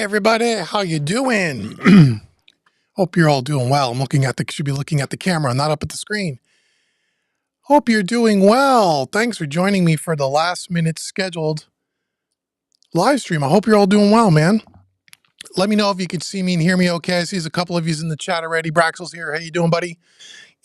Hi everybody, how you doing? Hope you're all doing well. Should be looking at the camera, not up at the screen. Hope you're doing well. Thanks for joining me for the last minute scheduled live stream. I hope you're all doing well, man. Let me know if you can see me and hear me okay. I see there's a couple of yous in the chat already. Braxel's here. How you doing, buddy?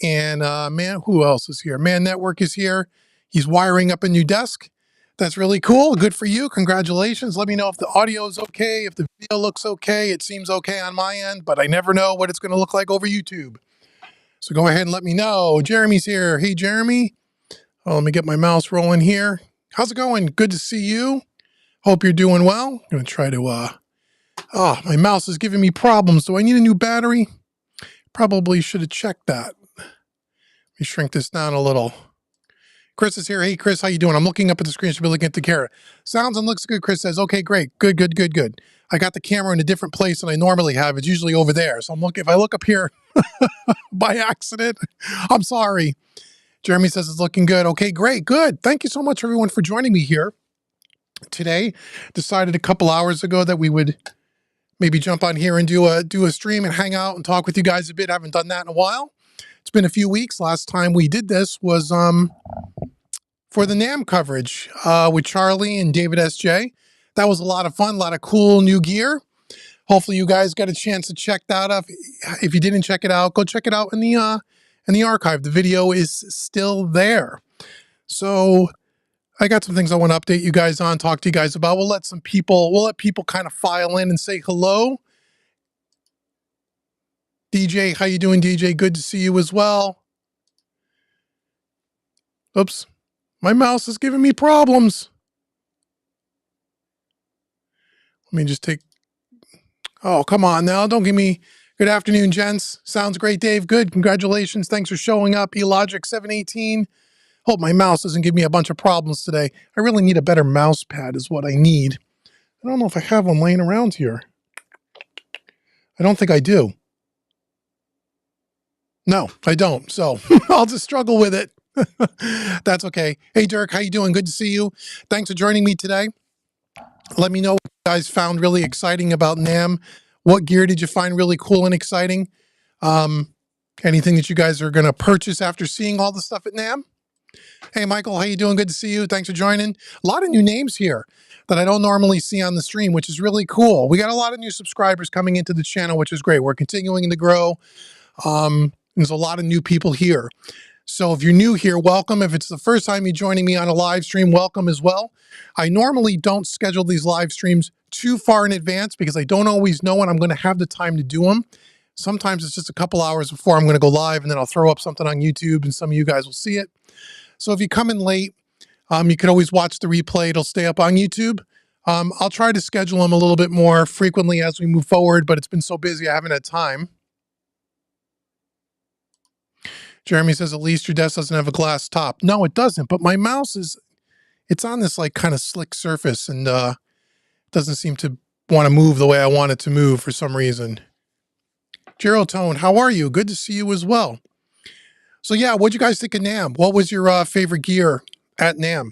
And man, who else is here? Man Network is here. He's wiring up a new desk. That's really cool. Good for you. Congratulations. Let me know if the audio is okay, if the video looks okay. It seems okay on my end, but I never know what it's going to look like over YouTube. So go ahead and let me know. Jeremy's here. Hey, Jeremy. Oh, let me get my mouse rolling here. How's it going? Good to see you. Hope you're doing well. I'm going to try to, my mouse is giving me problems. Do I need a new battery? Probably should have checked that. Let me shrink this down a little. Chris is here. Hey, Chris, how you doing? I'm looking up at the screen. Should be looking at the camera. Sounds and looks good, Chris says. Okay, great. Good. I got the camera in a different place than I normally have. It's usually over there. So if I look up here by accident, I'm sorry. Jeremy says it's looking good. Okay, great. Good. Thank you so much, everyone, for joining me here today. Decided a couple hours ago that we would maybe jump on here and do a stream and hang out and talk with you guys a bit. I haven't done that in a while. It's been a few weeks. Last time we did this was for the NAMM coverage with Charlie and David S.J. That was a lot of fun, a lot of cool new gear. Hopefully you guys got a chance to check that out. If you didn't check it out, go check it out in the archive. The video is still there. So I got some things I want to update you guys on, talk to you guys about. We'll let people kind of file in and say hello. DJ, how you doing, DJ? Good to see you as well. Oops, my mouse is giving me problems. Let me just take, oh, come on now. Don't give me, good afternoon, gents. Sounds great, Dave. Good, congratulations. Thanks for showing up. eLogic 718. Hope my mouse doesn't give me a bunch of problems today. I really need a better mouse pad is what I need. I don't know if I have one laying around here. I don't think I do. No, I don't. So I'll just struggle with it. That's okay. Hey, Dirk, how you doing? Good to see you. Thanks for joining me today. Let me know what you guys found really exciting about NAMM. What gear did you find really cool and exciting? Anything that you guys are going to purchase after seeing all the stuff at NAMM? Hey, Michael, how you doing? Good to see you. Thanks for joining. A lot of new names here that I don't normally see on the stream, which is really cool. We got a lot of new subscribers coming into the channel, which is great. We're continuing to grow. There's a lot of new people here. So if you're new here, welcome. If it's the first time you're joining me on a live stream, welcome as well. I normally don't schedule these live streams too far in advance because I don't always know when I'm going to have the time to do them. Sometimes it's just a couple hours before I'm going to go live, and then I'll throw up something on YouTube and some of you guys will see it. So if you come in late, you can always watch the replay. It'll stay up on YouTube. I'll try to schedule them a little bit more frequently as we move forward, but it's been so busy I haven't had time. Jeremy says, at least your desk doesn't have a glass top. No, it doesn't, but my mouse it's on this like kind of slick surface and doesn't seem to want to move the way I want it to move for some reason. Geraldtone, how are you? Good to see you as well. So yeah, what'd you guys think of NAMM? What was your favorite gear at NAMM?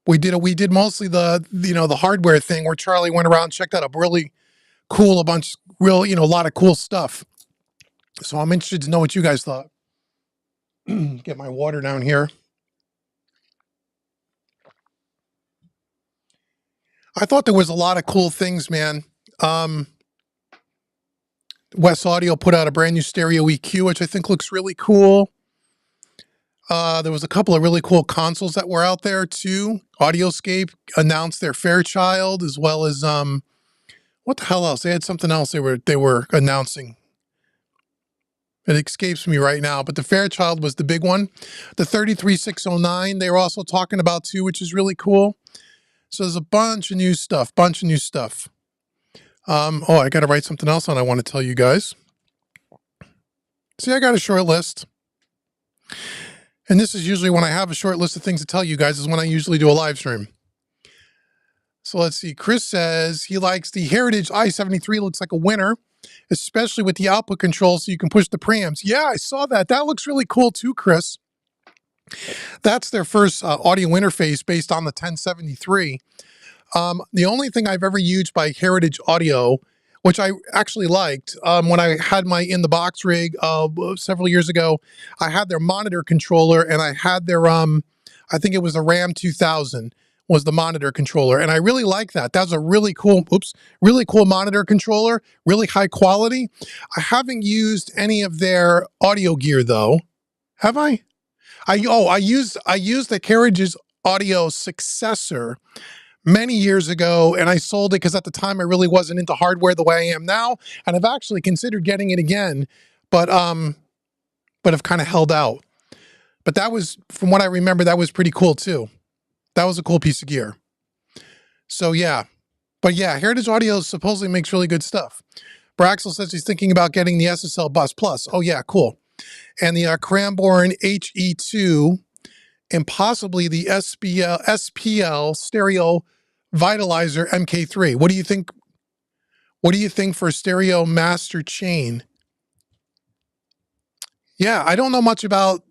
We did mostly the hardware thing where Charlie went around and checked out a really cool, a lot of cool stuff. So I'm interested to know what you guys thought. Get my water down here. I thought there was a lot of cool things, man. West Audio put out a brand new stereo EQ, which I think looks really cool. There was a couple of really cool consoles that were out there too. Audioscape announced their Fairchild, as well as what the hell else? They had something else they were announcing. It escapes me right now, but the Fairchild was the big one. The 33609 they were also talking about too, which is really cool. So there's a bunch of new stuff, Oh, I got to write something else on I want to tell you guys. See, I got a short list. And this is usually when I have a short list of things to tell you guys is when I usually do a live stream. So let's see. Chris says he likes the Heritage i73, looks like a winner, especially with the output control so you can push the preamps. Yeah, I saw that. That looks really cool too, Chris. That's their first audio interface based on the 1073. The only thing I've ever used by Heritage Audio, which I actually liked, when I had my in the box rig several years ago, I had their monitor controller and I had their I think it was the RAM 2000 was the monitor controller, and I really like that. That was a really cool, really cool monitor controller, really high quality. I haven't used any of their audio gear though. Have I? I used the Heritage Audio successor many years ago, and I sold it because at the time I really wasn't into hardware the way I am now, and I've actually considered getting it again, but I've kind of held out. But that was, from what I remember, that was pretty cool too. That was a cool piece of gear. So yeah, but yeah, Heritage Audio supposedly makes really good stuff. Braxel says he's thinking about getting the SSL Bus Plus. Oh yeah, cool. And the Cranbourne HE2 and possibly the SPL Stereo Vitalizer MK3. What do you think? What do you think for Stereo Master Chain? Yeah, I don't know much about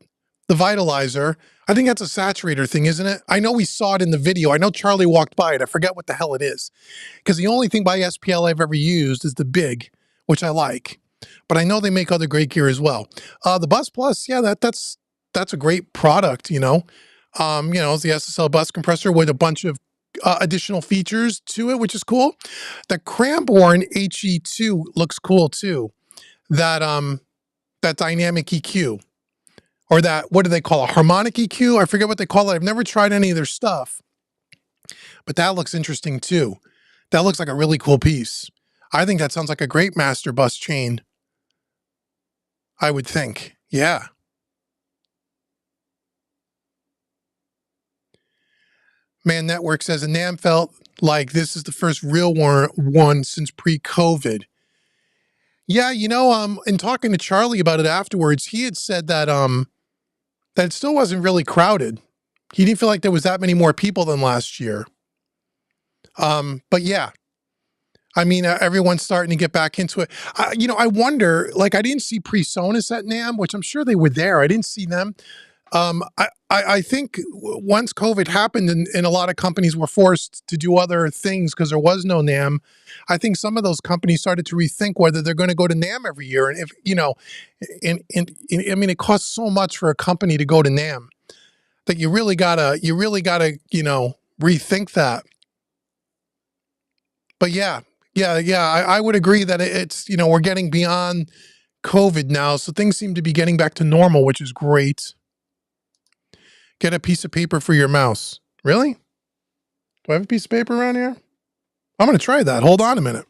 the Vitalizer. I think that's a saturator thing, isn't it? I know we saw it in the video. I know Charlie walked by it. I forget what the hell it is. Because the only thing by SPL I've ever used is the Big, which I like. But I know they make other great gear as well. The Bus Plus, yeah, that's a great product, you know. It's the SSL bus compressor with a bunch of additional features to it, which is cool. The Cranbourne HE2 looks cool too. That dynamic EQ. Or that, what do they call it? Harmonic EQ? I forget what they call it. I've never tried any of their stuff. But that looks interesting too. That looks like a really cool piece. I think that sounds like a great master bus chain. I would think. Yeah. Man Network says, a NAMM felt like this is the first real one since pre-COVID. Yeah, you know, in talking to Charlie about it afterwards, he had said that that it still wasn't really crowded. He didn't feel like there was that many more people than last year. But yeah, I mean, everyone's starting to get back into it. I wonder, like, I didn't see PreSonus at NAMM, which I'm sure they were there. I didn't see them. I think once COVID happened and a lot of companies were forced to do other things because there was no NAMM, I think some of those companies started to rethink whether they're going to go to NAMM every year. And if, you know, I mean, it costs so much for a company to go to NAMM that you really gotta, you know, rethink that. But yeah, I would agree that it's, you know, we're getting beyond COVID now. So things seem to be getting back to normal, which is great. Get a piece of paper for your mouse. Really? Do I have a piece of paper around here? I'm going to try that. Hold on a minute.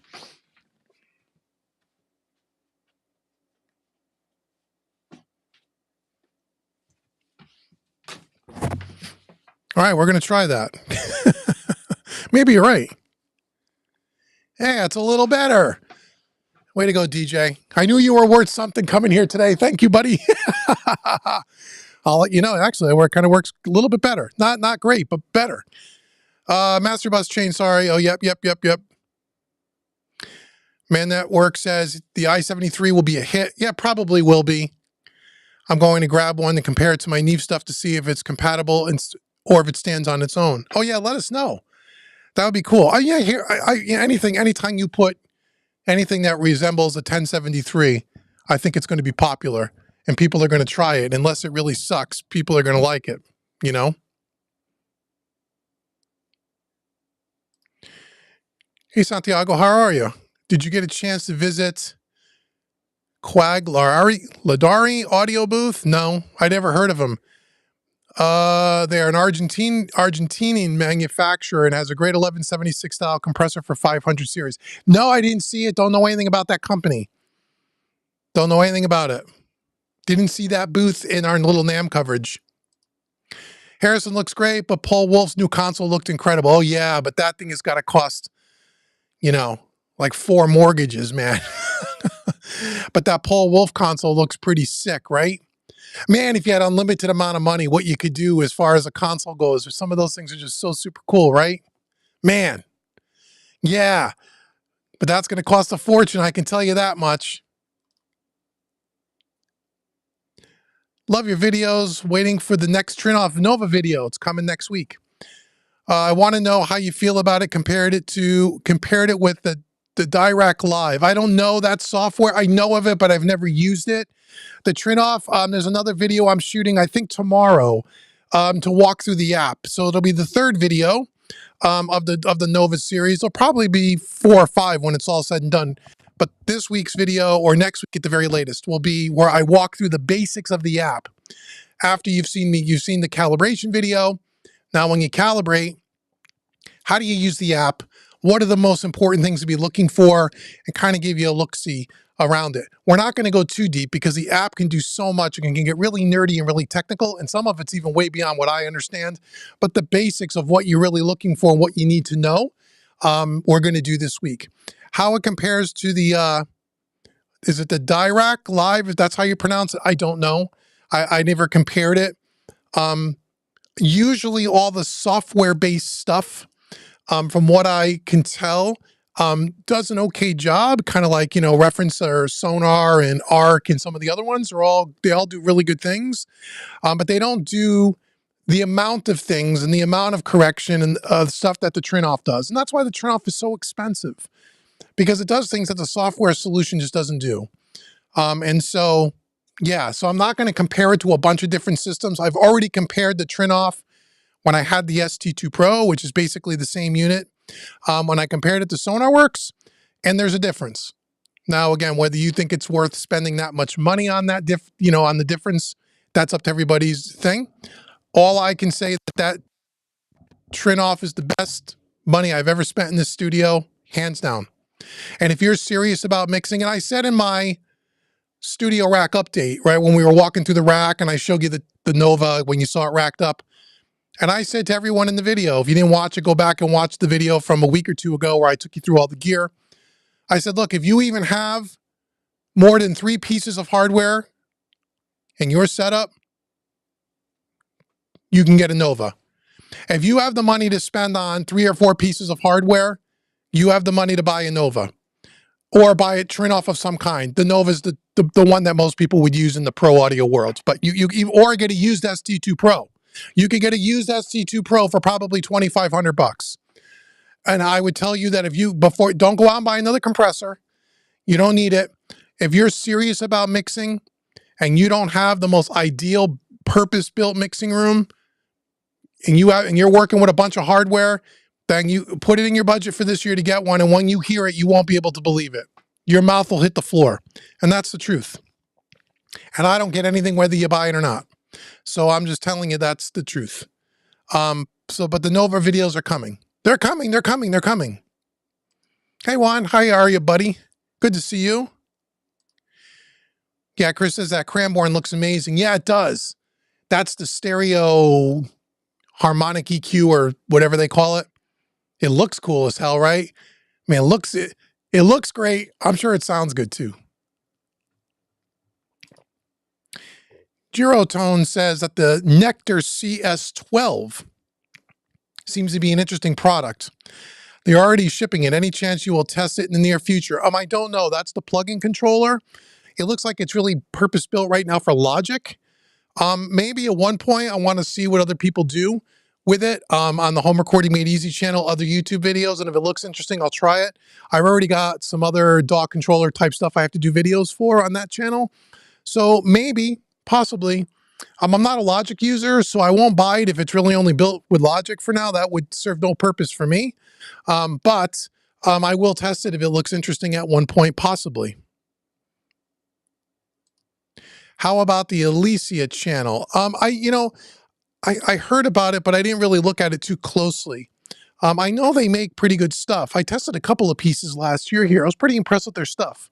All right, we're going to try that. Maybe you're right. Yeah, it's a little better. Way to go, DJ. I knew you were worth something coming here today. Thank you, buddy. I'll let you know. Actually, it kind of works a little bit better. Not great, but better. Master Bus Chain, sorry. Oh, yep. Man Network says the i73 will be a hit. Yeah, probably will be. I'm going to grab one and compare it to my Neve stuff to see if it's compatible or if it stands on its own. Oh, yeah, let us know. That would be cool. Oh, yeah, here, anytime you put anything that resembles a 1073, I think it's going to be popular and people are going to try it. Unless it really sucks, people are going to like it, you know? Hey, Santiago, how are you? Did you get a chance to visit Quag Ladari audio booth? No, I never heard of them. They're an Argentinian manufacturer and has a great 1176 style compressor for 500 series. No, I didn't see it. Don't know anything about that company. Don't know anything about it. Didn't see that booth in our little NAMM coverage. Harrison looks great, but Paul Wolf's new console looked incredible. Oh yeah, but that thing has got to cost, you know, like 4 mortgages, man. But that Paul Wolf console looks pretty sick, right? Man, if you had unlimited amount of money, what you could do as far as a console goes, some of those things are just so super cool, right? Man, yeah. But that's going to cost a fortune, I can tell you that much. Love your videos. Waiting for the next Trinoff Nova video. It's coming next week. I want to know how you feel about it. Compared it with the Dirac Live. I don't know that software. I know of it, but I've never used it. The Trinoff, there's another video I'm shooting, I think tomorrow, to walk through the app. So it'll be the third video of the Nova series. It'll probably be 4 or 5 when it's all said and done. But this week's video, or next week at the very latest, will be where I walk through the basics of the app. After you've seen the calibration video. Now, when you calibrate, how do you use the app? What are the most important things to be looking for? And kind of give you a look-see around it. We're not going to go too deep because the app can do so much. It can get really nerdy and really technical, and some of it's even way beyond what I understand. But the basics of what you're really looking for and what you need to know, we're going to do this week. How it compares to the, is it the Dirac Live, if that's how you pronounce it? I don't know. I never compared it. Usually all the software-based stuff, from what I can tell, does an okay job, kind of like, Reference or Sonar and Arc and some of the other ones they all do really good things, but they don't do the amount of things and the amount of correction and stuff that the Trinoff does. And that's why the Trinoff is so expensive, because it does things that the software solution just doesn't do. And so, yeah, so I'm not going to compare it to a bunch of different systems. I've already compared the Trinoff when I had the ST2 Pro, which is basically the same unit, when I compared it to SonarWorks, and there's a difference. Now, again, whether you think it's worth spending that much money on that, on the difference, that's up to everybody's thing. All I can say is that Trinoff is the best money I've ever spent in this studio, hands down. And if you're serious about mixing, and I said in my studio rack update, right, when we were walking through the rack and I showed you the Nova when you saw it racked up, and I said to everyone in the video, if you didn't watch it, go back and watch the video from a week or 2 ago where I took you through all the gear. I said, look, if you even have more than 3 pieces of hardware in your setup, you can get a Nova. If you have the money to spend on 3 or 4 pieces of hardware, you have the money to buy a Nova. Or buy a Trinoff of some kind. The Nova is the one that most people would use in the pro audio world. But or get a used ST2 Pro. You could get a used ST2 Pro for probably $2,500. And I would tell you that don't go out and buy another compressor. You don't need it. If you're serious about mixing and you don't have the most ideal purpose-built mixing room, and you're working with a bunch of hardware, then you put it in your budget for this year to get one. And when you hear it, you won't be able to believe it. Your mouth will hit the floor. And that's the truth. And I don't get anything whether you buy it or not. So I'm just telling you that's the truth. But the Nova videos are coming. They're coming. Hey, Juan. How are you, buddy? Good to see you. Yeah, Chris says that Cranborn looks amazing. Yeah, it does. That's the stereo harmonic EQ or whatever they call it. It looks cool as hell, right? Man, it looks great. I'm sure it sounds good too. Girotone says that the Nectar CS12 seems to be an interesting product. They're already shipping it. Any chance you will test it in the near future? I don't know. That's the plug-in controller. It looks like it's really purpose-built right now for Logic. Maybe at one point I want to see what other people do with it on the Home Recording Made Easy channel, other YouTube videos, and if it looks interesting, I'll try it. I've already got some other DAW controller type stuff I have to do videos for on that channel. So maybe, possibly. I'm not a Logic user, so I won't buy it if it's really only built with Logic for now. That would serve no purpose for me. But I will test it if it looks interesting at one point, possibly. How about the Elysia channel? I heard about it, but I didn't really look at it too closely. I know they make pretty good stuff. I tested a couple of pieces last year here. I was pretty impressed with their stuff.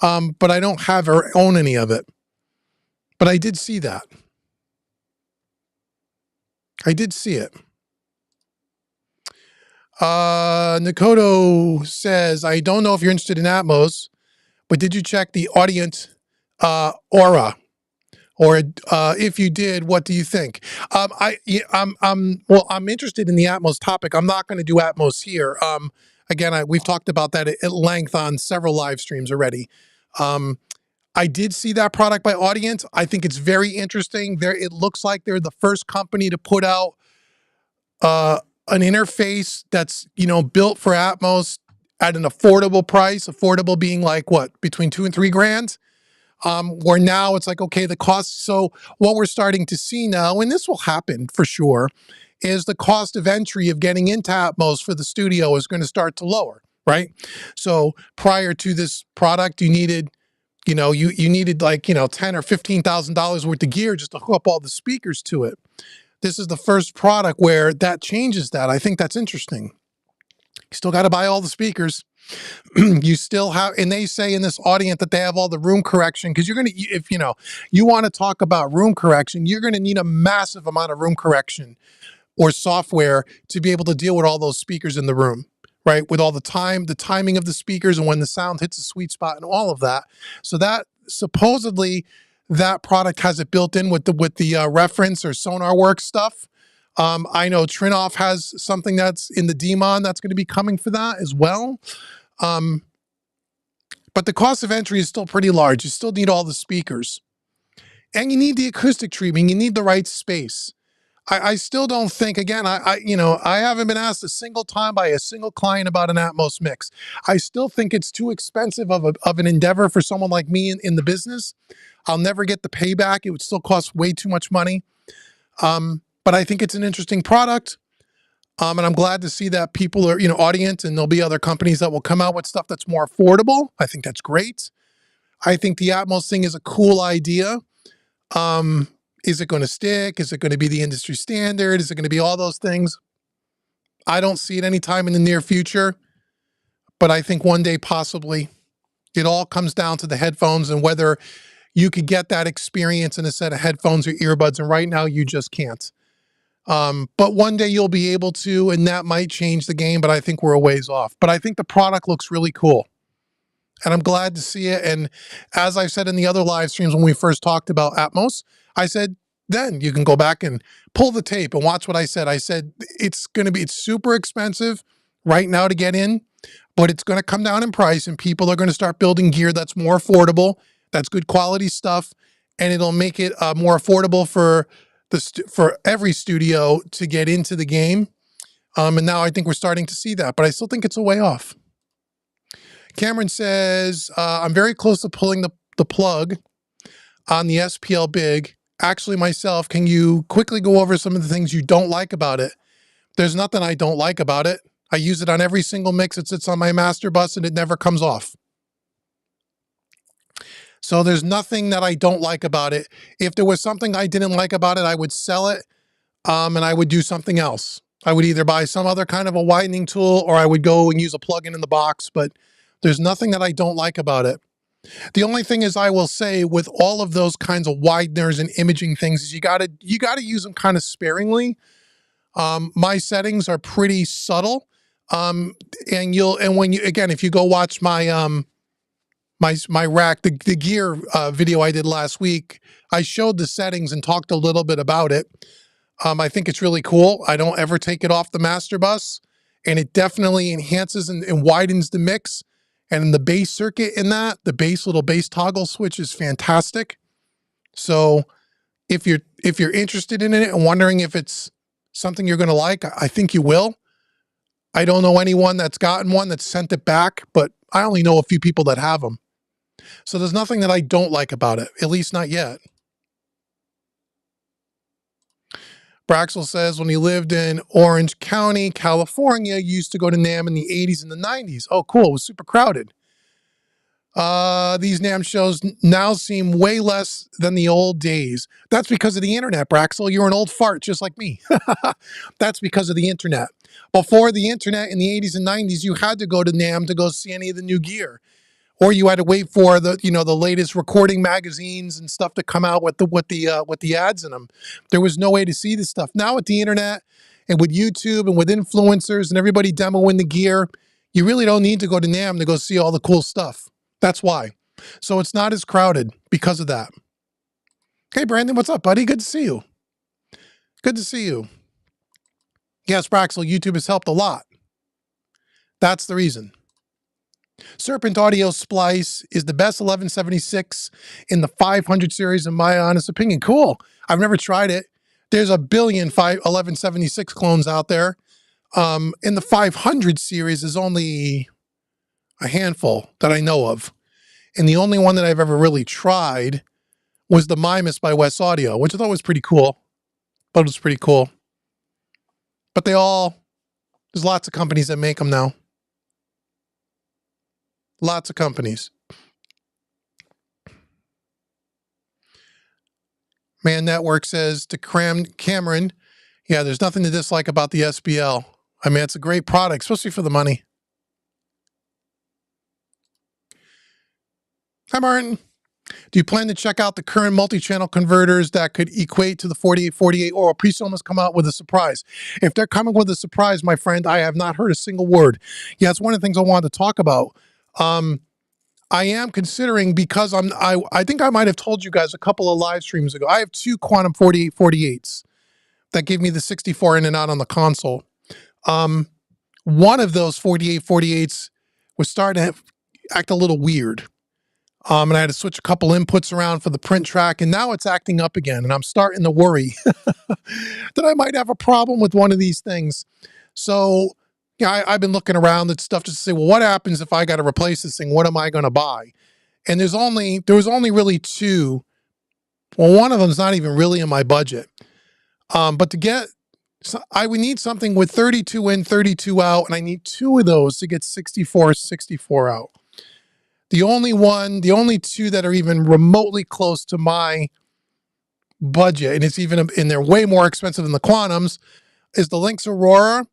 But I don't have or own any of it. But I did see that. I did see it. Nakoto says, I don't know if you're interested in Atmos, but did you check the Audient Aura? Or if you did, what do you think? I'm interested in the Atmos topic. I'm not going to do Atmos here. Again, we've talked about that at length on several live streams already. I did see that product by Audient. I think it's very interesting. It looks like they're the first company to put out an interface that's, you know, built for Atmos at an affordable price, affordable being like what, between $2 and $3 grand, where now it's like, okay, the cost. So what we're starting to see now, and this will happen for sure, is the cost of entry of getting into Atmos for the studio is going to start to lower, right? So prior to this product, you needed, you know, you needed like, you know, $10,000 or $15,000 worth of gear just to hook up all the speakers to it. This is the first product where that changes that. I think that's interesting. You still got to buy all the speakers. You still have, and they say in this audience that they have all the room correction, because you're going to, if you know, you want to talk about room correction, you're going to need a massive amount of room correction or software to be able to deal with all those speakers in the room, right? With all the timing of the speakers and when the sound hits a sweet spot and all of that. So that supposedly that product has it built in with the reference or SonarWorks stuff. I know Trinoff has something that's in the Demon that's going to be coming for that as well. But the cost of entry is still pretty large. You still need all the speakers. And you need the acoustic treatment. You need the right space. I still don't think, again, you know, I haven't been asked a single time by a single client about an Atmos mix. I still think it's too expensive of an endeavor for someone like me in the business. I'll never get the payback. It would still cost way too much money. But I think it's an interesting product. And I'm glad to see that people are, you know, audience, and there'll be other companies that will come out with stuff that's more affordable. I think that's great. I think the Atmos thing is a cool idea. Is it going to stick? Is it going to be the industry standard? Is it going to be all those things? I don't see it anytime in the near future, but I think one day possibly. It all comes down to the headphones and whether you could get that experience in a set of headphones or earbuds, and right now you just can't. But one day you'll be able to, and that might change the game, but I think we're a ways off. But I think the product looks really cool, and I'm glad to see it. And as I said in the other live streams when we first talked about Atmos, I said, then you can go back and pull the tape and watch what I said. I said, it's super expensive right now to get in, but it's going to come down in price, and people are going to start building gear that's more affordable, that's good quality stuff, and it'll make it more affordable for every studio to get into the game. And now I think we're starting to see that, but I still think it's a way off. Cameron says, I'm very close to pulling the plug on the SPL Big. Actually, myself, can you quickly go over some of the things you don't like about it? There's nothing I don't like about it. I use it on every single mix that sits on my master bus, and it never comes off. So there's nothing that I don't like about it. If there was something I didn't like about it, I would sell it, and I would do something else. I would either buy some other kind of a widening tool, or I would go and use a plug-in in the box, but there's nothing that I don't like about it. The only thing is, I will say, with all of those kinds of wideners and imaging things, is you gotta use them kind of sparingly. My settings are pretty subtle, and when you, again, if you go watch my my rack, the gear video I did last week, I showed the settings and talked a little bit about it. I think it's really cool. I don't ever take it off the master bus, and it definitely enhances and widens the mix. And in the bass circuit in that, the little bass toggle switch is fantastic. So if you're interested in it and wondering if it's something you're going to like, I think you will. I don't know anyone that's gotten one that's sent it back, but I only know a few people that have them. So there's nothing that I don't like about it, at least not yet. Braxel says, when he lived in Orange County, California, he used to go to NAMM in the 80s and the 90s. Oh, cool. It was super crowded. These NAMM shows now seem way less than the old days. That's because of the internet, Braxel. You're an old fart just like me. That's because of the internet. Before the internet in the 80s and 90s, you had to go to NAMM to go see any of the new gear. Or you had to wait for the latest recording magazines and stuff to come out with the ads in them. There was no way to see this stuff. Now with the internet and with YouTube and with influencers and everybody demoing the gear, you really don't need to go to NAMM to go see all the cool stuff. That's why. So it's not as crowded because of that. Hey, Brandon, what's up, buddy? Good to see you. Good to see you. Yes, Braxel, YouTube has helped a lot. That's the reason. Serpent Audio Splice is the best 1176 in the 500 series, in my honest opinion. Cool. I've never tried it. There's a billion 1176 clones out there. In the 500 series is only a handful that I know of. And the only one that I've ever really tried was the Mimus by West Audio, which I thought was pretty cool. But it was pretty cool. But there's lots of companies that make them now. Lots of companies. Man Network says to Cameron, yeah, there's nothing to dislike about the SPL. I mean, it's a great product, especially for the money. Hi, Martin. Do you plan to check out the current multi-channel converters that could equate to the 4848, or will Presonus come out with a surprise? If they're coming with a surprise, my friend, I have not heard a single word. Yeah, it's one of the things I wanted to talk about. I am considering, because I think I might have told you guys a couple of live streams ago, I have two Quantum 4848s that give me the 64 in and out on the console. One of those 4848s was starting to act a little weird. And I had to switch a couple inputs around for the print track, and now it's acting up again. And I'm starting to worry that I might have a problem with one of these things. So, yeah, I've been looking around at stuff just to say, well, what happens if I got to replace this thing? What am I going to buy? And there was only really two. Well, one of them's not even really in my budget. But to get, I would need something with 32 in, 32 out, and I need two of those to get 64 out. The only two that are even remotely close to my budget, and they're way more expensive than the Quantums, is the Lynx Aurora.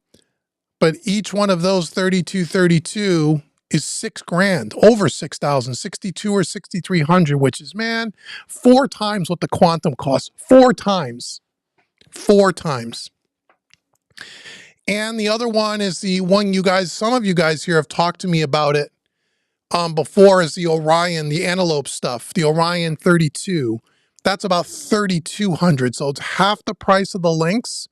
But each one of those 3232 is $6,000, over 6,000, 62 or 6,300, which is, man, 4 times what the Quantum costs. 4 times. 4 times. And the other one is the one some of you guys here have talked to me about it before, is the Orion, the Antelope stuff, the Orion 32. That's about 3,200. So it's half the price of the Lynx.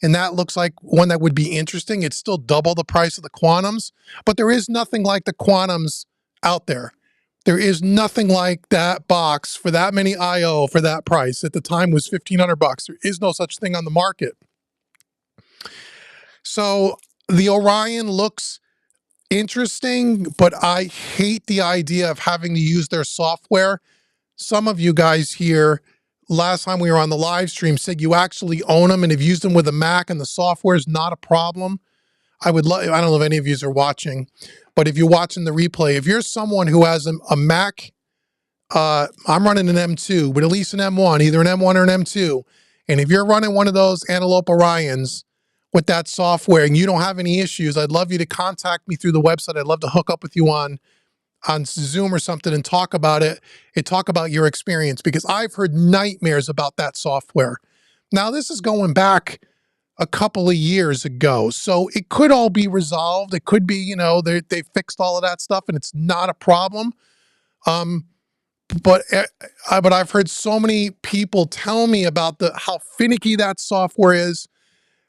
And that looks like one that would be interesting. It's still double the price of the Quantums, but there is nothing like the Quantums out there. There is nothing like that box for that many I/O for that price. At the time was $1,500. There is no such thing on the market. So the Orion looks interesting, but I hate the idea of having to use their software. Some of you guys here, last time we were on the live stream, said you actually own them and have used them with a Mac and the software is not a problem. I don't know if any of you are watching, but if you're watching the replay, if you're someone who has a Mac, I'm running an M2, but at least an M1, either an M1 or an M2. And if you're running one of those Antelope Orions with that software and you don't have any issues, I'd love you to contact me through the website. I'd love to hook up with you on Zoom or something and talk about it and talk about your experience, because I've heard nightmares about that software. Now, this is going back a couple of years ago, so it could all be resolved. It could be, they fixed all of that stuff and it's not a problem. But I've heard so many people tell me about how finicky that software is,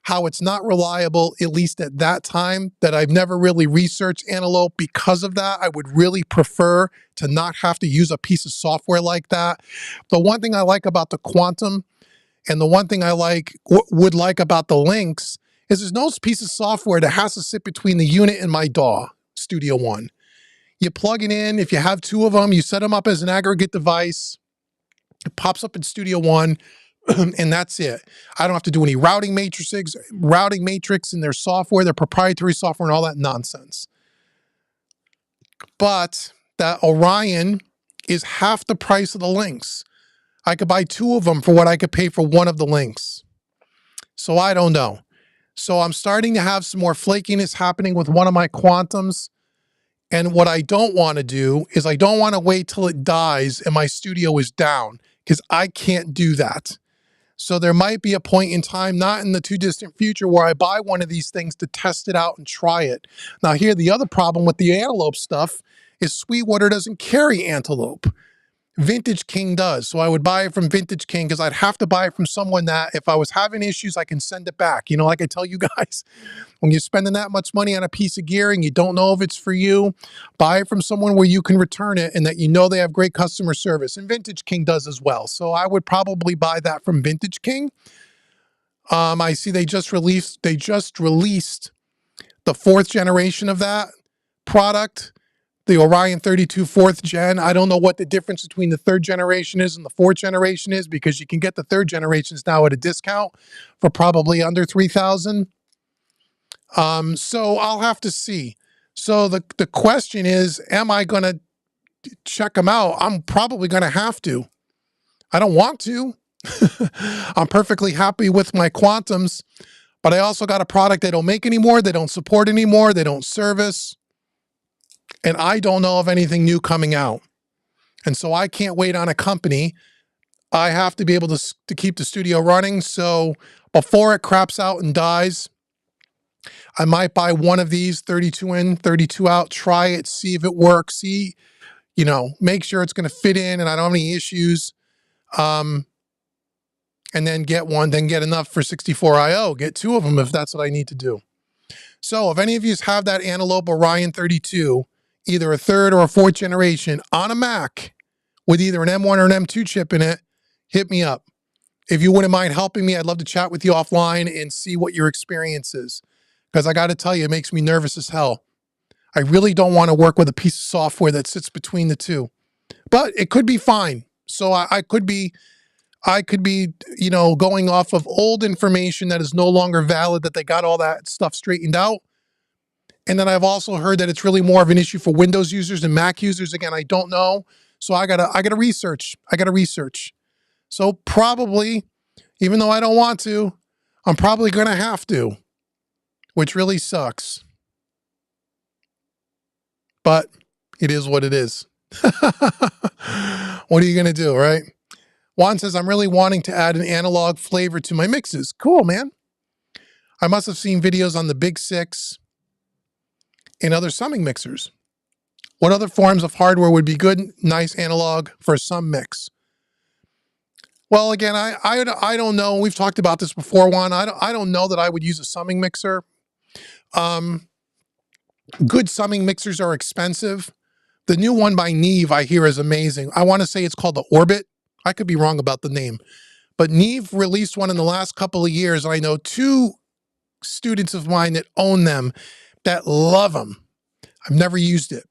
how it's not reliable, at least at that time, that I've never really researched Antelope because of that. I would really prefer to not have to use a piece of software like that. The one thing I like about the Quantum, and the one thing I would like about the Lynx, is there's no piece of software that has to sit between the unit and my DAW, Studio One. You plug it in. If you have 2 of them, you set them up as an aggregate device. It pops up in Studio One. And that's it. I don't have to do any routing matrix in their software, their proprietary software, and all that nonsense. But that Orion is half the price of the Lynx. I could buy 2 of them for what I could pay for one of the Lynx. So I don't know. So I'm starting to have some more flakiness happening with one of my Quantums. And what I don't want to do is I don't want to wait till it dies and my studio is down, because I can't do that. So there might be a point in time, not in the too distant future, where I buy one of these things to test it out and try it. Now here, the other problem with the Antelope stuff is Sweetwater doesn't carry Antelope. Vintage King does. So I would buy it from Vintage King, because I'd have to buy it from someone that, if I was having issues, I can send it back. Like I tell you guys, when you're spending that much money on a piece of gear and you don't know if it's for you, buy it from someone where you can return it and that they have great customer service. And Vintage King does as well. So I would probably buy that from Vintage King. I see they just released the 4th generation of that product, the Orion 32 4th gen. I don't know what the difference between the 3rd generation is and the 4th generation is, because you can get the 3rd generations now at a discount for probably under $3,000. So I'll have to see. So the question is, am I going to check them out? I'm probably going to have to. I don't want to. I'm perfectly happy with my Quantums, but I also got a product they don't make anymore, they don't support anymore, they don't service, and I don't know of anything new coming out. And so I can't wait on a company. I have to be able to keep the studio running. So before it craps out and dies, I might buy one of these 32 in, 32 out, try it, see if it works, see, make sure it's going to fit in and I don't have any issues. And then get one, then get enough for 64 IO, get 2 of them if that's what I need to do. So if any of you have that Antelope Orion 32, either a 3rd or a 4th generation on a Mac with either an M1 or an M2 chip in it, hit me up. If you wouldn't mind helping me, I'd love to chat with you offline and see what your experience is. Because I got to tell you, it makes me nervous as hell. I really don't want to work with a piece of software that sits between the two. But it could be fine. So I could be, going off of old information that is no longer valid, that they got all that stuff straightened out. And then I've also heard that it's really more of an issue for Windows users and Mac users. Again, I don't know. So I gotta research. So probably, even though I don't want to, I'm probably gonna have to, which really sucks. But it is what it is. What are you gonna do, right? Juan says, I'm really wanting to add an analog flavor to my mixes. Cool, man. I must have seen videos on the Big 6 and other summing mixers. What other forms of hardware would be good, nice analog for a sum mix? Well, again, I don't know. We've talked about this before, Juan. I don't know that I would use a summing mixer. Good summing mixers are expensive. The new one by Neve I hear is amazing. I want to say it's called the Orbit. I could be wrong about the name. But Neve released one in the last couple of years, and I know 2 students of mine that own them that love them. I've never used it.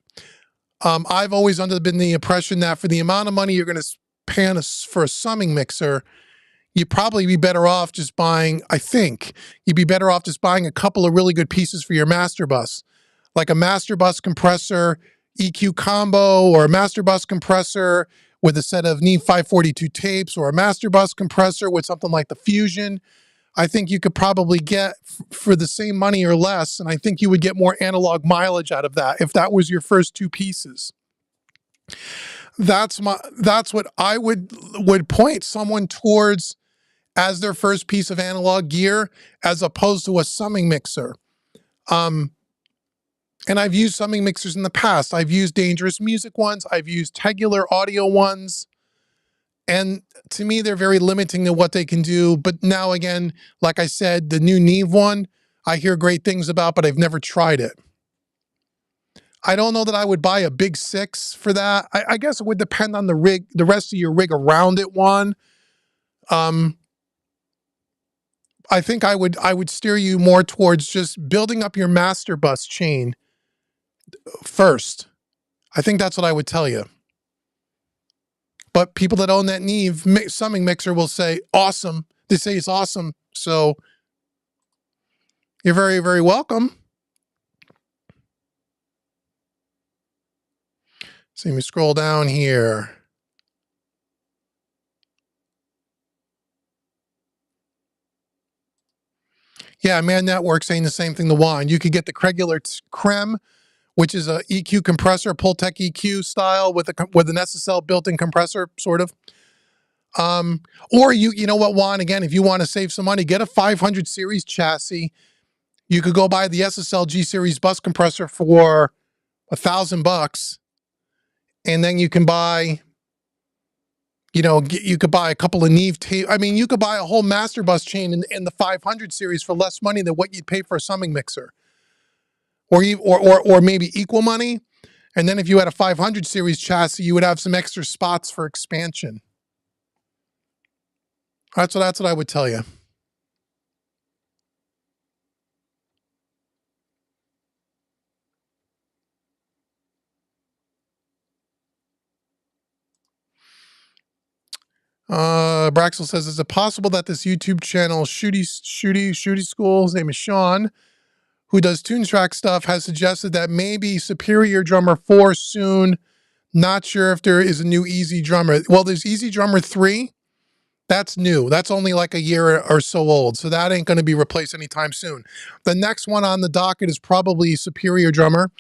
I've always been the impression that for the amount of money you're going to pay for a summing mixer, you'd probably be better off just buying, a couple of really good pieces for your master bus, like a master bus compressor, EQ combo, or a master bus compressor with a set of Neve 542 tapes, or a master bus compressor with something like the Fusion. I think you could probably get for the same money or less, and I think you would get more analog mileage out of that if that was your first 2 pieces. That's what I would point someone towards as their first piece of analog gear, as opposed to a summing mixer. And I've used summing mixers in the past. I've used Dangerous Music ones. I've used Tegular Audio ones. And to me, they're very limiting to what they can do. But now again, like I said, the new Neve one, I hear great things about, but I've never tried it. I don't know that I would buy a Big 6 for that. I guess it would depend on the rig, the rest of your rig around it, Juan. I think I would steer you more towards just building up your master bus chain first. I think that's what I would tell you. But people that own that Neve summing mixer will say, awesome. They say it's awesome. So you're very, very welcome. So let me scroll down here. Yeah, Man Network saying the same thing to Juan. You could get the Cregular Creme, which is a EQ compressor, Pultec EQ style with an SSL built-in compressor, sort of. Or you know what, Juan, again, if you want to save some money, get a 500 series chassis. You could go buy the SSL G series bus compressor for $1,000, and then you can buy, you could buy a couple of Neve tape. I mean, you could buy a whole master bus chain in the 500 series for less money than what you'd pay for a summing mixer, or maybe equal money. And then if you had a 500 series chassis, you would have some extra spots for expansion. That's what I would tell you. Braxel says, is it possible that this YouTube channel, Shooty School, his name is Sean, who does Tune Track stuff, has suggested that maybe Superior Drummer 4 soon. Not sure if there is a new Easy Drummer. Well, there's Easy Drummer 3. That's new. That's only like a year or so old. So that ain't going to be replaced anytime soon. The next one on the docket is probably Superior Drummer.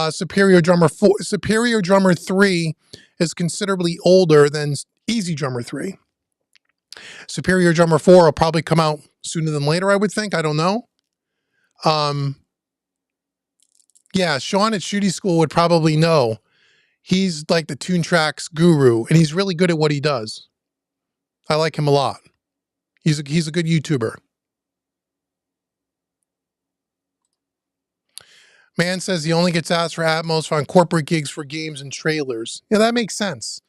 Superior Drummer 4, Superior Drummer 3 is considerably older than Easy Drummer 3. Superior Drummer 4 will probably come out sooner than later, I would think. I don't know. Yeah, Sean at Shooty School would probably know. He's like the Tune Tracks guru, and he's really good at what he does. I like him a lot. He's a good YouTuber. Man says he only gets asked for Atmos on corporate gigs for games and trailers. Yeah, that makes sense.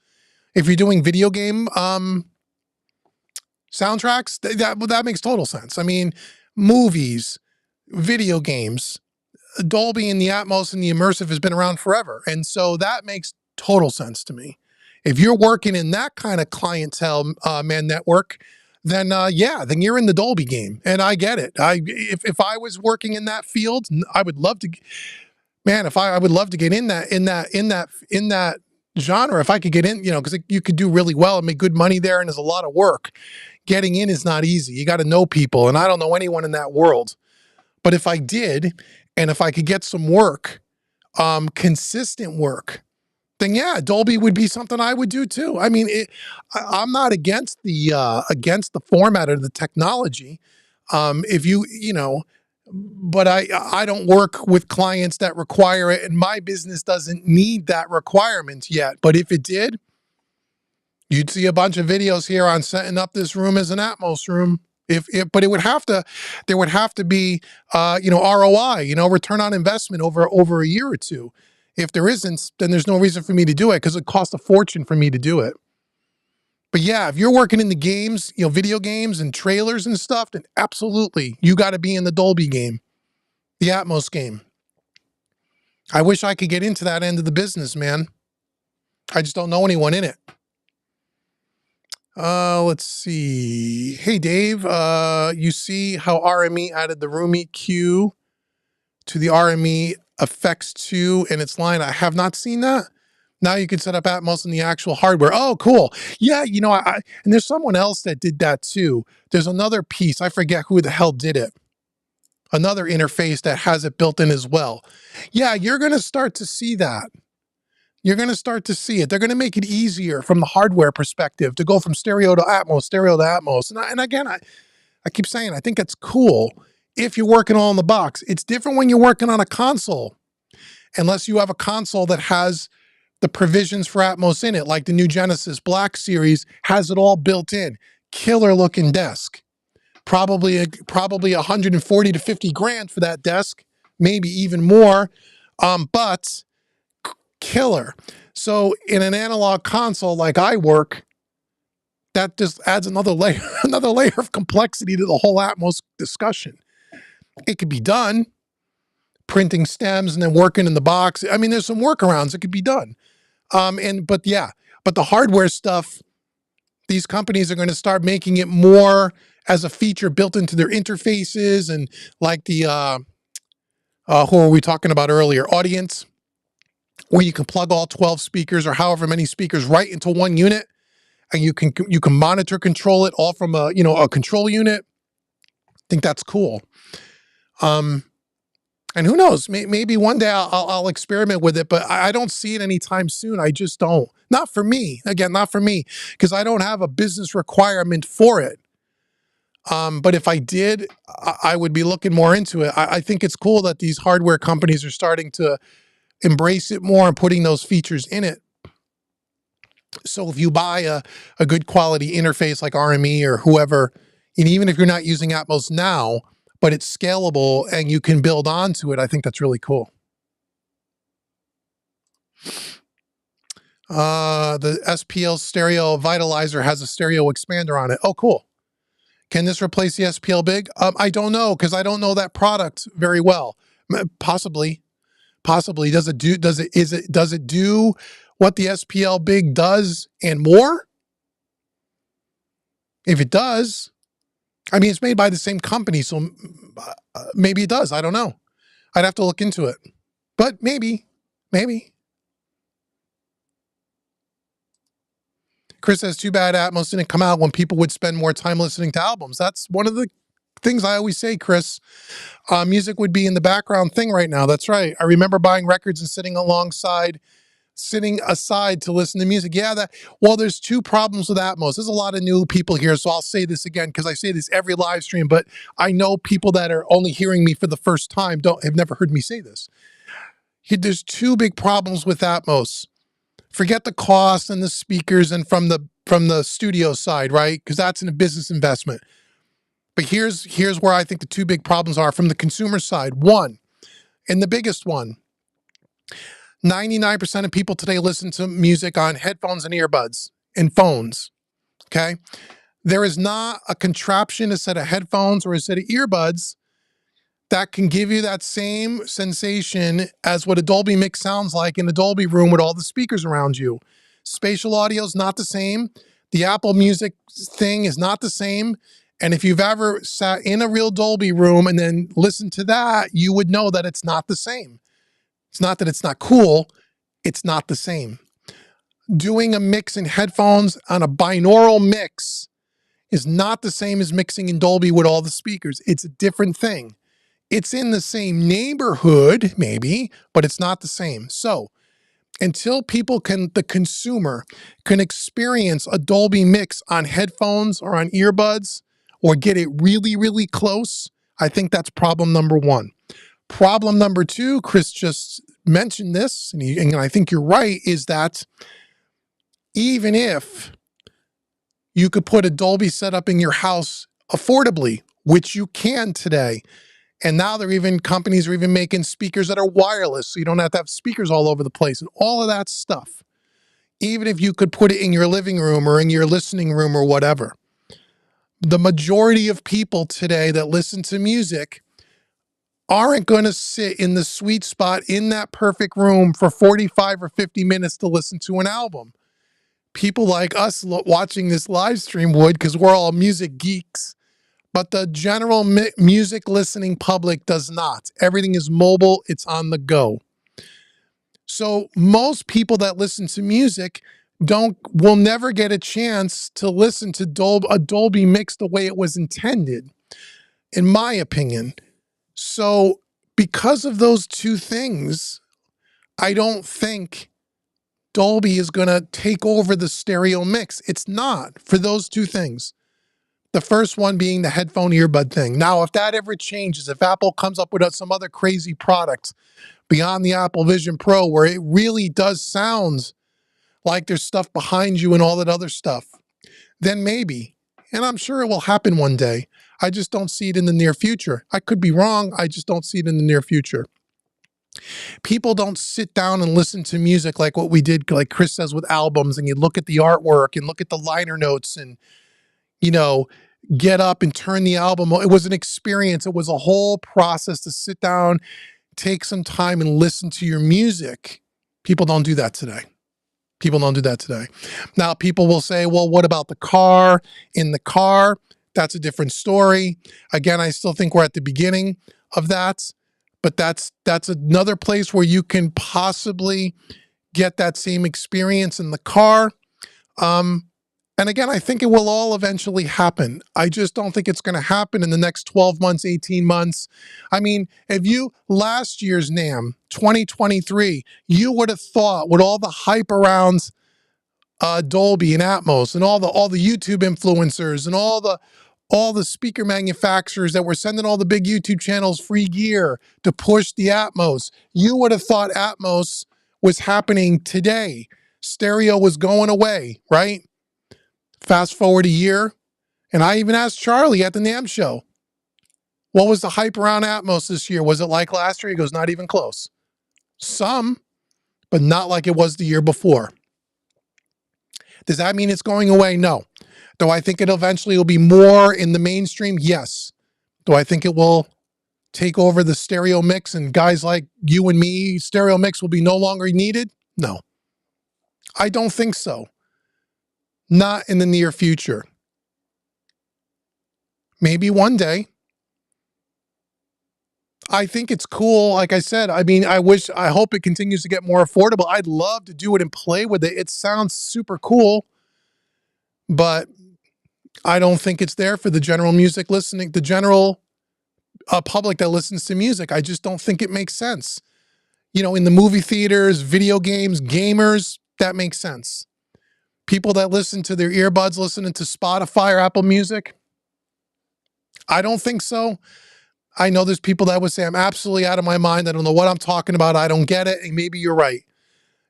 If you're doing video game soundtracks, that makes total sense. I mean, movies, video games, Dolby and the Atmos and the immersive has been around forever. And so that makes total sense to me. If you're working in that kind of clientele, network, then yeah, then you're in the Dolby game. And I get it. If I was working in that field, I would love to, man, I would love to get in that genre. If I could get in, because you could do really well and make good money there, and there's a lot of work. Getting in is not easy. You got to know people, and I don't know anyone in that world. But if I did, and if I could get some work, consistent work, then yeah, Dolby would be something I would do too. I mean, I'm not against the format or the technology. But I don't work with clients that require it, and my business doesn't need that requirement yet. But if it did, you'd see a bunch of videos here on setting up this room as an Atmos room. But there would have to be, ROI, return on investment over a year or two. If there isn't, then there's no reason for me to do it, because it costs a fortune for me to do it. But yeah, if you're working in the games, video games and trailers and stuff, then absolutely, you got to be in the Dolby game, the Atmos game. I wish I could get into that end of the business, man. I just don't know anyone in it. Let's see. Hey, Dave, you see how RME added the room EQ to the RME effects 2 in its line? I have not seen that. Now you can set up Atmos in the actual hardware. Oh, cool. Yeah, and there's someone else that did that too. There's another piece. I forget who the hell did it. Another interface that has it built in as well. Yeah, you're going to start to see that. You're going to start to see it. They're going to make it easier from the hardware perspective to go from stereo to Atmos. And again, I keep saying, I think that's cool if you're working all in the box. It's different when you're working on a console, unless you have a console that has the provisions for Atmos in it, like the new Genesis Black Series has it all built in. Killer looking desk. Probably 140 to 50 grand for that desk, maybe even more. But killer. So in an analog console like I work, that just adds another layer, another layer of complexity to the whole Atmos discussion. It could be done, printing stems and then working in the box. I mean, there's some workarounds that could be done. But the hardware stuff, these companies are going to start making it more as a feature built into their interfaces, and like the who were we talking about earlier, Audience, where you can plug all 12 speakers or however many speakers right into one unit, and you can monitor control it all from a control unit. I think that's cool. And who knows, maybe one day I'll experiment with it, but I don't see it anytime soon. I just don't. Not for me. Again, not for me, because I don't have a business requirement for it. But if I did, I would be looking more into it. I think it's cool that these hardware companies are starting to embrace it more and putting those features in it. So if you buy a good quality interface like RME or whoever, and even if you're not using Atmos now, but it's scalable and you can build onto it, I think that's really cool. The SPL stereo vitalizer has a stereo expander on it. Oh, cool. Can this replace the SPL Big? I don't know, because I don't know that product very well. Possibly. Does it do? Does it do what the SPL Big does and more? If it does, I mean, it's made by the same company, so maybe it does. I don't know. I'd have to look into it. But maybe. Chris says, too bad Atmos didn't come out when people would spend more time listening to albums. That's one of the things I always say, Chris. Music would be in the background thing right now. That's right. I remember buying records and sitting aside to listen to music. Yeah, well, there's two problems with Atmos. There's a lot of new people here, so I'll say this again because I say this every live stream, but I know people that are only hearing me for the first time have never heard me say this. There's two big problems with Atmos. Forget the cost and the speakers and from the studio side, right? Because that's a business investment. But here's where I think the two big problems are from the consumer side. One, and the biggest one, 99% of people today listen to music on headphones and earbuds and phones, okay? There is not a contraption, a set of headphones or a set of earbuds that can give you that same sensation as what a Dolby mix sounds like in a Dolby room with all the speakers around you. Spatial audio is not the same. The Apple Music thing is not the same. And if you've ever sat in a real Dolby room and then listened to that, you would know that it's not the same. It's not that it's not cool. It's not the same. Doing a mix in headphones on a binaural mix is not the same as mixing in Dolby with all the speakers. It's a different thing. It's in the same neighborhood, maybe, but it's not the same. So until the consumer can experience a Dolby mix on headphones or on earbuds or get it really, really close, I think that's problem number one. Problem number two, Chris just mentioned this, and I think you're right, is that even if you could put a Dolby setup in your house affordably, which you can today, and now companies are even making speakers that are wireless, so you don't have to have speakers all over the place and all of that stuff. Even if you could put it in your living room or in your listening room or whatever, the majority of people today that listen to music aren't going to sit in the sweet spot in that perfect room for 45 or 50 minutes to listen to an album. People like us watching this live stream would, because we're all music geeks. But the general music listening public does not. Everything is mobile. It's on the go. So most people that listen to music will never get a chance to listen to a Dolby mix the way it was intended, in my opinion. So because of those two things, I don't think Dolby is going to take over the stereo mix. It's not, for those two things. The first one being the headphone earbud thing. Now, if that ever changes, if Apple comes up with some other crazy product beyond the Apple Vision Pro where it really does sound like there's stuff behind you and all that other stuff, then maybe. And I'm sure it will happen one day. I just don't see it in the near future. I could be wrong. I just don't see it in the near future. People don't sit down and listen to music like what we did, like Chris says, with albums, and you look at the artwork and look at the liner notes and get up and turn the album. It was an experience. It was a whole process to sit down, take some time and listen to your music. People don't do that today. Now, people will say, well, what about the car? In the car, that's a different story. Again, I still think we're at the beginning of that, but that's another place where you can possibly get that same experience in the car. And again, I think it will all eventually happen. I just don't think it's going to happen in the next 12 months, 18 months. I mean, last year's NAMM, 2023, you would have thought with all the hype around Dolby and Atmos and all the YouTube influencers and all the speaker manufacturers that were sending all the big YouTube channels free gear to push the Atmos, you would have thought Atmos was happening today. Stereo was going away, right? Fast forward a year, and I even asked Charlie at the NAMM show, what was the hype around Atmos this year? Was it like last year? He goes, not even close. Some, but not like it was the year before. Does that mean it's going away? No. Do I think it eventually will be more in the mainstream? Yes. Do I think it will take over the stereo mix and guys like you and me, stereo mix will be no longer needed? No. I don't think so. Not in the near future. Maybe one day. I think it's cool. Like I said, I mean, I hope it continues to get more affordable. I'd love to do it and play with it. It sounds super cool, but I don't think it's there for the general music listening, the general public that listens to music. I just don't think it makes sense. You know, in the movie theaters, video games, gamers, that makes sense. People that listen to their earbuds, listening to Spotify or Apple Music, I don't think so. I know there's people that would say I'm absolutely out of my mind. I don't know what I'm talking about. I don't get it. And maybe you're right.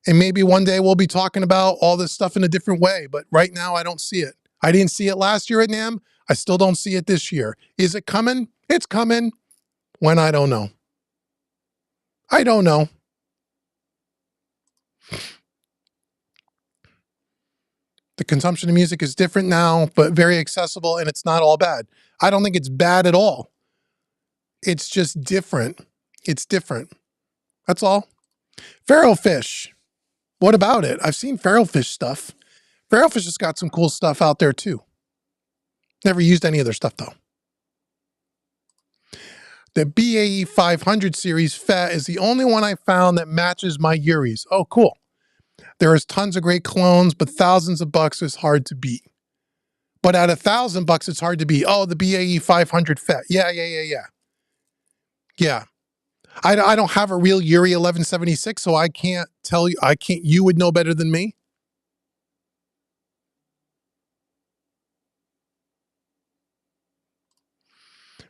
And maybe one day we'll be talking about all this stuff in a different way. But right now, I don't see it. I didn't see it last year at NAMM. I still don't see it this year. Is it coming? It's coming. When? I don't know. I don't know. The consumption of music is different now, but very accessible, and it's not all bad. I don't think it's bad at all. It's just different. It's different. That's all. Feral fish. What about it? I've seen feral fish stuff. Feral fish has got some cool stuff out there too. Never used any of their stuff though. The BAE 500 series FET is the only one I found that matches my Uris. Oh, cool. There is tons of great clones, but thousands of bucks is hard to beat. But at $1,000, it's hard to beat. Oh, the BAE 500 FET. Yeah. Yeah. I don't have a real Uri 1176, so I can't tell you. You would know better than me.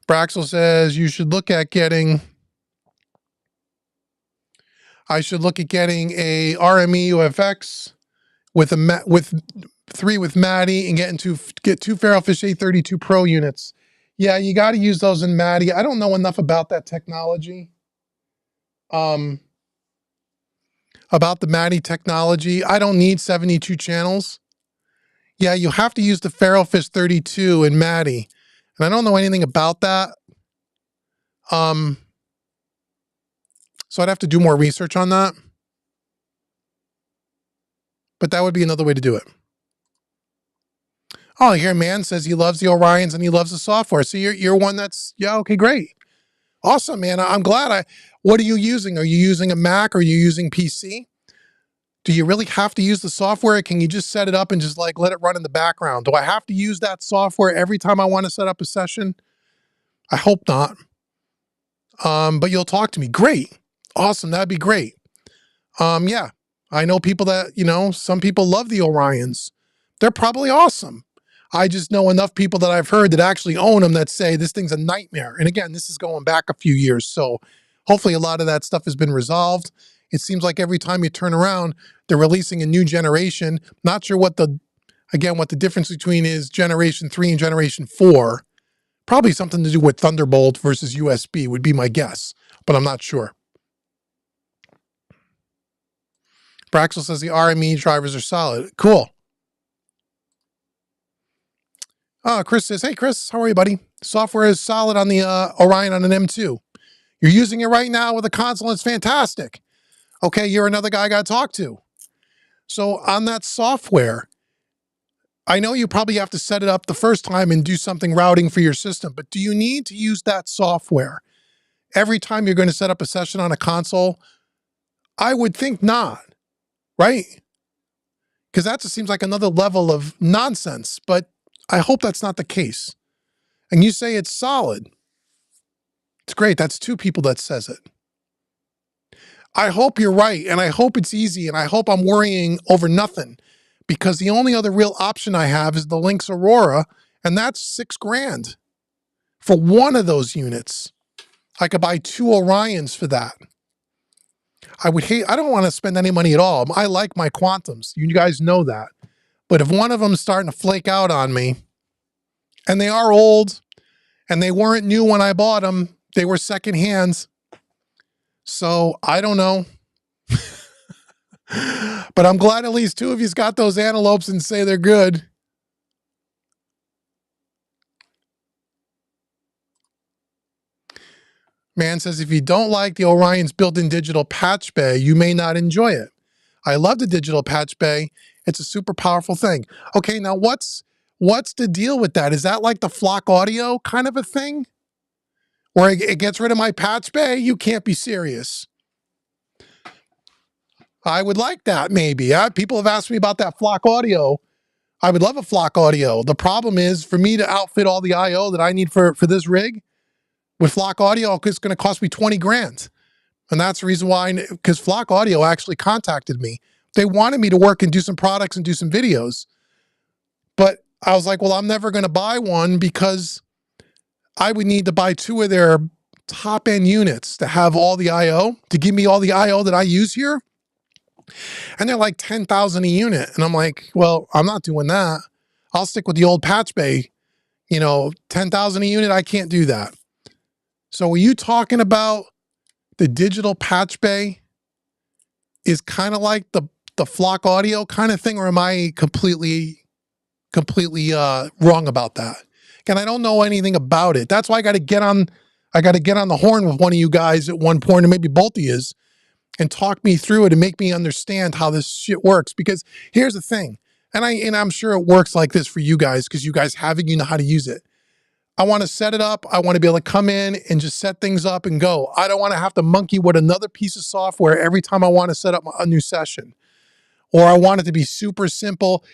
Braxel says you should look at getting. I should look at getting a RME UFX with three with Maddie and get two Feralfish 832 Pro units. Yeah, you got to use those in Maddie. I don't know enough about that technology. About the Maddie technology. I don't need 72 channels. Yeah, you have to use the Feralfish 32 in Maddie. And I don't know anything about that. So I'd have to do more research on that. But that would be another way to do it. Oh, here man says he loves the Orions and he loves the software. So you're one that's, yeah, okay, great. Awesome, man. I'm glad. What are you using? Are you using a Mac? Or are you using PC? Do you really have to use the software? Can you just set it up and just like let it run in the background? Do I have to use that software every time I want to set up a session? I hope not. But you'll talk to me. Great. Awesome. That'd be great. Yeah. I know people that, some people love the Orions. They're probably awesome. I just know enough people that I've heard that actually own them that say this thing's a nightmare. And again, this is going back a few years. So hopefully a lot of that stuff has been resolved. It seems like every time you turn around, they're releasing a new generation. Not sure what the difference between is generation 3 and generation 4. Probably something to do with Thunderbolt versus USB would be my guess, but I'm not sure. Braxel says the RME drivers are solid. Cool. Chris says, hey, Chris, how are you, buddy? Software is solid on the Orion on an M2. You're using it right now with a console. It's fantastic. Okay, you're another guy I got to talk to. So on that software, I know you probably have to set it up the first time and do something routing for your system, but do you need to use that software every time you're going to set up a session on a console? I would think not, right? Because that just seems like another level of nonsense, but I hope that's not the case. And you say it's solid. It's great. That's 2 people that says it. I hope you're right, and I hope it's easy, and I hope I'm worrying over nothing, because the only other real option I have is the Lynx Aurora, and that's $6,000 for one of those units. I could buy 2 Orions for that. I don't want to spend any money at all. I like my Quantums. You guys know that. But if one of them's starting to flake out on me, and they are old, and they weren't new when I bought them, they were secondhand. So I don't know. But I'm glad at least 2 of you's got those Antelopes and say they're good. Man says, if you don't like the Orion's built-in digital patch bay, you may not enjoy it. I love the digital patch bay. It's a super powerful thing. Okay, now what's What's the deal with that? Is that like the Flock Audio kind of a thing? Where it gets rid of my patch bay? You can't be serious. I would like that maybe. People have asked me about that Flock Audio. I would love a Flock Audio. The problem is for me to outfit all the I/O that I need for this rig with Flock Audio, it's going to cost me 20 grand. And that's the reason why, because Flock Audio actually contacted me. They wanted me to work and do some products and do some videos. But I was like, well, I'm never going to buy one because I would need to buy 2 of their top end units to have all the I/O, to give me all the I/O that I use here. And they're like 10,000 a unit. And I'm like, well, I'm not doing that. I'll stick with the old patch bay, 10,000 a unit. I can't do that. So are you talking about the digital patch bay is kind of like the Flock Audio kind of thing, or am I completely wrong about that? Again, I don't know anything about it. That's why I got to get on the horn with one of you guys at one point, or maybe both of you, and talk me through it and make me understand how this shit works. Because here's the thing, and I'm sure it works like this for you guys because you guys have it, you know how to use it. I want to set it up. I want to be able to come in and just set things up and go. I don't want to have to monkey with another piece of software every time I want to set up a new session. Or I want it to be super simple.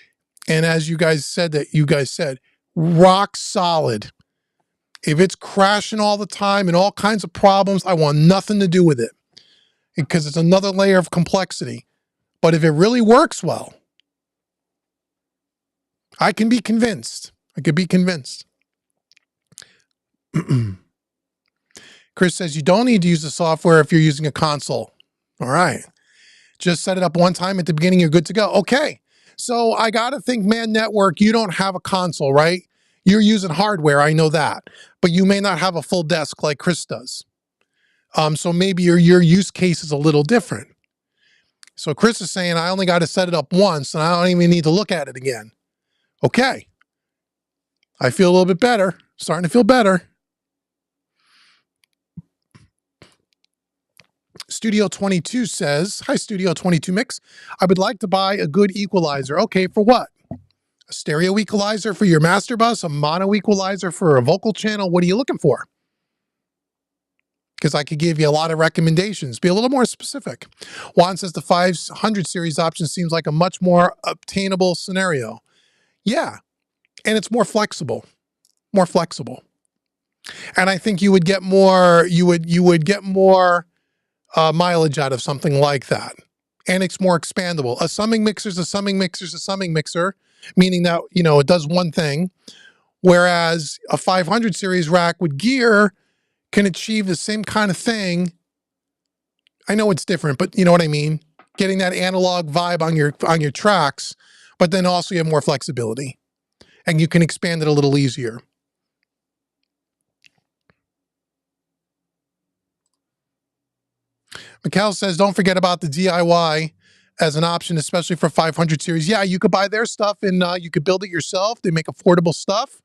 And as you guys said, rock solid. If it's crashing all the time and all kinds of problems, I want nothing to do with it because it's another layer of complexity. But if it really works well, I can be convinced. I could be convinced. Chris says you don't need to use the software if you're using a console. All right. Just set it up one time at the beginning. You're good to go. Okay. So I got to think, man, network, you don't have a console, right? You're using hardware. I know that. But you may not have a full desk like Chris does. So maybe your use case is a little different. So Chris is saying, I only got to set it up once and I don't even need to look at it again. Okay. I feel a little bit better. Starting to feel better. Studio 22 says, hi, Studio 22 Mix. I would like to buy a good equalizer. Okay, for what? A stereo equalizer for your master bus? A mono equalizer for a vocal channel? What are you looking for? Because I could give you a lot of recommendations. Be a little more specific. Juan says the 500 series option seems like a much more obtainable scenario. Yeah, and it's more flexible. More flexible. And I think you would get more, you would get more mileage out of something like that. And it's more expandable. A summing mixer is a summing mixer is a summing mixer, meaning that, it does one thing. Whereas a 500 series rack with gear can achieve the same kind of thing. I know it's different, but you know what I mean? Getting that analog vibe on your tracks, but then also you have more flexibility and you can expand it a little easier. Mikhail says, don't forget about the DIY as an option, especially for 500 series. Yeah, you could buy their stuff and you could build it yourself. They make affordable stuff.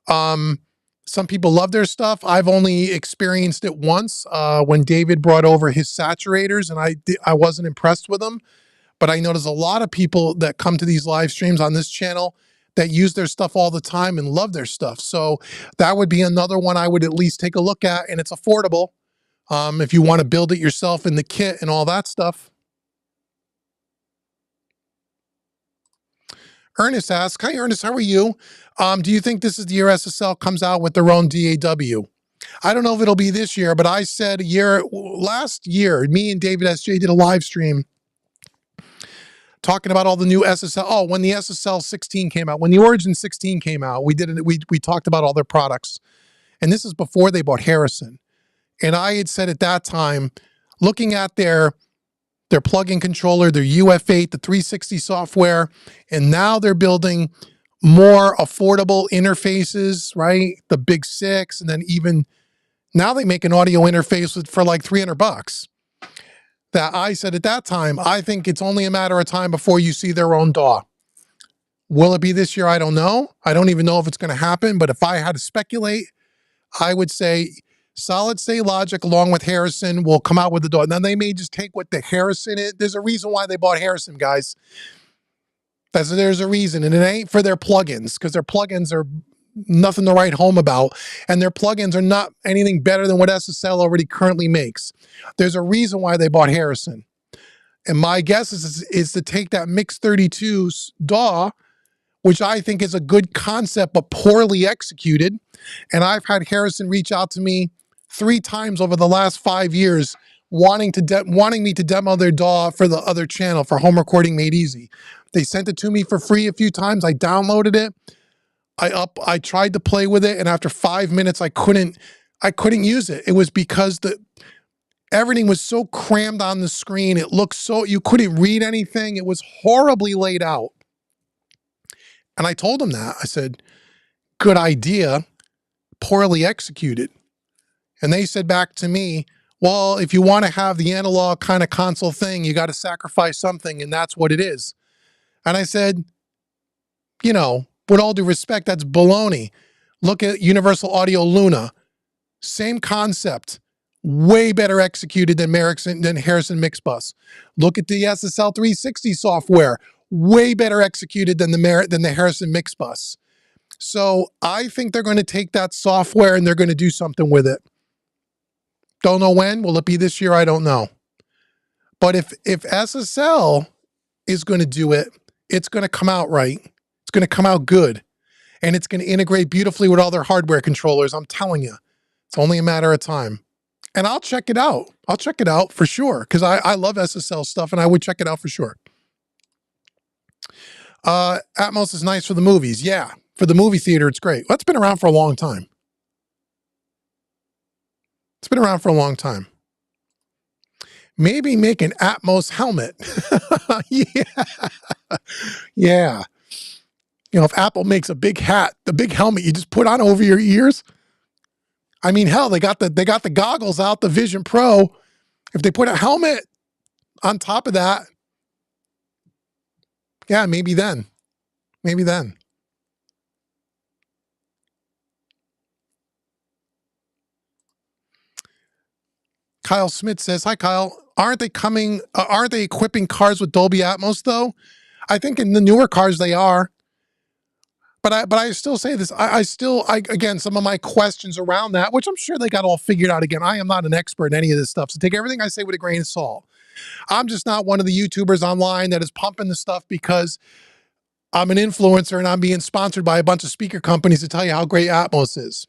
Some people love their stuff. I've only experienced it once when David brought over his saturators, and I wasn't impressed with them. But I know there's a lot of people that come to these live streams on this channel that use their stuff all the time and love their stuff. So that would be another one I would at least take a look at, and it's affordable. If you want to build it yourself in the kit and all that stuff. Ernest asks, hi Ernest, how are you? Do you think this is the year SSL comes out with their own DAW? I don't know if it'll be this year, but I said last year, me and David SJ did a live stream talking about all the new SSL. Oh, when the SSL 16 came out, when the Origin 16 came out, we talked about all their products. And this is before they bought Harrison. And I had said at that time, looking at their plug-in controller, their UF8, the 360 software, and now they're building more affordable interfaces, right? The Big 6, and then even now they make an audio interface for like $300. That I said at that time, I think it's only a matter of time before you see their own DAW. Will it be this year? I don't know. I don't even know if it's going to happen, but if I had to speculate, I would say Solid State Logic, along with Harrison, will come out with the DAW. Now, they may just take what the Harrison is. There's a reason why they bought Harrison, guys. There's a reason, and it ain't for their plugins, because their plugins are nothing to write home about, and their plugins are not anything better than what SSL already currently makes. There's a reason why they bought Harrison. And my guess is to take that Mix 32 DAW, which I think is a good concept but poorly executed. And I've had Harrison reach out to me 3 times over the last 5 years wanting me to demo their DAW for the other channel for Home Recording Made Easy. They sent it to me for free a few times. I downloaded it. I tried to play with it, and after 5 minutes I couldn't use it. It was because everything was so crammed on the screen. It looked so, you couldn't read anything. It was horribly laid out. And I told him that. I said, good idea, poorly executed. And they said back to me, well, if you want to have the analog kind of console thing, you got to sacrifice something, and that's what it is. And I said, you know, with all due respect, that's baloney. Look at Universal Audio Luna. Same concept. Way better executed than Harrison Mixbus. Look at the SSL 360 software. Way better executed than the Harrison Mixbus. So I think they're going to take that software and they're going to do something with it. Don't know when. Will it be this year? I don't know. But if SSL is going to do it, it's going to come out right. It's going to come out good. And it's going to integrate beautifully with all their hardware controllers. I'm telling you. It's only a matter of time. And I'll check it out. I'll check it out for sure, because I love SSL stuff, and I would check it out for sure. Atmos is nice for the movies. Yeah, for the movie theater, it's great. Well, it's been around for a long time. It's been around for a long time. Maybe make an Atmos helmet. Yeah. Yeah. You know, if Apple makes a big hat, the big helmet you just put on over your ears. I mean, hell, they got the goggles out, the Vision Pro. If they put a helmet on top of that, yeah, maybe then. Maybe then. Kyle Smith says, hi, Kyle. Aren't they equipping cars with Dolby Atmos, though? I think in the newer cars they are. But I still say this. Again, some of my questions around that, which I'm sure they got all figured out. Again, I am not an expert in any of this stuff, so take everything I say with a grain of salt. I'm just not one of the YouTubers online that is pumping the stuff because I'm an influencer and I'm being sponsored by a bunch of speaker companies to tell you how great Atmos is.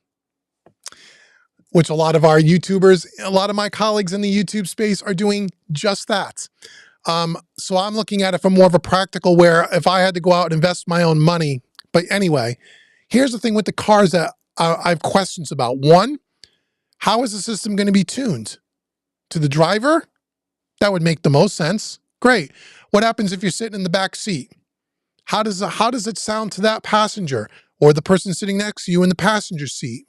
Which a lot of our YouTubers, a lot of my colleagues in the YouTube space are doing just that. So I'm looking at it from more of a practical, where if I had to go out and invest my own money. But anyway, here's the thing with the cars that I have questions about. One, how is the system going to be tuned? To the driver? That would make the most sense. Great. What happens if you're sitting in the back seat? How does it sound to that passenger or the person sitting next to you in the passenger seat?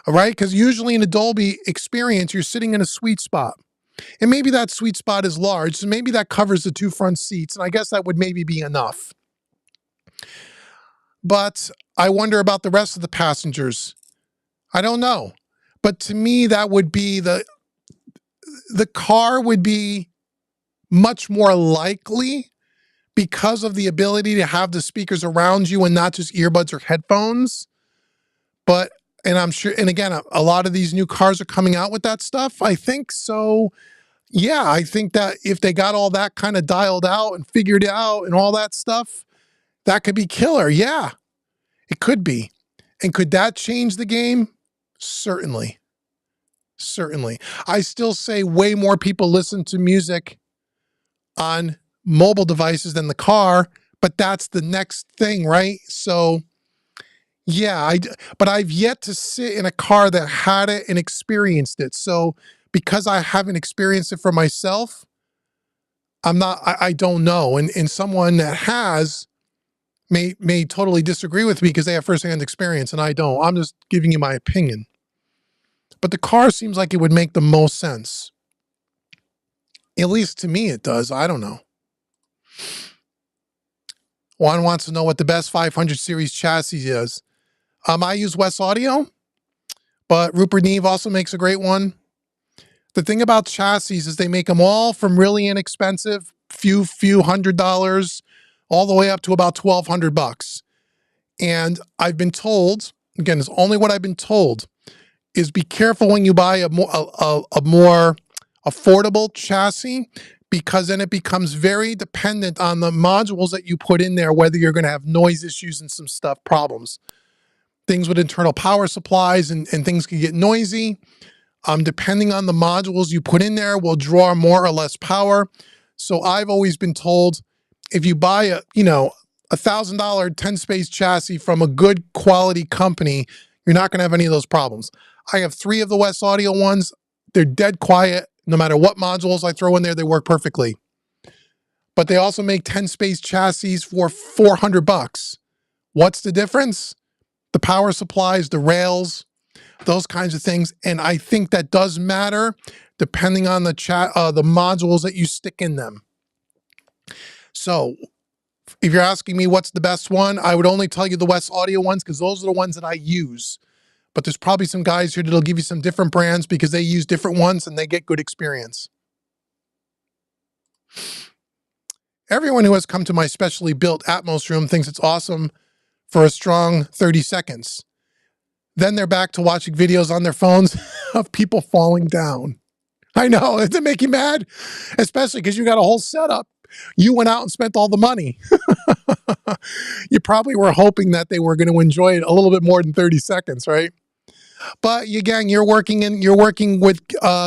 All right, because usually in a Dolby experience, you're sitting in a sweet spot. And maybe that sweet spot is large, so maybe that covers the 2 front seats, and I guess that would maybe be enough. But I wonder about the rest of the passengers. I don't know. But to me, that would be the car would be much more likely, because of the ability to have the speakers around you and not just earbuds or headphones. But, and I'm sure, and again, a lot of these new cars are coming out with that stuff. I think so. Yeah, I think that if they got all that kind of dialed out and figured out and all that stuff, that could be killer. Yeah, it could be. And could that change the game? Certainly. Certainly. I still say way more people listen to music on mobile devices than the car, but that's the next thing, right? So yeah, but I've yet to sit in a car that had it and experienced it. So because I haven't experienced it for myself, I don't know. And someone that has may totally disagree with me because they have firsthand experience and I don't. I'm just giving you my opinion. But the car seems like it would make the most sense. At least to me it does. I don't know. Juan wants to know what the best 500 series chassis is. I use West Audio, but Rupert Neve also makes a great one. The thing about chassis is they make them all from really inexpensive, few $100s, all the way up to about $1,200. And I've been told, again, it's only what I've been told, is be careful when you buy a more affordable chassis, because then it becomes very dependent on the modules that you put in there, whether you're going to have noise issues and some stuff problems. Things with internal power supplies and things can get noisy. Depending on the modules you put in there will draw more or less power. So I've always been told, if you buy a, $1,000 10-space chassis from a good quality company, you're not going to have any of those problems. I have 3 of the West Audio ones. They're dead quiet. No matter what modules I throw in there, they work perfectly. But they also make 10-space chassis for $400. What's the difference? The power supplies, the rails, those kinds of things. And I think that does matter depending on the modules that you stick in them. So if you're asking me what's the best one, I would only tell you the West Audio ones, because those are the ones that I use. But there's probably some guys here that'll give you some different brands because they use different ones and they get good experience. Everyone who has come to my specially built Atmos room thinks it's awesome for a strong 30 seconds. Then they're back to watching videos on their phones of people falling down. I know, does it make you mad? Especially because you got a whole setup. You went out and spent all the money. You probably were hoping that they were going to enjoy it a little bit more than 30 seconds, right? But again, you're working with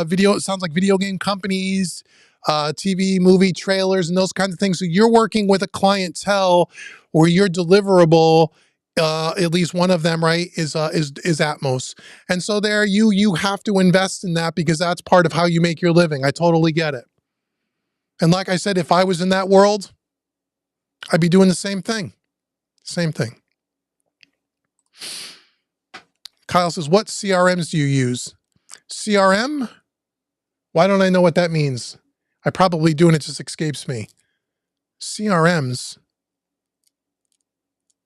video. It sounds like video game companies, TV, movie trailers, and those kinds of things. So you're working with a clientele where your deliverable, at least one of them, right, is Atmos. And so there, you have to invest in that because that's part of how you make your living. I totally get it. And like I said, if I was in that world, I'd be doing the same thing. Same thing. Kyle says, what CRMs do you use? CRM? Why don't I know what that means? I probably do and it just escapes me. CRMs?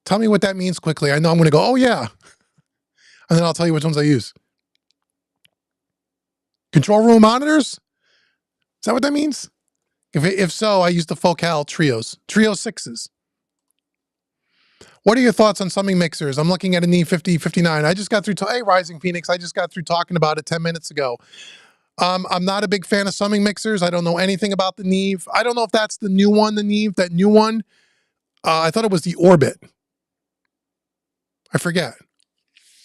Tell me what that means quickly. I know I'm going to go, oh yeah. And then I'll tell you which ones I use. Control room monitors? Is that what that means? If so, I use the Focal Trios. Trio 6s. What are your thoughts on summing mixers? I'm looking at a NAMM 5059. I just got through, hey, Rising Phoenix, I just got through talking about it 10 minutes ago. I'm not a big fan of summing mixers. I don't know anything about the NAMM. I don't know if that's the new one, the NAMM, that new one. I thought it was the Orbit. I forget.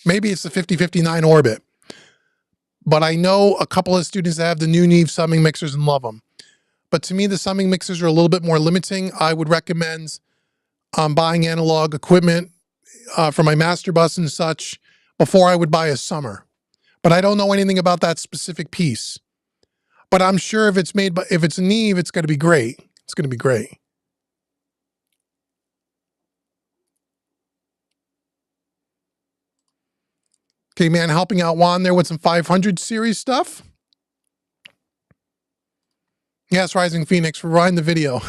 Maybe it's the 5059 Orbit. But I know a couple of students that have the new NAMM summing mixers and love them. But to me, the summing mixers are a little bit more limiting. I would recommend buying analog equipment for my master bus and such before I would buy a summer. But I don't know anything about that specific piece. But I'm sure if it's made, if it's a NAMM, it's going to be great. It's going to be great. Okay, man, helping out Juan there with some 500 series stuff. Yes, Rising Phoenix, rewind the video.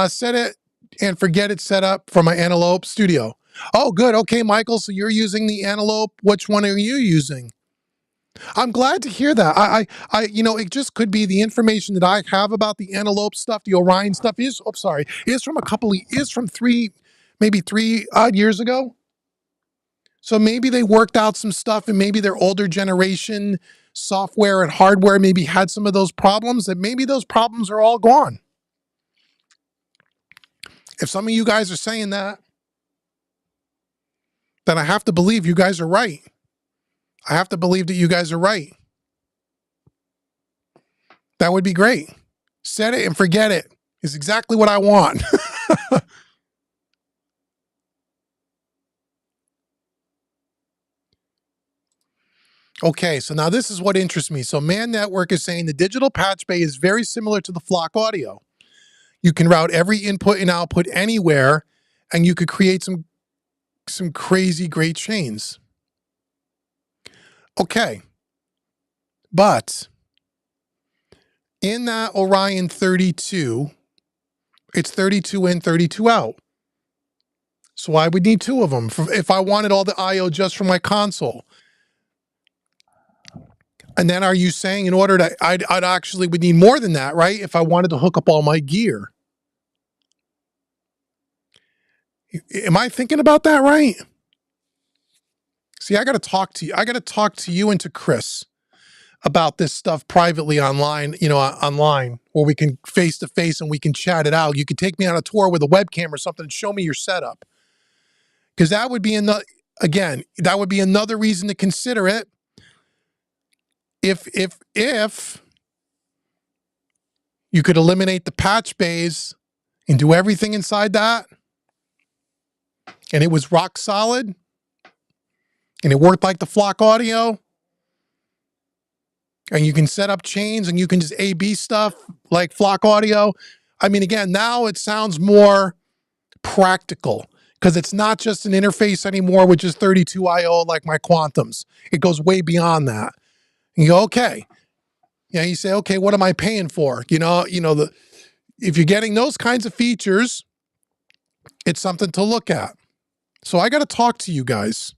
Set it and forget it set up for my Antelope studio. Oh, good. Okay, Michael, so you're using the Antelope. Which one are you using? I'm glad to hear that. It just could be the information that I have about the Antelope stuff, the Orion stuff is from maybe three odd years ago. So maybe they worked out some stuff and maybe their older generation software and hardware maybe had some of those problems, that maybe those problems are all gone. If some of you guys are saying that, then I have to believe you guys are right. I have to believe that you guys are right. That would be great. Set it and forget it is exactly what I want. Okay, so now this is what interests me. So Man Network is saying the digital patch bay is very similar to the Flock Audio. You can route every input and output anywhere, and you could create some crazy great chains. Okay, but in that Orion 32, it's 32 in, 32 out. So I would need 2 of them if I wanted all the I/O just for my console. And then are you saying in order to, I'd actually would need more than that, right? If I wanted to hook up all my gear. Am I thinking about that right? See, I got to talk to you. I got to talk to you and to Chris about this stuff privately online, online, where we can face to face and we can chat it out. You could take me on a tour with a webcam or something and show me your setup. Because that would be that would be another reason to consider it. If you could eliminate the patch bays and do everything inside that, and it was rock solid, and it worked like the Flock Audio, and you can set up chains and you can just A/B stuff like Flock Audio. I mean, again, now it sounds more practical because it's not just an interface anymore, which is 32 IO like my Quantums. It goes way beyond that. And you go, okay. Yeah, you say, okay, what am I paying for? If you're getting those kinds of features, it's something to look at. So I got to talk to you guys.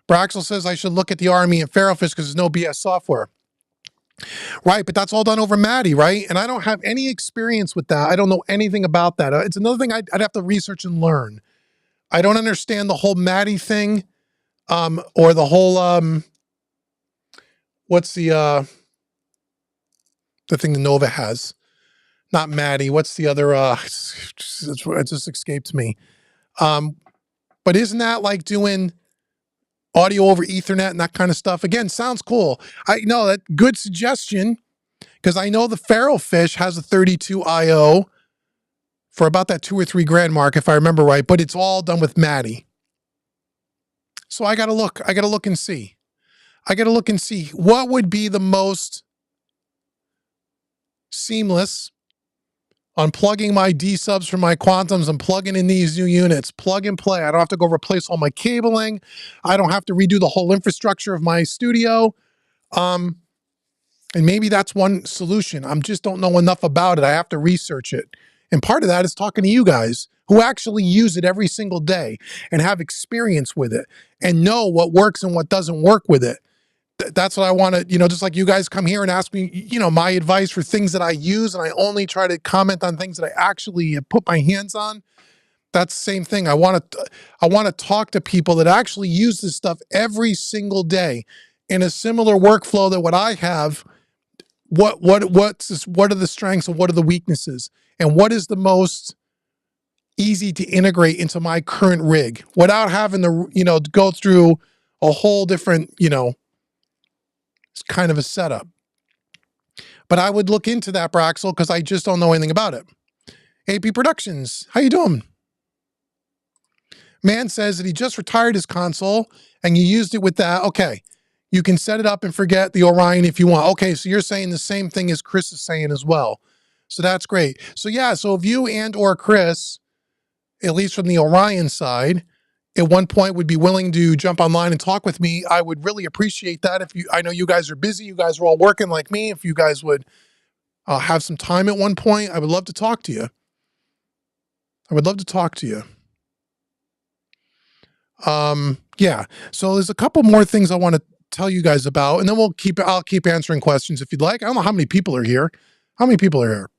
Braxel says I should look at the Army and Ferrofish because there's no BS software. Right, but that's all done over Maddie, right? And I don't have any experience with that. I don't know anything about that. It's another thing I'd have to research and learn. I don't understand the whole Maddie thing, or the whole what's the thing that Nova has? Not Maddie. What's the other? It just escaped me. But isn't that like doing audio over Ethernet and that kind of stuff? Again, sounds cool. I know that good suggestion because I know the Ferrofish has a 32 IO for about that $2 or $3 grand mark, if I remember right. But it's all done with Maddie. So I got to look. I got to look and see. I got to look and see what would be the most seamless. Unplugging my D subs from my Quantums and plugging in these new units, plug and play. I don't have to go replace all my cabling. I don't have to redo the whole infrastructure of my studio. And maybe that's one solution. I just don't know enough about it. I have to research it. And part of that is talking to you guys who actually use it every single day and have experience with it and know what works and what doesn't work with it. That's what I want to, just like you guys come here and ask me, my advice for things that I use, and I only try to comment on things that I actually put my hands on. That's the same thing. I want to talk to people that actually use this stuff every single day in a similar workflow that what I have. What are the strengths and what are the weaknesses, and what is the most easy to integrate into my current rig without having to, go through a whole different, it's kind of a setup. But I would look into that, Braxel, because I just don't know anything about it. AP Productions, how you doing? Man says that he just retired his console and you used it with that. Okay, you can set it up and forget the Orion if you want. Okay, so you're saying the same thing as Chris is saying as well. So that's great. So yeah, so if you and or Chris, at least from the Orion side, at one point would be willing to jump online and talk with me, I would really appreciate that. I know you guys are busy, you guys are all working like me. If you guys would have some time at one point, I would love to talk to you. I would love to talk to you. Yeah. So there's a couple more things I want to tell you guys about, and then I'll keep answering questions if you'd like. I don't know how many people are here. How many people are here?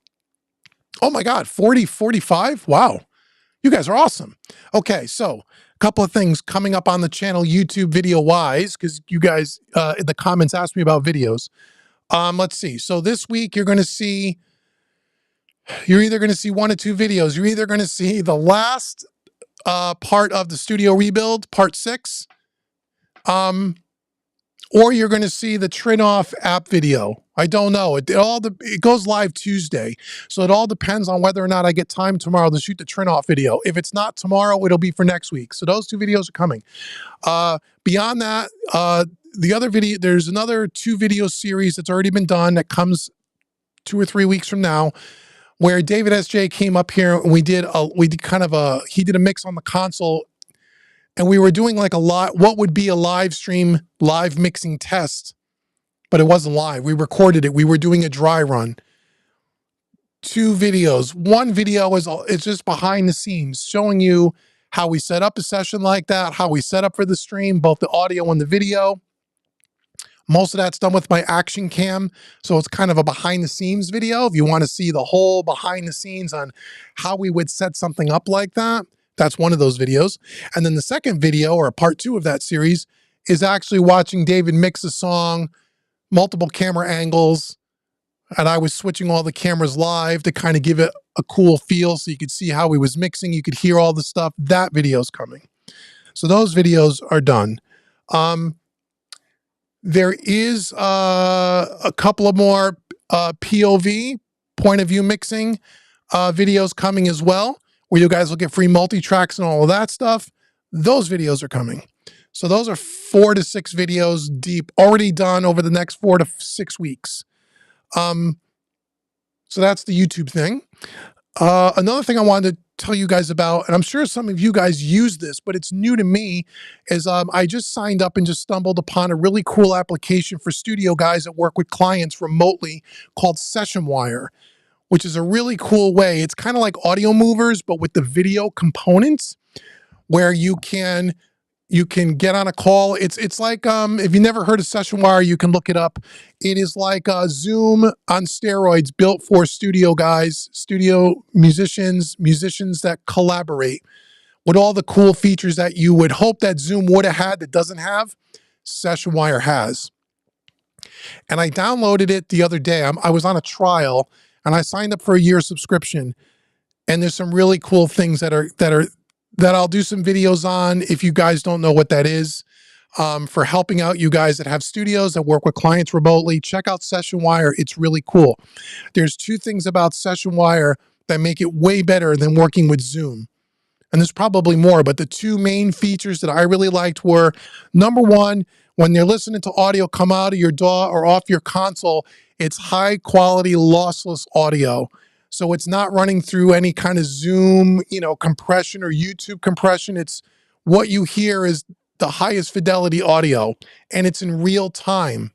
Oh my God, 40, 45? Wow. You guys are awesome. Okay, so a couple of things coming up on the channel YouTube video-wise, because you guys in the comments asked me about videos. Let's see. So this week you're either going to see 1 or 2 videos. You're either going to see the last part of the studio rebuild, part 6, or you're going to see the Trinoff app video. I don't know. It goes live Tuesday, so it all depends on whether or not I get time tomorrow to shoot the Trinoff video. If it's not tomorrow, it'll be for next week. So those 2 videos are coming. Beyond that, the other video, there's another 2 video series that's already been done that comes 2 or 3 weeks from now, where David SJ came up here and he did a mix on the console. And we were doing like what would be a live mixing test, but it wasn't live. We recorded it. We were doing a dry run. 2 videos. 1 video is just behind the scenes showing you how we set up a session like that, how we set up for the stream, both the audio and the video, Most of that's done with my action cam. So it's kind of a behind the scenes video. If you want to see the whole behind the scenes on how we would set something up like that, that's one of those videos. And then the second video, or part 2 of that series, is actually watching David mix a song, multiple camera angles, and I was switching all the cameras live to kind of give it a cool feel so you could see how he was mixing. You could hear all the stuff. That video's coming. So those videos are done. There is a couple of more POV, point of view mixing videos coming as well, where you guys will get free multi-tracks and all of that stuff. Those videos are coming. So those are 4 to 6 videos deep, already done over the next 4 to 6 weeks. So that's the YouTube thing. Another thing I wanted to tell you guys about, and I'm sure some of you guys use this, but it's new to me, is I just signed up and just stumbled upon a really cool application for studio guys that work with clients remotely called SessionWire, which is a really cool way. It's kind of like Audio Movers, but with the video components, where you can get on a call. It's like, if you never heard of SessionWire, you can look it up. It is like Zoom on steroids, built for studio guys, studio musicians that collaborate, with all the cool features that you would hope that Zoom would have had that doesn't have. SessionWire has. And I downloaded it the other day. I was on a trial and I signed up for a year subscription. And there's some really cool things that I'll do some videos on if you guys don't know what that is, for helping out you guys that have studios that work with clients remotely. Check out SessionWire. It's really cool. There's 2 things about SessionWire that make it way better than working with Zoom. And there's probably more, but the 2 main features that I really liked were, number 1, when you're listening to audio come out of your DAW or off your console, it's high quality, lossless audio. So it's not running through any kind of Zoom, compression or YouTube compression. It's what you hear is the highest fidelity audio, and it's in real time.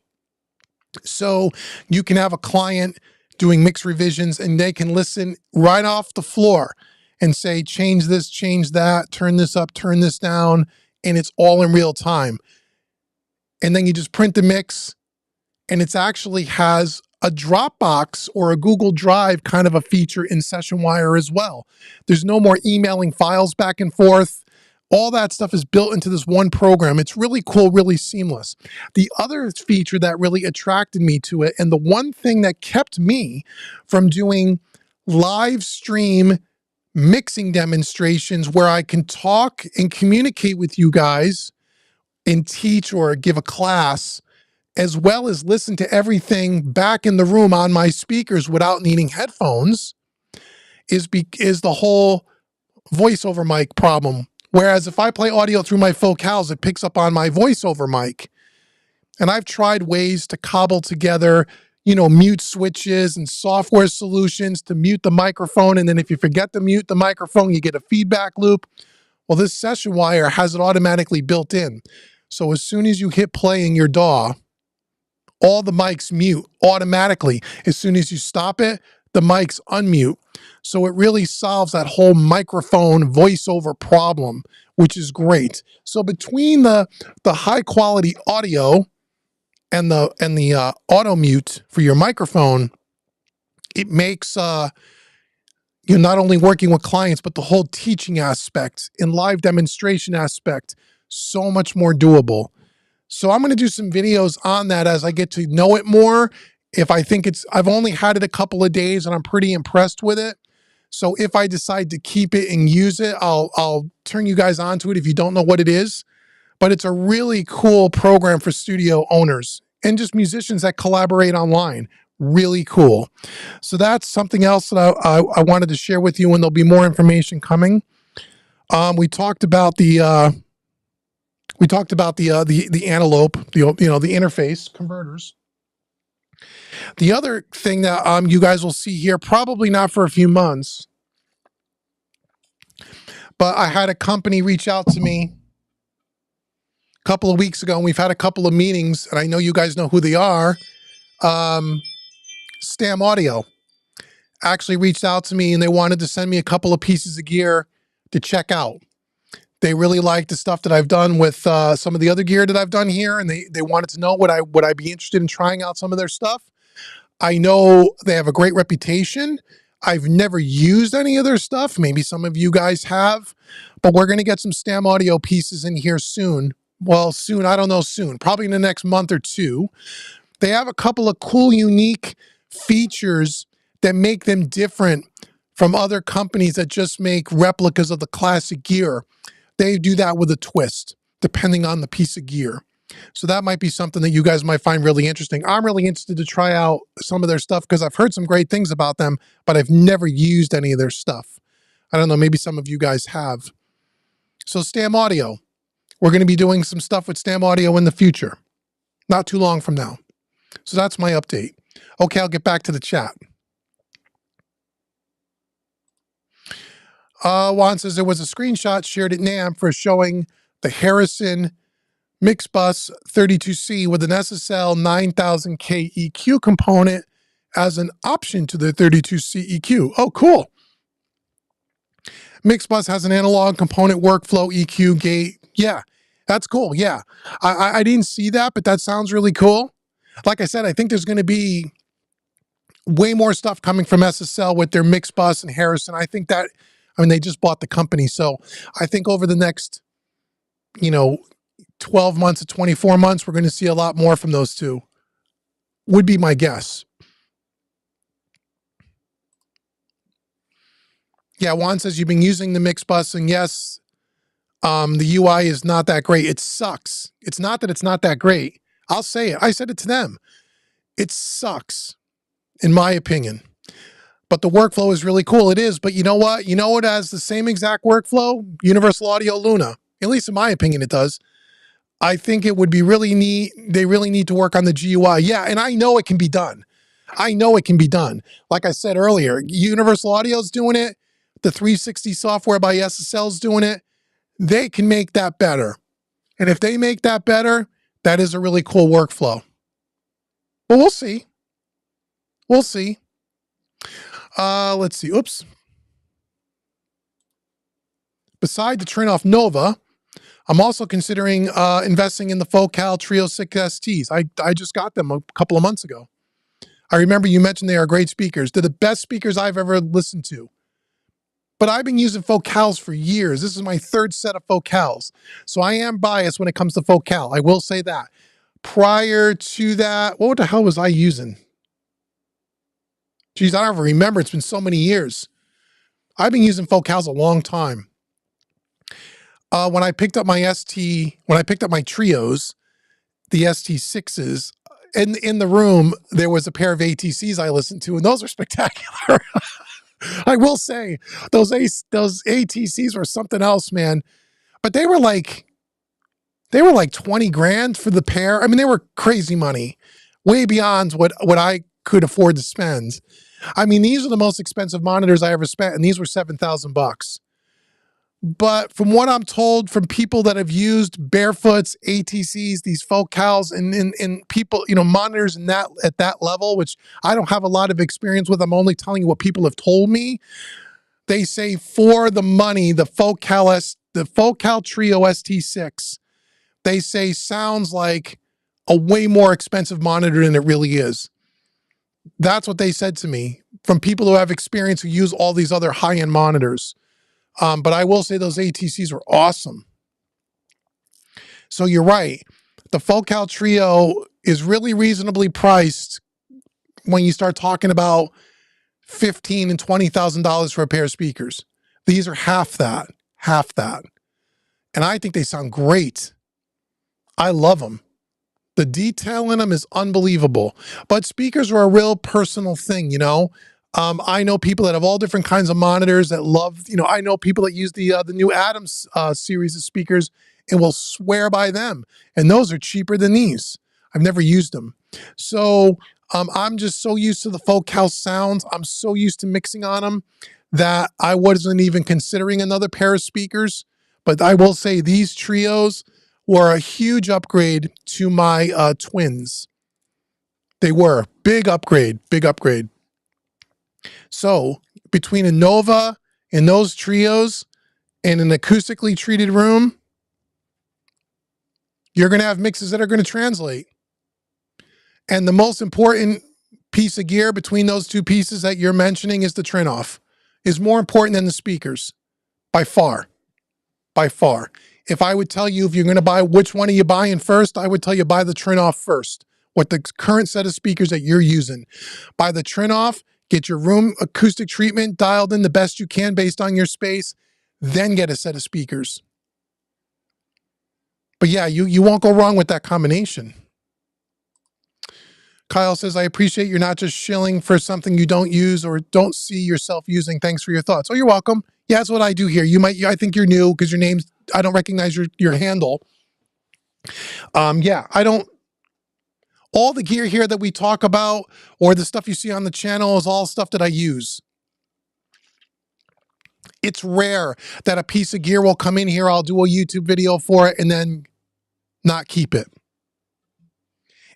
So you can have a client doing mix revisions and they can listen right off the floor and say, change this, change that, turn this up, turn this down, and it's all in real time. And then you just print the mix, and it actually has a Dropbox or a Google Drive kind of a feature in SessionWire as well. There's no more emailing files back and forth. All that stuff is built into this one program. It's really cool, really seamless. The other feature that really attracted me to it, and the one thing that kept me from doing live stream mixing demonstrations where I can talk and communicate with you guys and teach or give a class, as well as listen to everything back in the room on my speakers without needing headphones, is the whole voiceover mic problem. Whereas if I play audio through my focals, it picks up on my voiceover mic. And I've tried ways to cobble together, mute switches and software solutions to mute the microphone. And then if you forget to mute the microphone, you get a feedback loop. Well, this SessionWire has it automatically built in. So as soon as you hit play in your DAW, all the mics mute automatically. As soon as you stop it, the mics unmute. So it really solves that whole microphone voiceover problem, which is great. So between the high quality audio and the auto mute for your microphone, it makes you're not only working with clients, but the whole teaching aspect and live demonstration aspect so much more doable. So I'm going to do some videos on that as I get to know it more. If I think I've only had it a couple of days and I'm pretty impressed with it. So if I decide to keep it and use it, I'll turn you guys onto it if you don't know what it is. But it's a really cool program for studio owners and just musicians that collaborate online. Really cool. So that's something else that I wanted to share with you, and there'll be more information coming. We talked about the Antelope, the interface converters. The other thing that you guys will see here, probably not for a few months, but I had a company reach out to me a couple of weeks ago, and we've had a couple of meetings, and I know you guys know who they are. Stam Audio actually reached out to me, and they wanted to send me a couple of pieces of gear to check out. They really like the stuff that I've done with some of the other gear that I've done here, and they wanted to know would I be interested in trying out some of their stuff. I know they have a great reputation. I've never used any of their stuff. Maybe some of you guys have, but we're going to get some Stam audio pieces in here soon. Well, soon, I don't know soon, probably in the next month or two. They have a couple of cool, unique features that make them different from other companies that just make replicas of the classic gear. They do that with a twist, depending on the piece of gear. So that might be something that you guys might find really interesting. I'm really interested to try out some of their stuff because I've heard some great things about them, but I've never used any of their stuff. I don't know, maybe some of you guys have. So Stam Audio, we're going to be doing some stuff with Stam Audio in the future, not too long from now. So that's my update. Okay, I'll get back to the chat. Juan says there was a screenshot shared at NAMM for showing the Harrison Mixbus 32C with an SSL 9000K EQ component as an option to the 32C EQ. Oh, cool. Mixbus has an analog component workflow EQ gate. Yeah, that's cool. Yeah, I didn't see that, but that sounds really cool. Like I said, I think there's going to be way more stuff coming from SSL with their Mixbus and Harrison. I think that, I mean, they just bought the company. So I think over the next, 12 months to 24 months, we're going to see a lot more from those two, would be my guess. Yeah, Juan says you've been using the Mixbus, and yes, the UI is not that great. It sucks. It's not that it's not that great. I'll say it. I said it to them. It sucks, in my opinion. But the workflow is really cool. It is. But you know what? You know what has the same exact workflow? Universal Audio Luna. At least in my opinion, it does. I think it would be really neat. They really need to work on the GUI. Yeah, and I know it can be done. I know it can be done. Like I said earlier, Universal Audio's doing it. The 360 software by SSL's doing it. They can make that better. And if they make that better, that is a really cool workflow. But we'll see. We'll see. Let's see. Oops. Beside the Trinoff Nova, I'm also considering investing in the Focal Trio 6 STs. I just got them a couple of months ago. I remember you mentioned they are great speakers. They're the best speakers I've ever listened to. But I've been using Focals for years. This is my third set of Focals. So I am biased when it comes to Focal. I will say that. Prior to that, what the hell was I using? Geez, I don't even remember. It's been so many years. I've been using Focals a long time. When I picked up my Trios, the ST6s, in the room, there was a pair of ATCs I listened to, and those are spectacular. I will say, those ATCs were something else, man. But they were like 20 grand for the pair. I mean, they were crazy money, way beyond what I could afford to spend. I mean, these are the most expensive monitors I ever spent, and these were $7,000. But from what I'm told from people that have used Barefoots, ATCs, these Focals, and people, monitors at that level, which I don't have a lot of experience with, I'm only telling you what people have told me. They say for the money, the Focal Trio ST6, they say sounds like a way more expensive monitor than it really is. That's what they said to me from people who have experience who use all these other high-end monitors. But I will say those ATCs were awesome. So you're right. The Focal Trio is really reasonably priced when you start talking about $15,000 and $20,000 for a pair of speakers. These are half that. And I think they sound great. I love them. The detail in them is unbelievable. But speakers are a real personal thing, I know people that have all different kinds of monitors that love, I know people that use the new Adams series of speakers and will swear by them. And those are cheaper than these. I've never used them. So I'm just so used to the Focal sounds. I'm so used to mixing on them that I wasn't even considering another pair of speakers. But I will say these Trios were a huge upgrade to my twins. They were. Big upgrade. So between a Nova and those Trios in an acoustically treated room, you're going to have mixes that are going to translate. And the most important piece of gear between those two pieces that you're mentioning is the trim off, is more important than the speakers by far. By far. If I would tell you if you're going to buy, which one are you buying first, I would tell you buy the trim off first. What the current set of speakers that you're using. Buy the trim off, get your room acoustic treatment dialed in the best you can based on your space, then get a set of speakers. But yeah, you won't go wrong with that combination. Kyle says, I appreciate you're not just shilling for something you don't use or don't see yourself using. Thanks for your thoughts. Oh, you're welcome. Yeah, that's what I do here. I think you're new because your name's, I don't recognize your handle. Yeah, I don't, all the gear here that we talk about or the stuff you see on the channel is all stuff that I use. It's rare that a piece of gear will come in here, I'll do a YouTube video for it and then not keep it.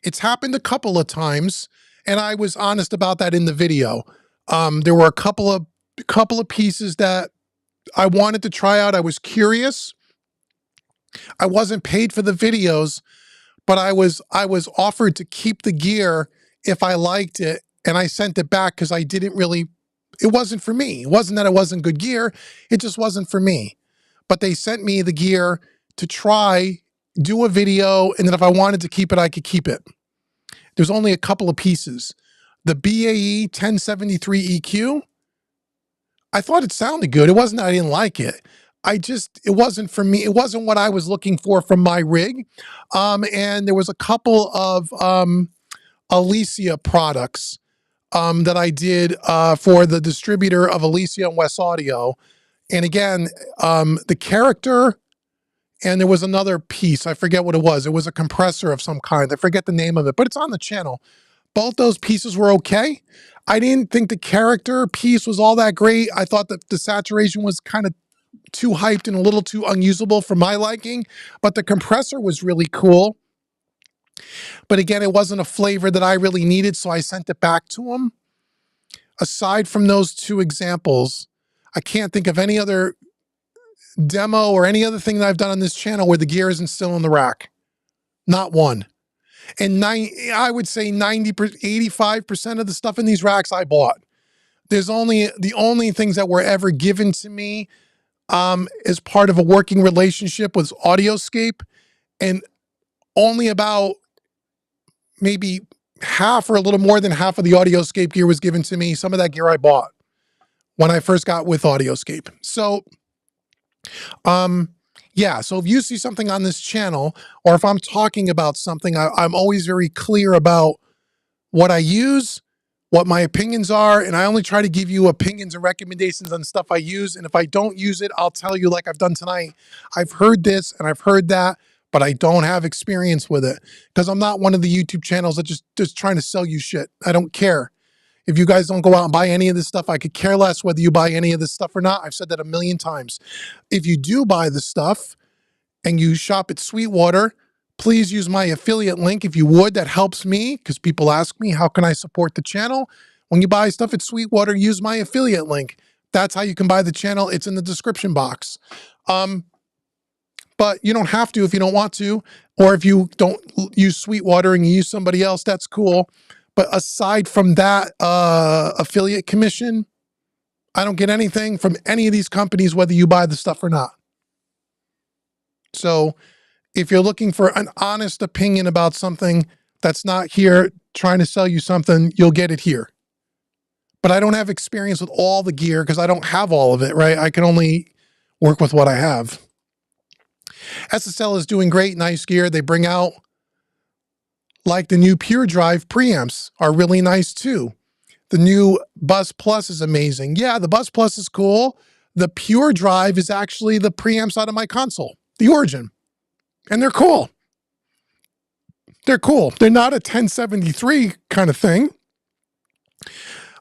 It's happened a couple of times, and I was honest about that in the video. There were a couple of pieces that I wanted to try out. I was curious. I wasn't paid for the videos, but I was offered to keep the gear if I liked it, and I sent it back because I didn't really, it wasn't for me. It wasn't that it wasn't good gear, it just wasn't for me. But they sent me the gear to try, do a video, and then if I wanted to keep it, I could keep it. There's only a couple of pieces. The BAE 1073 EQ, I thought it sounded good. It wasn't that I didn't like it. It wasn't for me. It wasn't what I was looking for from my rig. And there was a couple of Alicia products that I did for the distributor of Alicia and West Audio. And again, the character, and there was another piece. I forget what it was. It was a compressor of some kind. I forget the name of it, but it's on the channel. Both those pieces were okay. I didn't think the character piece was all that great. I thought that the saturation was kind of too hyped and a little too unusable for my liking, but the compressor was really cool. But again, it wasn't a flavor that I really needed, so I sent it back to him. Aside from those two examples, I can't think of any other demo or any other thing that I've done on this channel where the gear isn't still in the rack. Not one. And I would say 85% of the stuff in these racks I bought. The only things that were ever given to me as part of a working relationship was Audioscape, and only about maybe half or a little more than half of the Audioscape gear was given to me. Some of that gear I bought when I first got with Audioscape. So yeah, so if you see something on this channel, or if I'm talking about something, I'm always very clear about what I use, what my opinions are, and I only try to give you opinions and recommendations on stuff I use. And if I don't use it, I'll tell you like I've done tonight. I've heard this and I've heard that, but I don't have experience with it because I'm not one of the YouTube channels that just trying to sell you shit. I don't care. If you guys don't go out and buy any of this stuff, I could care less whether you buy any of this stuff or not. I've said that a million times. If you do buy the stuff and you shop at Sweetwater, please use my affiliate link if you would. That helps me because people ask me, how can I support the channel? When you buy stuff at Sweetwater, use my affiliate link. That's how you can buy the channel. It's in the description box. But you don't have to if you don't want to, or if you don't use Sweetwater and you use somebody else, that's cool. But aside from that affiliate commission, I don't get anything from any of these companies, whether you buy the stuff or not. So if you're looking for an honest opinion about something that's not here trying to sell you something, you'll get it here. But I don't have experience with all the gear because I don't have all of it, right? I can only work with what I have. SSL is doing great, nice gear. They bring out, like the new Pure Drive preamps are really nice too. The new Buzz Plus is amazing. Yeah, the Buzz Plus is cool. The Pure Drive is actually the preamps out of my console, the Origin. And they're cool. They're cool. They're not a 1073 kind of thing,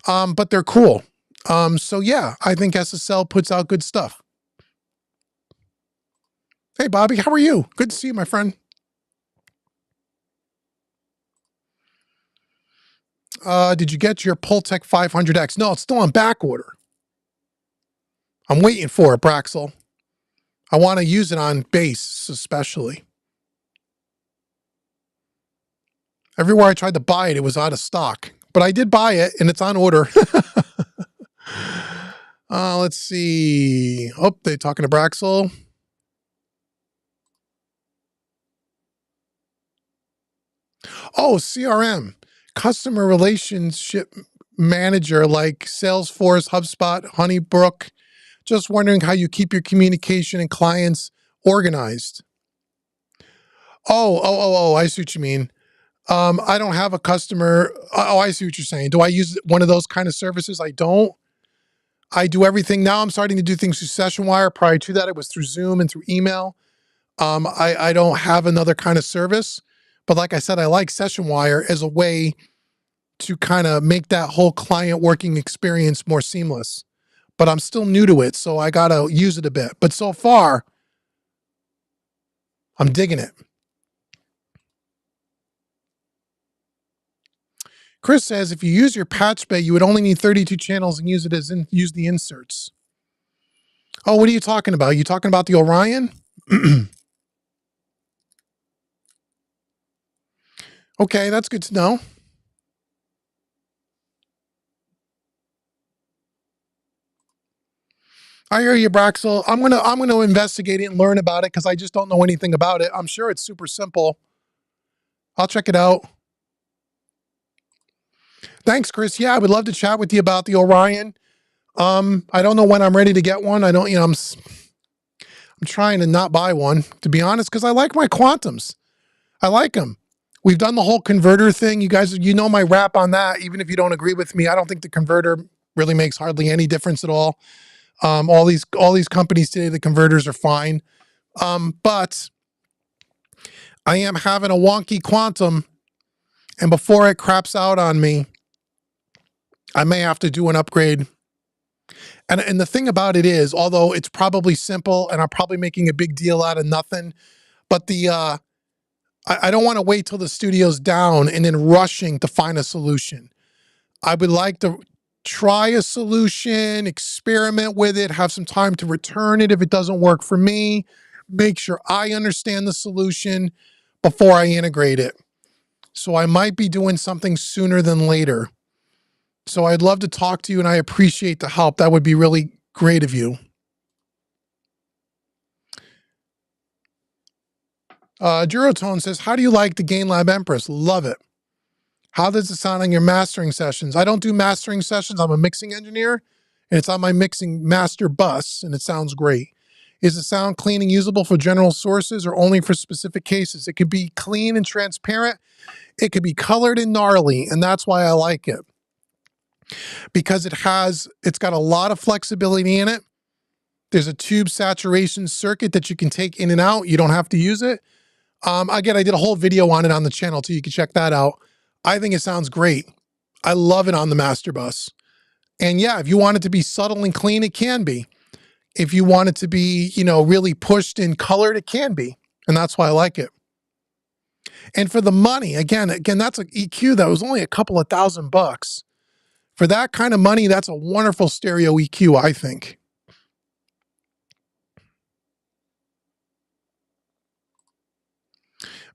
but they're cool. So yeah, I think SSL puts out good stuff. Hey, Bobby, how are you? Good to see you, my friend. Did you get your Pultec 500X? No, it's still on back order. I'm waiting for it, Braxel. I want to use it on bass, especially. Everywhere I tried to buy it, it was out of stock. But I did buy it, and it's on order. Let's see. Oh, they're talking to Braxel. Oh, CRM, customer relationship manager, like Salesforce, HubSpot, Honeybrook. Just wondering how you keep your communication and clients organized. Oh, I see what you mean. I don't have a customer. Oh, I see what you're saying. Do I use one of those kind of services? I don't. I do everything. Now I'm starting to do things through SessionWire. Prior to that, it was through Zoom and through email. I don't have another kind of service. But like I said, I like SessionWire as a way to kind of make that whole client working experience more seamless. But I'm still new to it, so I got to use it a bit. But so far, I'm digging it. Chris says, if you use your patch bay, you would only need 32 channels and use it as use the inserts. Oh, what are you talking about? You talking about the Orion? Okay, that's good to know. I hear you, Braxel. I'm gonna investigate it and learn about it because I just don't know anything about it. I'm sure it's super simple. I'll check it out. Thanks, Chris. Yeah, I would love to chat with you about the Orion. I don't know when I'm ready to get one. I don't, I'm trying to not buy one, to be honest, because I like my Quantums. I like them. We've done the whole converter thing. You guys, you know my rap on that. Even if you don't agree with me, I don't think the converter really makes hardly any difference at all. All these companies today, the converters are fine. But I am having a wonky Quantum, and before it craps out on me, I may have to do an upgrade. And the thing about it is, although it's probably simple and I'm probably making a big deal out of nothing, but I don't want to wait till the studio's down and then rushing to find a solution. I would like to try a solution, experiment with it, have some time to return it if it doesn't work for me, make sure I understand the solution before I integrate it. So I might be doing something sooner than later. So I'd love to talk to you, and I appreciate the help. That would be really great of you. Durotone says, how do you like the GainLab Empress? Love it. How does it sound on your mastering sessions? I don't do mastering sessions. I'm a mixing engineer, and it's on my mixing master bus, and it sounds great. Is the sound clean and usable for general sources or only for specific cases? It could be clean and transparent. It could be colored and gnarly, and that's why I like it. Because it's got a lot of flexibility in it. There's a tube saturation circuit that you can take in and out. You don't have to use it. Again, I did a whole video on it on the channel too. You can check that out. I think it sounds great. I love it on the master bus. And yeah, if you want it to be subtle and clean, it can be. If you want it to be, really pushed and colored, it can be. And that's why I like it. And for the money, again, that's an EQ that was only a couple of $1,000. For that kind of money, that's a wonderful stereo EQ, I think.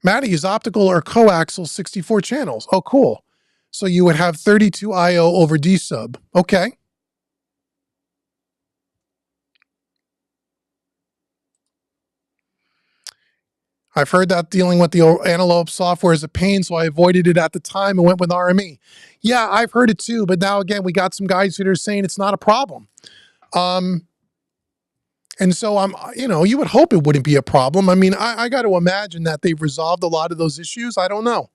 Maddie, is optical or coaxial 64 channels? Oh, cool. So you would have 32 IO over D sub. Okay. I've heard that dealing with the Antelope software is a pain, so I avoided it at the time and went with RME. Yeah, I've heard it too, but now again, we got some guys that are saying it's not a problem. And so you would hope it wouldn't be a problem. I mean, I got to imagine that they've resolved a lot of those issues. I don't know.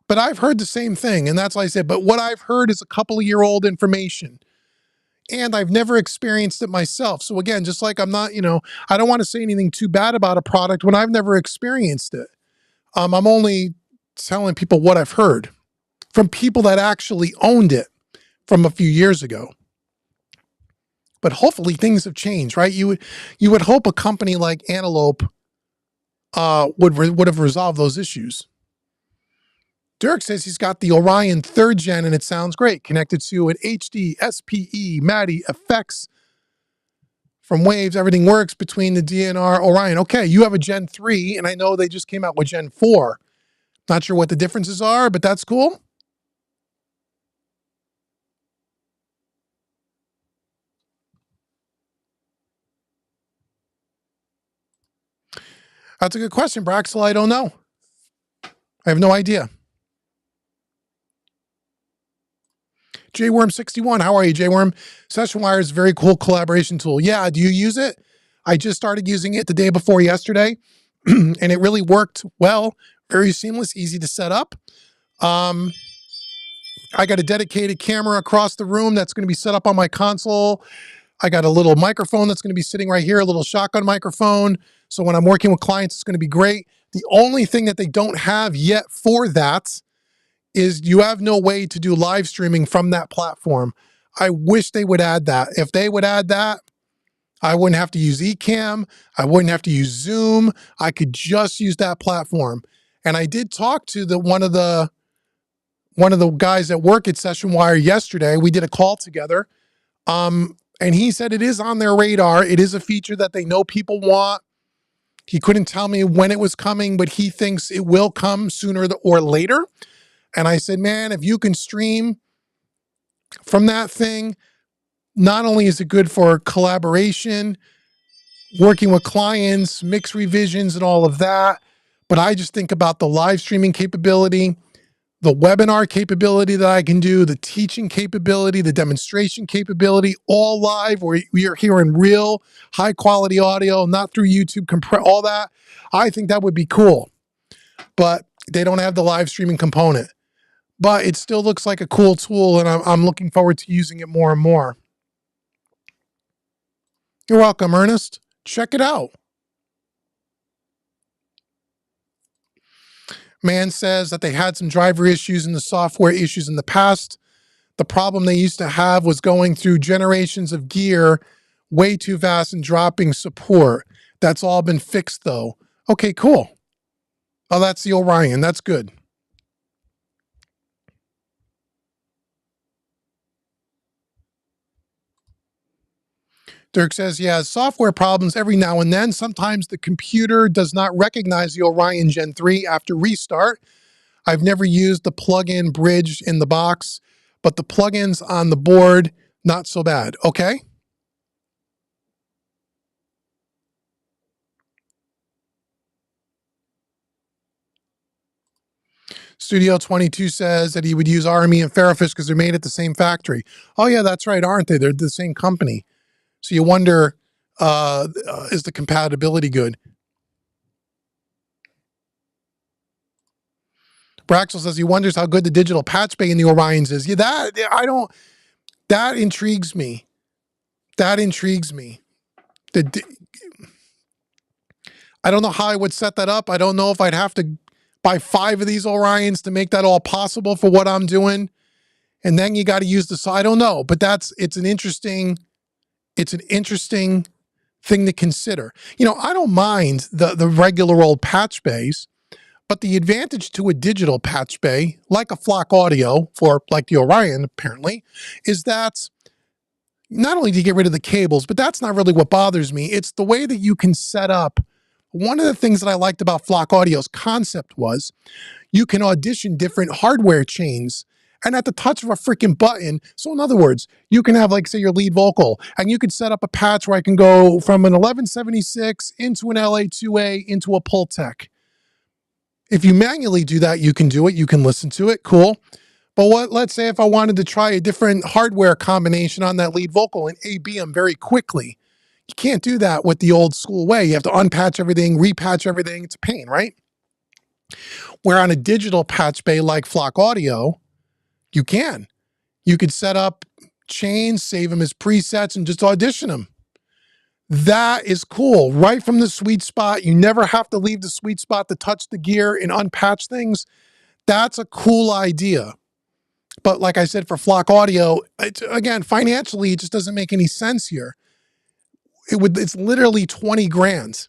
But I've heard the same thing, and that's why I said, but what I've heard is a couple of year old information. And I've never experienced it myself. So again, just like I'm not, I don't want to say anything too bad about a product when I've never experienced it. I'm only telling people what I've heard from people that actually owned it from a few years ago. But hopefully things have changed, right? You would hope a company like Antelope would have resolved those issues. Dirk says he's got the Orion 3rd gen and it sounds great. Connected to an HD, SPE, MADI, effects, from Waves, everything works between the DNR Orion. Okay, you have a Gen 3, and I know they just came out with Gen 4. Not sure what the differences are, but that's cool. That's a good question, Braxel. I don't know. I have no idea. JWorm61, how are you, JWorm? SessionWire is a very cool collaboration tool. Yeah, do you use it? I just started using it the day before yesterday, and it really worked well. Very seamless, easy to set up. I got a dedicated camera across the room that's going to be set up on my console. I got a little microphone that's going to be sitting right here, a little shotgun microphone. So when I'm working with clients, it's going to be great. The only thing that they don't have yet for that is you have no way to do live streaming from that platform. I wish they would add that. If they would add that, I wouldn't have to use Ecamm. I wouldn't have to use Zoom. I could just use that platform. And I did talk to one of the guys that work at SessionWire yesterday. We did a call together. And he said it is on their radar. It is a feature that they know people want. He couldn't tell me when it was coming, but he thinks it will come sooner or later. And I said, man, if you can stream from that thing, not only is it good for collaboration, working with clients, mix revisions and all of that, but I just think about the live streaming capability, the webinar capability that I can do, the teaching capability, the demonstration capability, all live, where we are hearing real high quality audio, not through YouTube, all that. I think that would be cool, but they don't have the live streaming component. But it still looks like a cool tool, and I'm looking forward to using it more and more. You're welcome, Ernest. Check it out. Man says that they had some driver issues and the software issues in the past. The problem they used to have was going through generations of gear way too fast and dropping support. That's all been fixed, though. Okay, cool. Oh, that's the Orion. That's good. Dirk says, yeah, software problems every now and then. Sometimes the computer does not recognize the Orion Gen 3 after restart. I've never used the plug-in bridge in the box, but the plugins on the board, not so bad. Okay. Studio 22 says that he would use RME and Ferrofish because they're made at the same factory. Oh, yeah, that's right, aren't they? They're the same company. So you wonder, is the compatibility good? Braxel says he wonders how good the digital patch bay in the Orions is. Yeah, that intrigues me. That intrigues me. I don't know how I would set that up. I don't know if I'd have to buy 5 of these Orions to make that all possible for what I'm doing. And then you got to use I don't know, but it's an interesting thing to consider. You know, I don't mind the regular old patch bays, but the advantage to a digital patch bay, like a Flock Audio for like the Orion apparently, is that not only do you get rid of the cables, but that's not really what bothers me. It's the way that you can set up. One of the things that I liked about Flock Audio's concept was you can audition different hardware chains and at the touch of a freaking button. So in other words, you can have, like, say, your lead vocal, and you could set up a patch where I can go from an 1176 into an LA2A into a Pultec. If you manually do that, you can do it. You can listen to it. Cool. But let's say if I wanted to try a different hardware combination on that lead vocal and AB them very quickly, you can't do that with the old school way. You have to unpatch everything, repatch everything. It's a pain, right? Where on a digital patch bay like Flock Audio, you can. You could set up chains, save them as presets, and just audition them. That is cool. Right from the sweet spot. You never have to leave the sweet spot to touch the gear and unpatch things. That's a cool idea. But like I said, for Flock Audio, again, financially, it just doesn't make any sense here. It's literally 20 grand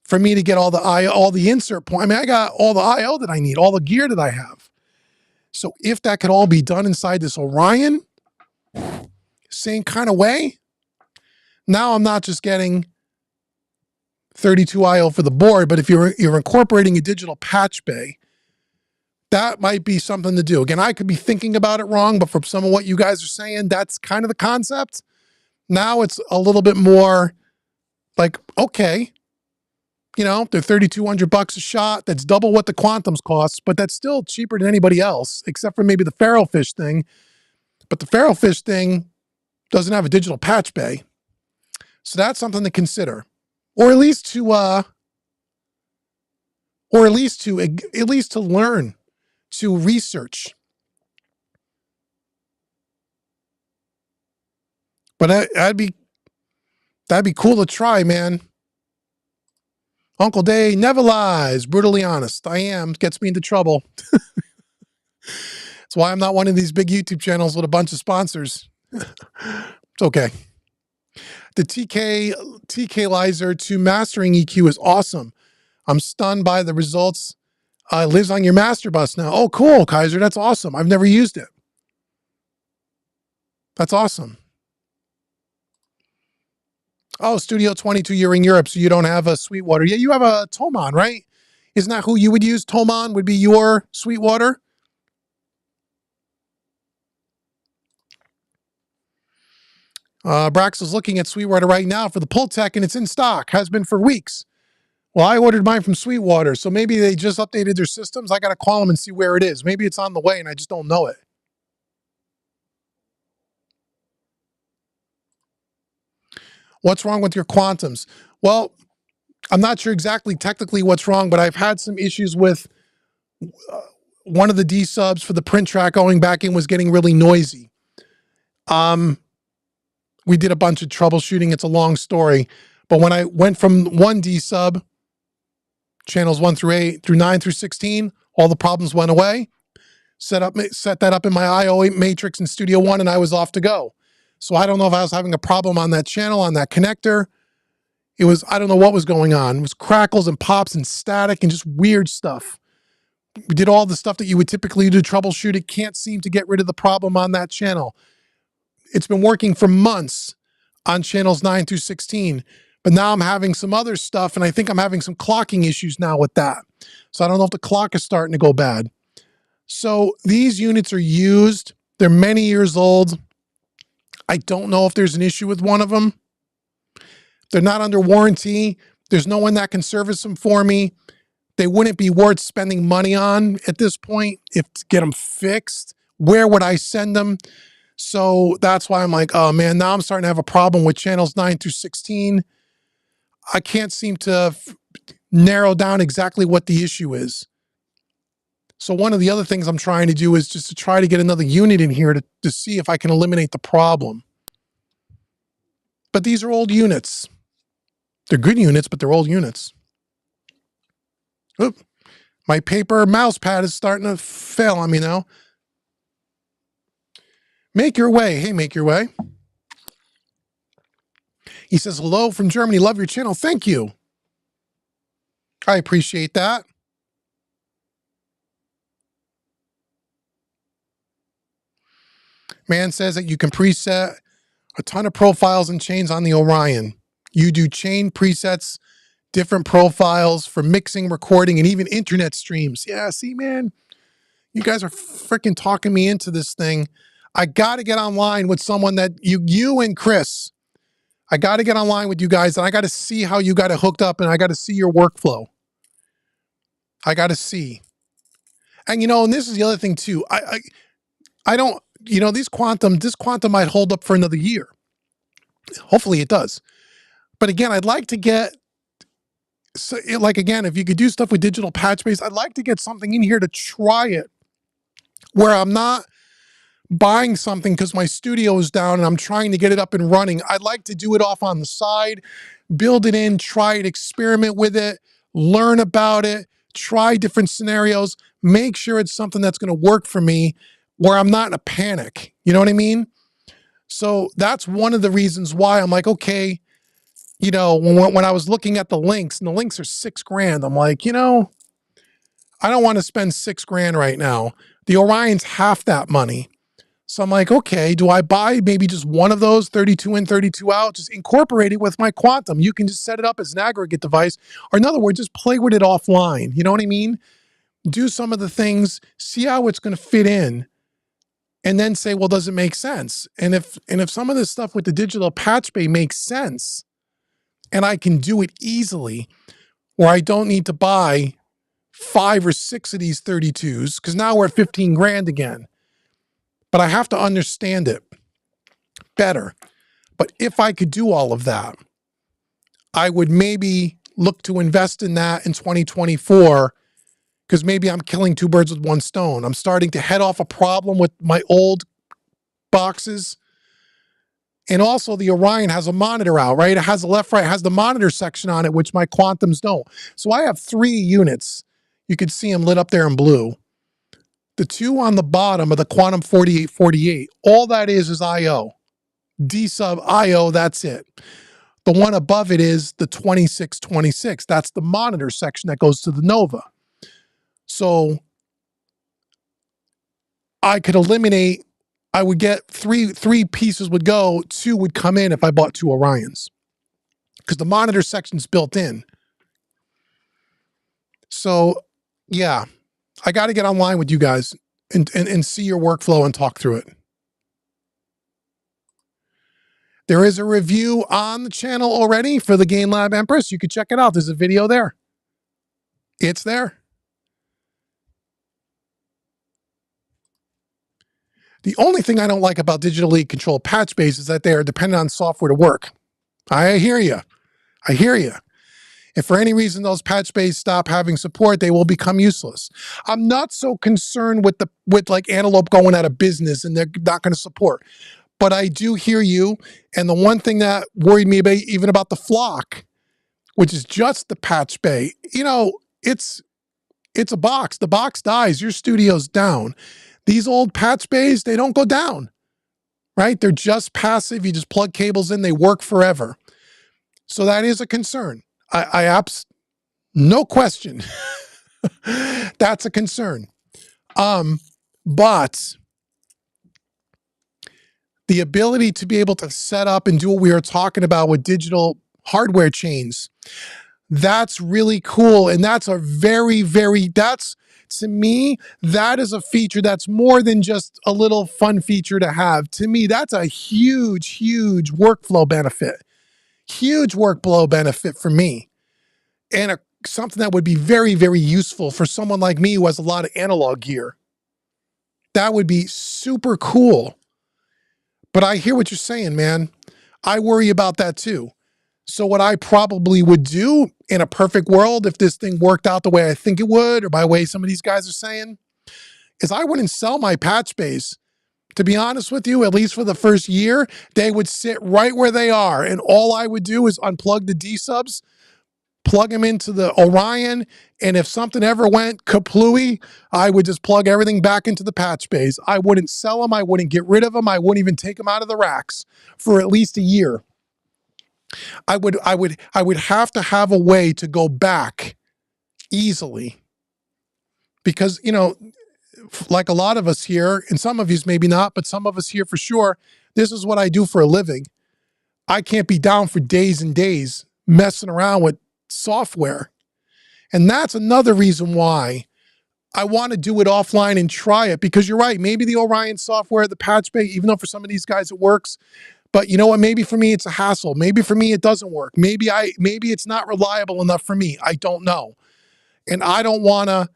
for me to get all the insert point. I mean, I got all the IO that I need, all the gear that I have. So if that could all be done inside this Orion, same kind of way, Now I'm not just getting 32 IO for the board, but if you're incorporating a digital patch bay, that might be something to do. Again, I could be thinking about it wrong, but from some of what you guys are saying, that's kind of the concept. Now it's a little bit more like, okay, you know, they're $3,200 a shot. That's double what the Quantums cost, but that's still cheaper than anybody else, except for maybe the Ferrofish thing. But the Ferrofish thing doesn't have a digital patch bay. So that's something to consider. Or at least to learn, to research. But that'd be cool to try, man. Uncle Day never lies, brutally honest. I am, gets me into trouble. That's why I'm not one of these big YouTube channels with a bunch of sponsors. It's okay. The TK Lizer to mastering EQ is awesome. I'm stunned by the results. It lives on your master bus now. Oh, cool, Kaiser. That's awesome. I've never used it. That's awesome. Oh, Studio 22, you're in Europe, so you don't have a Sweetwater. Yeah, you have a Thomann, right? Isn't that who you would use? Thomann would be your Sweetwater? Brax is looking at Sweetwater right now for the Pultec, and it's in stock. Has been for weeks. Well, I ordered mine from Sweetwater, so maybe they just updated their systems. I got to call them and see where it is. Maybe it's on the way, and I just don't know it. What's wrong with your Quantums? Well, I'm not sure exactly technically what's wrong, but I've had some issues with one of the D subs for the print track going back in was getting really noisy. We did a bunch of troubleshooting. It's a long story. But when I went from one D sub, channels 1 through 8, through 9 through 16, all the problems went away. Set that up in my IO8 matrix in Studio One, and I was off to go. So I don't know if I was having a problem on that channel, on that connector. It was, I don't know what was going on. It was crackles and pops and static and just weird stuff. We did all the stuff that you would typically do to troubleshoot. It can't seem to get rid of the problem on that channel. It's been working for months on channels 9 through 16, but now I'm having some other stuff, and I think I'm having some clocking issues now with that. So I don't know if the clock is starting to go bad. So these units are used. They're many years old. I don't know if there's an issue with one of them. They're not under warranty. There's no one that can service them for me. They wouldn't be worth spending money on at this point if to get them fixed. Where would I send them? So that's why I'm like, oh man, now I'm starting to have a problem with channels 9 through 16. I can't seem to narrow down exactly what the issue is. So one of the other things I'm trying to do is just to try to get another unit in here to see if I can eliminate the problem. But these are old units. They're good units, but they're old units. Oop. My paper mouse pad is starting to fail on me now. Make your way. Hey, make your way. He says, hello from Germany. Love your channel. Thank you. I appreciate that. Man says that you can preset a ton of profiles and chains on the Orion. You do chain presets, different profiles for mixing, recording, and even internet streams. Yeah, see, man, you guys are freaking talking me into this thing. I got to get online with someone that you and Chris, I got to get online with you guys, and I got to see how you got it hooked up, and I got to see your workflow. I got to see. And, you know, and this is the other thing, too. I don't, you know, this quantum might hold up for another year. Hopefully it does. But again, I'd like to get, so like, again, if you could do stuff with digital patch base, I'd like to get something in here to try it where I'm not buying something because my studio is down and I'm trying to get it up and running. I'd like to do it off on the side, build it in, try it, experiment with it, learn about it, try different scenarios, make sure it's something that's going to work for me where I'm not in a panic. You know what I mean? So that's one of the reasons why I'm like, okay, you know, when I was looking at the links, and the links are $6,000, I'm like, you know, I don't want to spend $6,000 right now. The Orion's half that money. So I'm like, okay, do I buy maybe just one of those 32 in, 32 out, just incorporate it with my Quantum? You can just set it up as an aggregate device, or in other words, just play with it offline. You know what I mean? Do some of the things, see how it's going to fit in, and then say, well, does it make sense? And if some of this stuff with the digital patch bay makes sense, and I can do it easily, where I don't need to buy 5 or 6 of these 32s, because now we're at 15 grand again. But I have to understand it better. But if I could do all of that, I would maybe look to invest in that in 2024, because maybe I'm killing 2 birds with 1 stone. I'm starting to head off a problem with my old boxes. And also the Orion has a monitor out, right? It has a left, right, it has the monitor section on it, which my Quantums don't. So I have 3 units. You can see them lit up there in blue. The 2 on the bottom of the Quantum 4848, all that is I/O. D sub I/O, that's it. The one above it is the 2626. That's the monitor section that goes to the Nova. So I could eliminate, I would get three pieces would go, 2 would come in if I bought 2 Orions, because the monitor section's built in. So yeah, I got to get online with you guys and see your workflow and talk through it. There is a review on the channel already for the Game Lab Empress. You can check it out. There's a video there. It's there. The only thing I don't like about digitally controlled patch bays is that they are dependent on software to work. I hear you. I hear you. If for any reason those patch bays stop having support, they will become useless. I'm not so concerned with like Antelope going out of business and they're not going to support. But I do hear you. And the one thing that worried me about, even about the Flock, which is just the patch bay, you know, it's a box. The box dies, your studio's down. These old patch bays, they don't go down, right? They're just passive. You just plug cables in, they work forever. So that is a concern. No question. That's a concern. But the ability to be able to set up and do what we were talking about with digital hardware chains, that's really cool. And that's a very, to me, that is a feature that's more than just a little fun feature to have. To me, that's a huge workflow benefit. Huge workflow benefit for me. And something that would be very useful for someone like me who has a lot of analog gear. That would be super cool. But I hear what you're saying, man. I worry about that too. So what I probably would do in a perfect world, if this thing worked out the way I think it would, or by the way some of these guys are saying, is I wouldn't sell my patch bays. To be honest with you, at least for the first year, they would sit right where they are. And all I would do is unplug the D-subs, plug them into the Orion, and if something ever went kaplooey, I would just plug everything back into the patch bays. I wouldn't sell them. I wouldn't get rid of them. I wouldn't even take them out of the racks for at least a year. I would have to have a way to go back easily, because, you know, like a lot of us here, and some of you maybe not, but some of us here for sure, this is what I do for a living. I can't be down for days and days messing around with software. And that's another reason why I want to do it offline and try it, because you're right. Maybe the Orion software, the patch bay, even though for some of these guys it works, but you know what? Maybe for me it's a hassle. Maybe for me it doesn't work. Maybe it's not reliable enough for me. I don't know. And I don't want to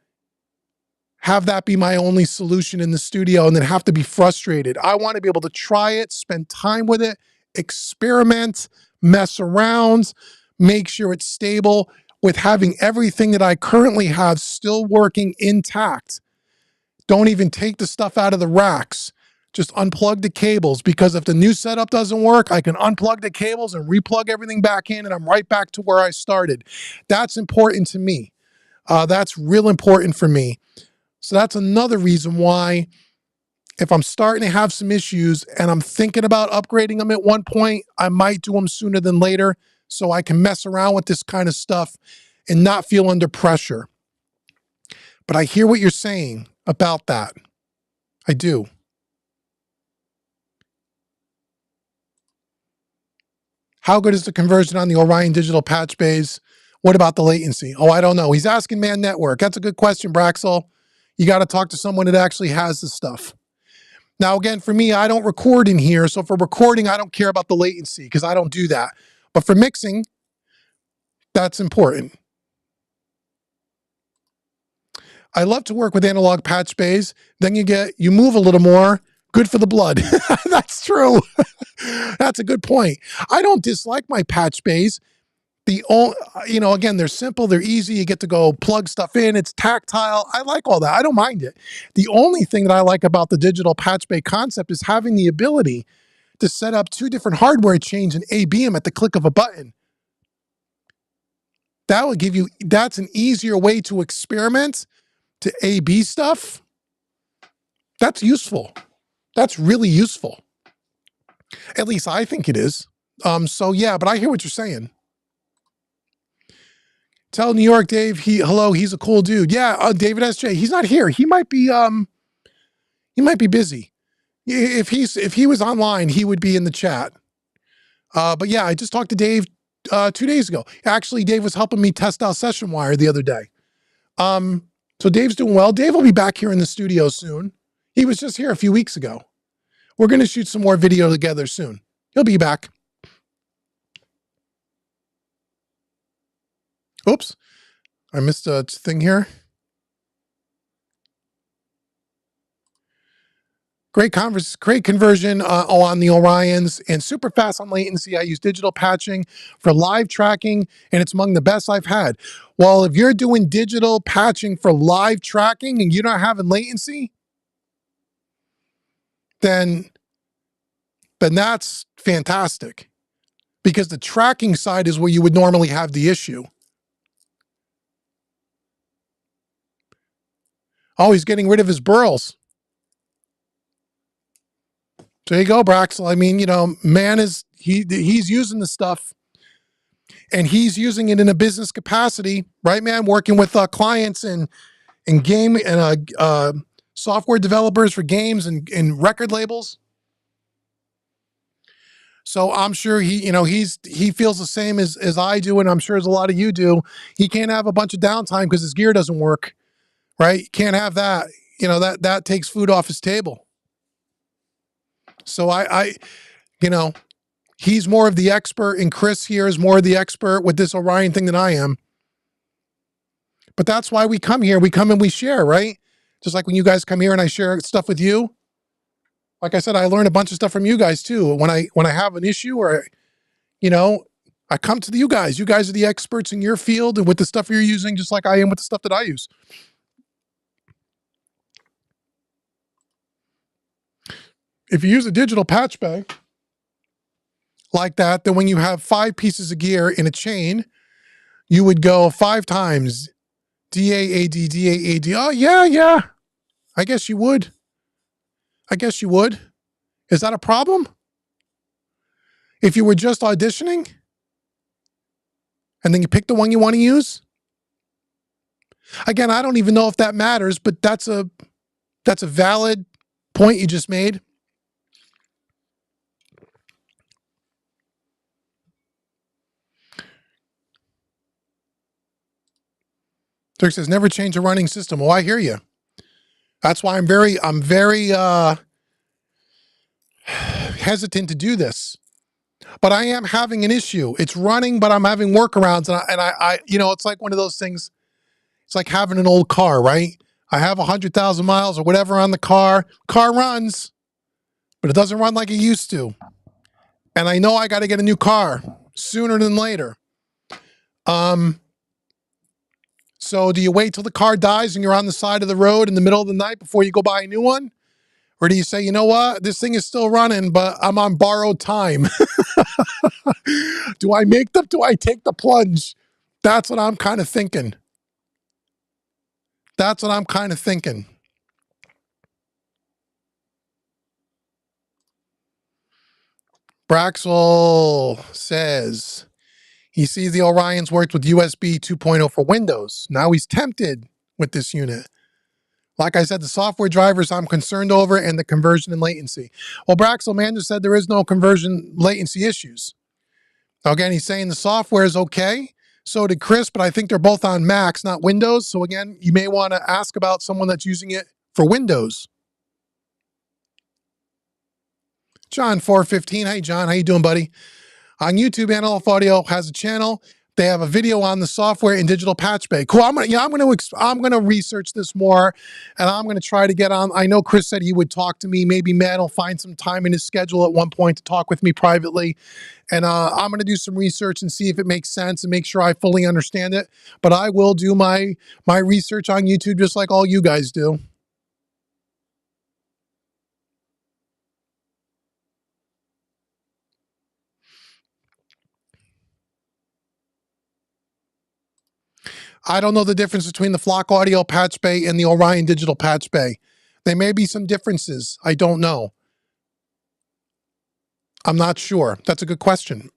have that be my only solution in the studio and then have to be frustrated. I want to be able to try it, spend time with it, experiment, mess around, make sure it's stable, with having everything that I currently have still working intact. Don't even take the stuff out of the racks. Just unplug the cables, because if the new setup doesn't work, I can unplug the cables and replug everything back in, and I'm right back to where I started. That's important to me. That's real important for me. So that's another reason why, if I'm starting to have some issues and I'm thinking about upgrading them at one point, I might do them sooner than later so I can mess around with this kind of stuff and not feel under pressure. But I hear what you're saying about that. I do. How good is the conversion on the Orion digital patch bays? What about the latency? Oh, I don't know. He's asking Man Network. That's a good question, Braxel. You got to talk to someone that actually has this stuff. Now, again, for me, I don't record in here. So for recording, I don't care about the latency because I don't do that. But for mixing, that's important. I love to work with analog patch bays. Then you move a little more. Good for the blood. That's true. That's a good point. I don't dislike my patch bays. Again, they're simple, they're easy. You get to go plug stuff in. It's tactile. I like all that. I don't mind it. The only thing that I like about the digital patch bay concept is having the ability to set up 2 different hardware chains and AB them at the click of a button. That would give you, that's an easier way to experiment, to AB stuff. That's useful. That's really useful. At least I think it is. So yeah, but I hear what you're saying. Tell New York Dave, hello, he's a cool dude. Yeah, David SJ, he's not here. He might be busy. If he was online, he would be in the chat. But yeah, I just talked to Dave 2 days ago. Actually, Dave was helping me test out Session Wire the other day. So Dave's doing well. Dave will be back here in the studio soon. He was just here a few weeks ago. We're going to shoot some more video together soon. He'll be back. Oops, I missed a thing here. Great conversion on the Orions and super fast on latency. I use digital patching for live tracking, and it's among the best I've had. Well, if you're doing digital patching for live tracking and you're not having latency, then that's fantastic, because the tracking side is where you would normally have the issue. Oh, he's getting rid of his burls. There you go, Braxel. I mean, man he's using the stuff, and he's using it in a business capacity, right, man? Working with clients and game and software developers for games and record labels. So I'm sure he feels the same as I do, and I'm sure as a lot of you do. He can't have a bunch of downtime because his gear doesn't work, right? Can't have that. That takes food off his table. So he's more of the expert, and Chris here is more of the expert with this Orion thing than I am. But that's why we come here. We come and we share, right? Just like when you guys come here and I share stuff with you. Like I said, I learn a bunch of stuff from you guys too. When I have an issue, or I come to you guys. You guys are the experts in your field and with the stuff you're using, just like I am with the stuff that I use. If you use a digital patch bay like that, then when you have 5 pieces of gear in a chain, you would go 5 times DAAD, DAAD. Oh, yeah. I guess you would. Is that a problem? If you were just auditioning and then you pick the one you want to use? Again, I don't even know if that matters, but that's a valid point you just made. Dirk says, never change a running system. Oh, I hear you. That's why I'm very hesitant to do this. But I am having an issue. It's running, but I'm having workarounds. And I it's like one of those things. It's like having an old car, right? I have 100,000 miles or whatever on the car. Car runs, but it doesn't run like it used to. And I know I got to get a new car sooner than later. So do you wait till the car dies and you're on the side of the road in the middle of the night before you go buy a new one? Or do you say, you know what, this thing is still running, but I'm on borrowed time? Do I take the plunge? That's what I'm kind of thinking. Braxel says he sees the Orions worked with USB 2.0 for Windows. Now he's tempted with this unit. Like I said, the software drivers I'm concerned over, and the conversion and latency. Well, Braxel, man just said there is no conversion latency issues. Again, he's saying the software is okay. So did Chris, but I think they're both on Macs, not Windows. So again, you may want to ask about someone that's using it for Windows. John 415. Hey, John, how you doing, buddy? On YouTube, Antelope Audio has a channel. They have a video on the software in digital patch bay. Cool. I'm gonna research this more, and I'm gonna try to get on. I know Chris said he would talk to me. Maybe Matt will find some time in his schedule at one point to talk with me privately, and I'm gonna do some research and see if it makes sense and make sure I fully understand it. But I will do my research on YouTube just like all you guys do. I don't know the difference between the Flock Audio patch bay and the Orion digital patch bay. There may be some differences. I don't know. I'm not sure. That's a good question.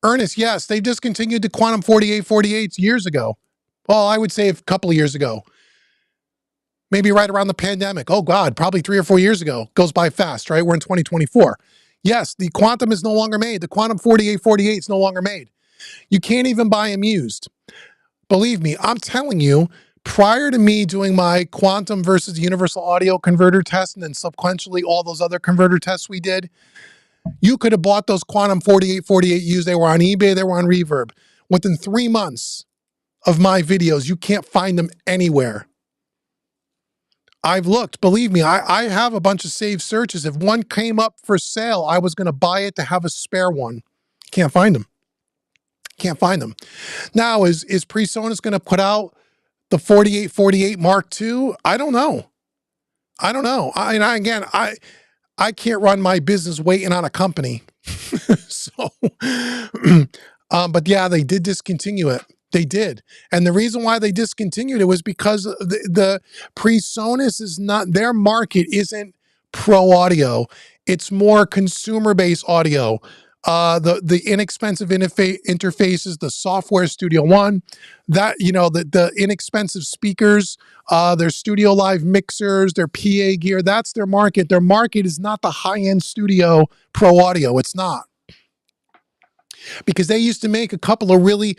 Ernest, yes, they discontinued the Quantum 4848s years ago. Well, I would say a couple of years ago. Maybe right around the pandemic. Oh, God, probably 3 or 4 years ago. Goes by fast, right? We're in 2024. Yes, the Quantum is no longer made. The Quantum 4848 is no longer made. You can't even buy them used. Believe me, I'm telling you, prior to me doing my Quantum versus Universal Audio converter test and then subsequently all those other converter tests we did, you could have bought those Quantum 4848 used. They were on eBay, they were on Reverb. Within 3 months of my videos, you can't find them anywhere. I've looked, believe me, I have a bunch of saved searches. If one came up for sale, I was going to buy it to have a spare one. Can't find them. Can't find them. Now, is PreSonus going to put out the 4848 Mark II? I don't know. I don't know. I can't run my business waiting on a company. So, but yeah, they did discontinue it. They did. And the reason why they discontinued it was because the PreSonus is not, their market isn't pro audio. It's more consumer-based audio. The inexpensive interfaces, the software Studio One, that, you know, the inexpensive speakers, their Studio Live mixers, their PA gear, that's their market. Their market is not the high-end studio pro audio. It's not. Because they used to make a couple of really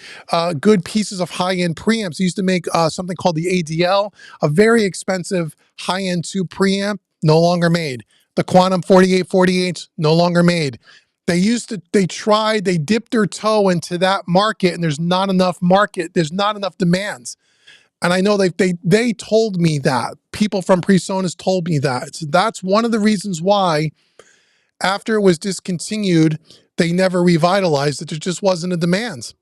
good pieces of high-end preamps. They used to make something called the ADL, a very expensive high-end tube preamp, no longer made. The Quantum 4848, no longer made. They dipped their toe into that market, and there's not enough demands. And I know they told me that. People from PreSonus told me that. So that's one of the reasons why, after it was discontinued, they never revitalized it. There just wasn't a demand.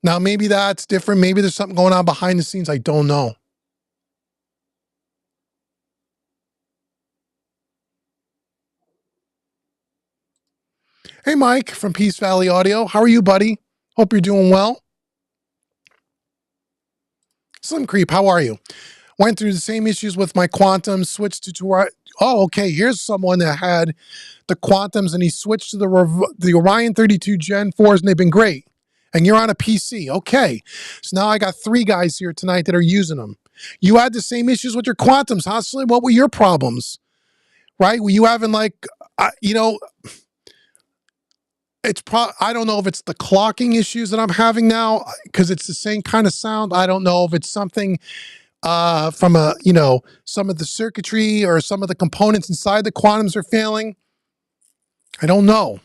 Now, maybe that's different. Maybe there's something going on behind the scenes. I don't know. Hey, Mike from Peace Valley Audio. How are you, buddy? Hope you're doing well. Slim Creep, how are you? Went through the same issues with my Quantum, switched to oh, okay, here's someone that had the Quantums and he switched to the Orion 32 Gen 4s and they've been great. And you're on a PC. Okay. So now I got 3 guys here tonight that are using them. You had the same issues with your Quantums, huh, Slim? What were your problems? Right? Were you having like, you know, I don't know if it's the clocking issues that I'm having now because it's the same kind of sound. I don't know if it's something from some of the circuitry or some of the components inside the Quantums are failing. I don't know.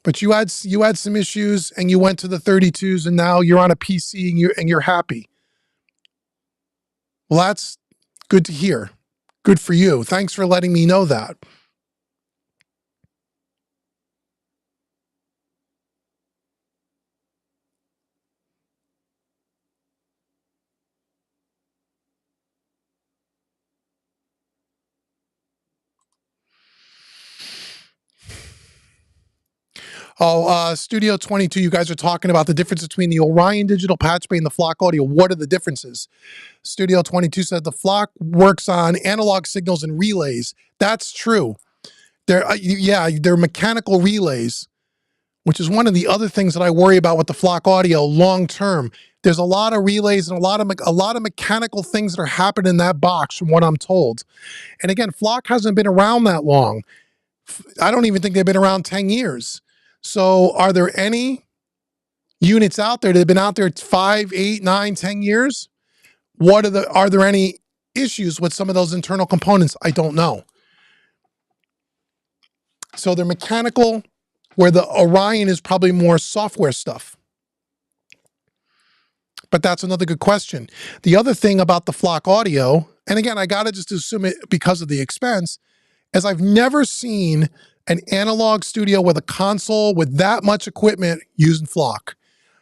But you had some issues and you went to the 32s and now you're on a PC and you're happy. Well, that's good to hear. Good for you. Thanks for letting me know that. Oh, Studio 22, you guys are talking about the difference between the Orion digital patch bay and the Flock Audio. What are the differences? Studio 22 said the Flock works on analog signals and relays. That's true. They're mechanical relays, which is one of the other things that I worry about with the Flock Audio long term. There's a lot of relays and a lot of mechanical things that are happening in that box from what I'm told. And again, Flock hasn't been around that long. I don't even think they've been around 10 years. So are there any units out there that have been out there 5, 8, 9, 10 years? Are there any issues with some of those internal components? I don't know. So they're mechanical, where the Orion is probably more software stuff. But that's another good question. The other thing about the Flock audio, and again, I got to just assume it because of the expense, is I've never seen an analog studio with a console with that much equipment using Flock.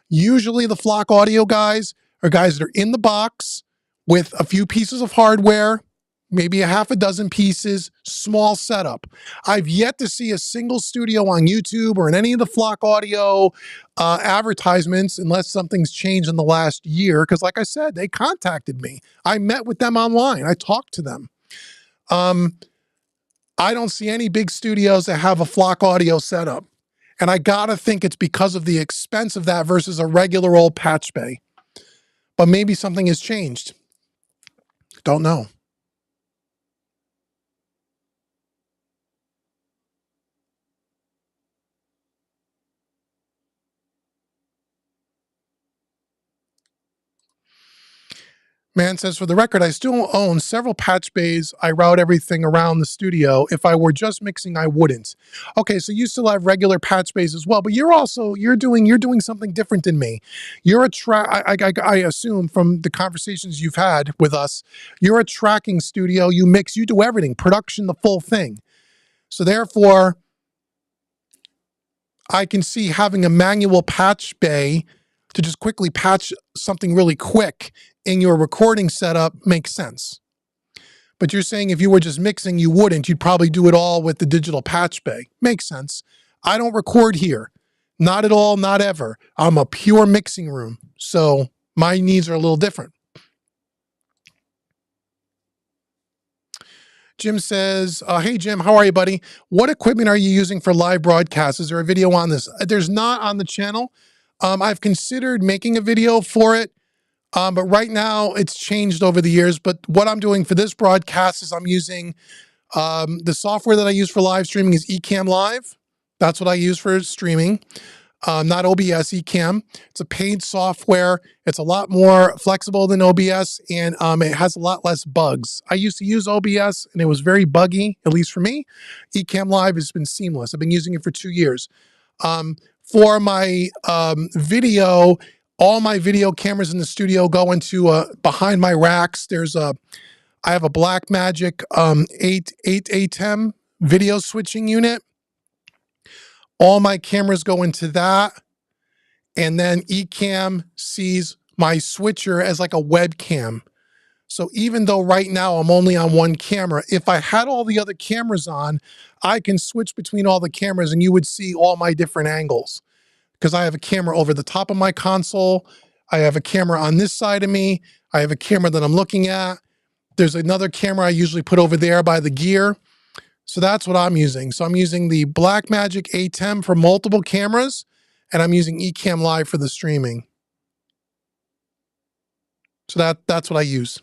Usually the Flock audio guys are guys that are in the box with a few pieces of hardware, maybe a half a dozen pieces, small setup. I've yet to see a single studio on YouTube or in any of the Flock audio advertisements, unless something's changed in the last year. Because like I said, they contacted me. I met with them online. I talked to them. I don't see any big studios that have a Flock audio setup. And I gotta think it's because of the expense of that versus a regular old patch bay. But maybe something has changed. Don't know. Man says, for the record, I still own several patch bays. I route everything around the studio. If I were just mixing, I wouldn't. Okay, so you still have regular patch bays as well, but you're doing something different than me. You're I assume from the conversations you've had with us, you're a tracking studio. You mix, you do everything, production, the full thing. So therefore, I can see having a manual patch bay to just quickly patch something really quick in your recording setup makes sense. But you're saying if you were just mixing, you wouldn't. You'd probably do it all with the digital patch bay. Makes sense. I don't record here. Not at all, not ever. I'm a pure mixing room. So my needs are a little different. Jim says, hey, Jim, how are you, buddy? What equipment are you using for live broadcasts? Is there a video on this? There's not on the channel. I've considered making a video for it, but right now it's changed over the years. But what I'm doing for this broadcast is I'm using the software that I use for live streaming is Ecamm Live. That's what I use for streaming. Not OBS, Ecamm. It's a paid software. It's a lot more flexible than OBS, and it has a lot less bugs. I used to use OBS, and it was very buggy, at least for me. Ecamm Live has been seamless. I've been using it for 2 years. For my video, all my video cameras in the studio go into behind my racks. I have a Blackmagic 8 ATEM video switching unit. All my cameras go into that, and then Ecamm sees my switcher as like a webcam. So even though right now I'm only on one camera, if I had all the other cameras on, I can switch between all the cameras and you would see all my different angles. Because I have a camera over the top of my console, I have a camera on this side of me, I have a camera that I'm looking at, there's another camera I usually put over there by the gear. So that's what I'm using. So I'm using the Blackmagic ATEM for multiple cameras, and I'm using Ecamm Live for the streaming. So that's what I use.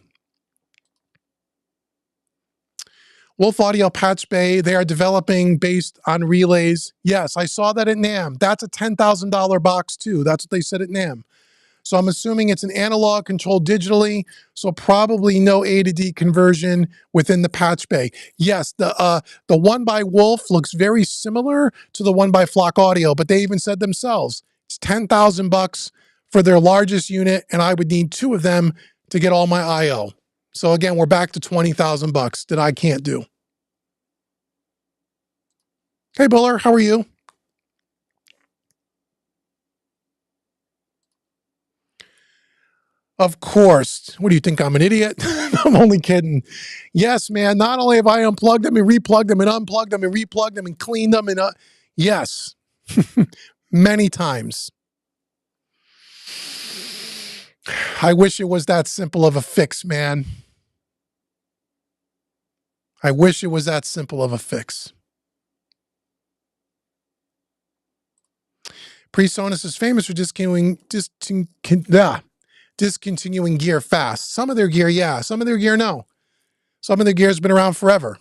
Wolf Audio Patch Bay, they are developing based on relays. Yes, I saw that at NAMM. That's a $10,000 box too. That's what they said at NAMM. So I'm assuming it's an analog controlled digitally, so probably no A to D conversion within the patch bay. Yes, the one by Wolf looks very similar to the one by Flock Audio, but they even said themselves, it's $10,000 for their largest unit, and I would need 2 of them to get all my I/O. So again, we're back to $20,000 that I can't do. Hey, Buller, how are you? Of course. What do you think? I'm an idiot? I'm only kidding. Yes, man. Not only have I unplugged them and replugged them and unplugged them and replugged them and cleaned them and yes, many times. I wish it was that simple of a fix, man. I wish it was that simple of a fix. PreSonus is famous for discontinuing gear fast. Some of their gear, yeah. Some of their gear, no. Some of their gear has been around forever.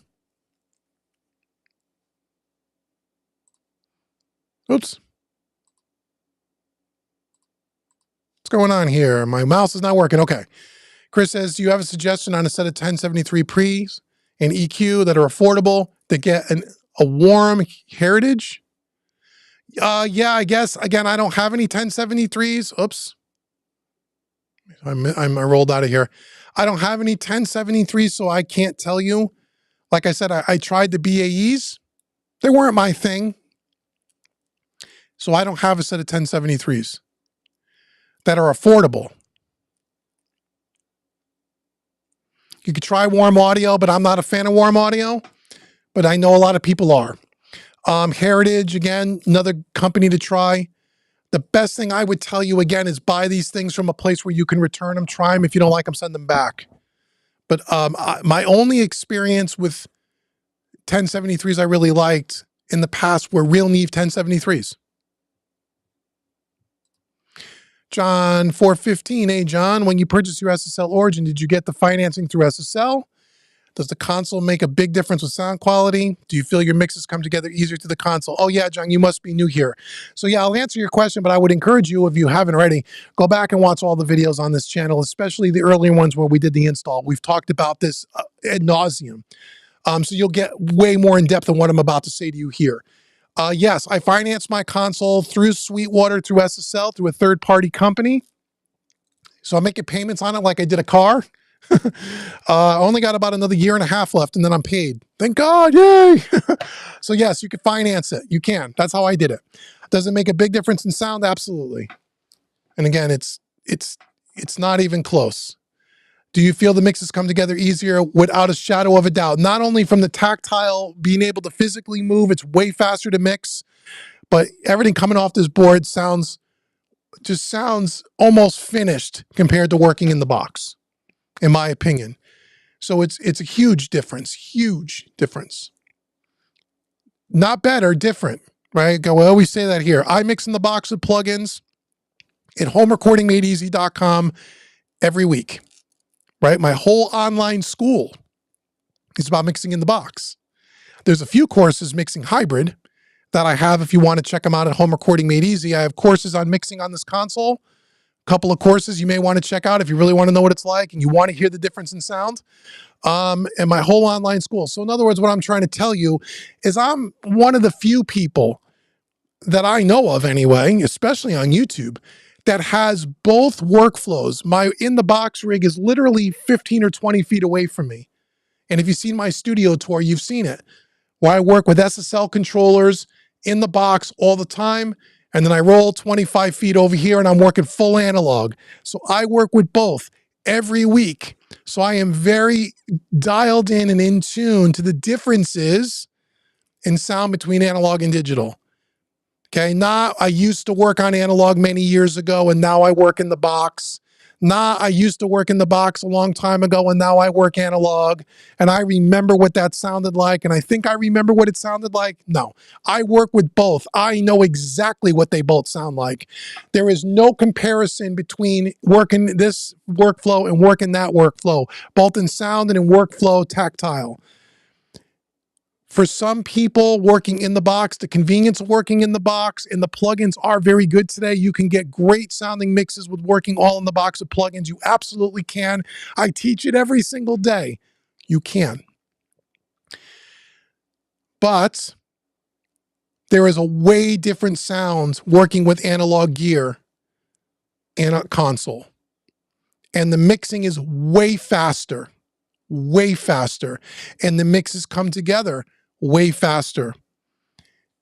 Oops. What's going on here? My mouse is not working. Okay. Chris says, do you have a suggestion on a set of 1073 pre's and EQ that are affordable to get a warm heritage? Yeah, I guess. Again, I don't have any 1073s. Oops. I rolled out of here. I don't have any 1073s, so I can't tell you. Like I said, I tried the BAEs. They weren't my thing. So I don't have a set of 1073s that are affordable. You could try warm audio, but I'm not a fan of warm audio. But I know a lot of people are. Heritage, again, another company to try. The best thing I would tell you, again, is buy these things from a place where you can return them, try them. If you don't like them, send them back. But my only experience with 1073s I really liked in the past were real Neve 1073s. John 415, hey John, when you purchased your SSL Origin, did you get the financing through SSL? Does the console make a big difference with sound quality? Do you feel your mixes come together easier to the console? Oh yeah, John, you must be new here. So yeah, I'll answer your question, but I would encourage you, if you haven't already, go back and watch all the videos on this channel, especially the earlier ones where we did the install. We've talked about this ad nauseum. So you'll get way more in depth than what I'm about to say to you here. Yes, I financed my console through Sweetwater, through SSL, through a third-party company. So I'm making payments on it like I did a car. I only got about another year and a half left, and then I'm paid. Thank God, yay! So yes, you can finance it. You can. That's how I did it. Does it make a big difference in sound? Absolutely. And again, it's not even close. Do you feel the mixes come together easier? Without a shadow of a doubt. Not only from the tactile, being able to physically move, it's way faster to mix, but everything coming off this board sounds almost finished compared to working in the box, in my opinion. So it's a huge difference, Not better, different, right? We always say that here. I mix in the box with plugins at homerecordingmadeeasy.com every week. Right? My whole online school is about mixing in the box. There's a few courses mixing hybrid that I have if you want to check them out at Home Recording Made Easy. I have courses on mixing on this console. A couple of courses you may want to check out if you really want to know what it's like and you want to hear the difference in sound. And my whole online school. So in other words, what I'm trying to tell you is I'm one of the few people that I know of anyway, especially on YouTube, that has both workflows. My in-the-box rig is literally 15 or 20 feet away from me. And if you've seen my studio tour, you've seen it, where I work with SSL controllers in the box all the time, and then I roll 25 feet over here and I'm working full analog. So I work with both every week. So I am very dialed in and in tune to the differences in sound between analog and digital. Okay, I used to work on analog many years ago and now I work in the box. I used to work in the box a long time ago and now I work analog and I remember what that sounded like and I think I remember what it sounded like. No, I work with both. I know exactly what they both sound like. There is no comparison between working this workflow and working that workflow, both in sound and in workflow tactile. For some people working in the box, the convenience of working in the box and the plugins are very good today. You can get great sounding mixes with working all in the box of plugins. You absolutely can. I teach it every single day. You can. But there is a way different sound working with analog gear and a console. And the mixing is way faster. And the mixes come together way faster.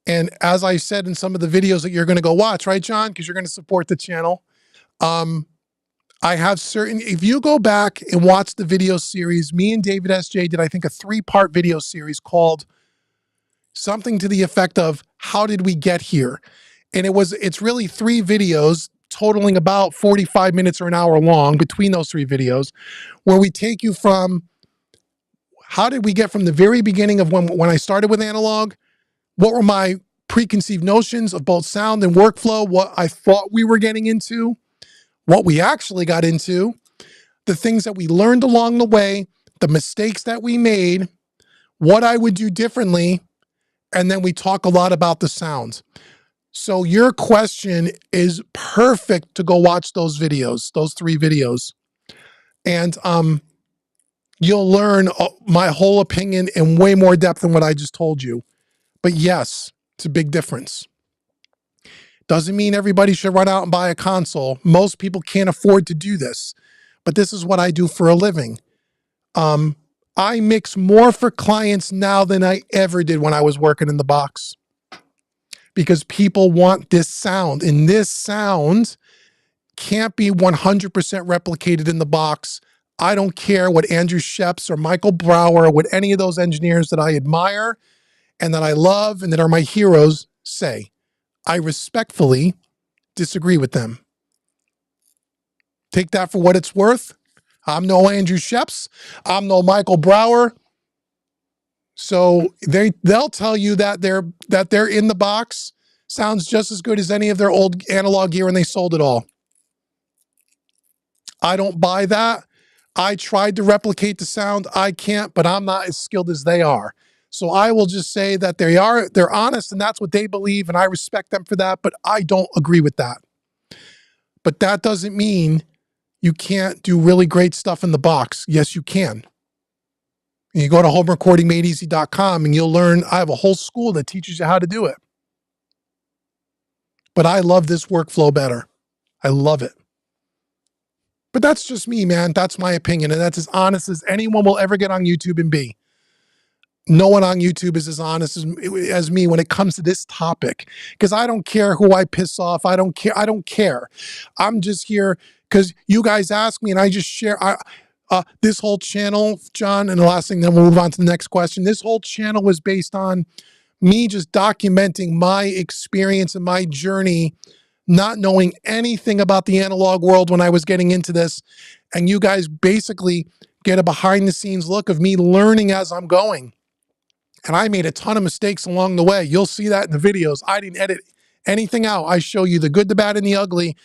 And as I said in some of the videos that you're going to go watch, right, John? Because you're going to support the channel. I have if you go back and watch the video series, me and David S.J. did, I think, a 3-part video series called something to the effect of, how did we get here? And it's really 3 videos totaling about 45 minutes or an hour long between those 3 videos, where we take you from how did we get from the very beginning of when I started with analog? What were my preconceived notions of both sound and workflow? What I thought we were getting into? What we actually got into, the things that we learned along the way, the mistakes that we made, what I would do differently, and then we talk a lot about the sounds. So your question is perfect to go watch those videos, those 3 videos. And you'll learn my whole opinion in way more depth than what I just told you. But yes, it's a big difference. Doesn't mean everybody should run out and buy a console. Most people can't afford to do this, but this is what I do for a living. I mix more for clients now than I ever did when I was working in the box, because people want this sound, and this sound can't be 100% replicated in the box. I don't care what Andrew Sheps or Michael Brower or what any of those engineers that I admire and that I love and that are my heroes say. I respectfully disagree with them. Take that for what it's worth. I'm no Andrew Sheps. I'm no Michael Brower. So they'll tell you that they're in the box sounds just as good as any of their old analog gear and they sold it all. I don't buy that. I tried to replicate the sound. I can't, but I'm not as skilled as they are. So I will just say that they're honest and that's what they believe, and I respect them for that, but I don't agree with that. But that doesn't mean you can't do really great stuff in the box. Yes, you can. And you go to homerecordingmadeeasy.com and you'll learn. I have a whole school that teaches you how to do it. But I love this workflow better. I love it. But that's just me, man. That's my opinion. And that's as honest as anyone will ever get on YouTube and be. No one on YouTube is as honest as me when it comes to this topic, because I don't care who I piss off. I don't care. I don't care. I'm just here because you guys ask me and I just share. This whole channel, John, and the last thing, then we'll move on to the next question. This whole channel was based on me just documenting my experience and my journey, not knowing anything about the analog world when I was getting into this. And you guys basically get a behind the scenes look of me learning as I'm going. And I made a ton of mistakes along the way. You'll see that in the videos. I didn't edit anything out. I show you the good, the bad, and the ugly.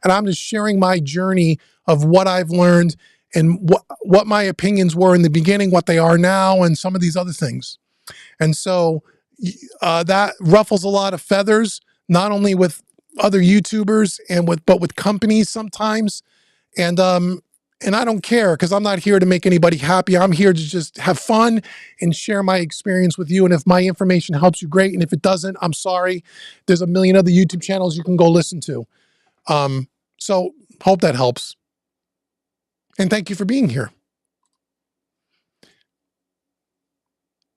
And I'm just sharing my journey of what I've learned and what my opinions were in the beginning, what they are now, and some of these other things. And so that ruffles a lot of feathers, not only with other YouTubers but with companies sometimes. And I don't care, because I'm not here to make anybody happy. I'm here to just have fun and share my experience with you. And if my information helps you, great. And if it doesn't, I'm sorry. There's a million other YouTube channels you can go listen to. So hope that helps. And thank you for being here.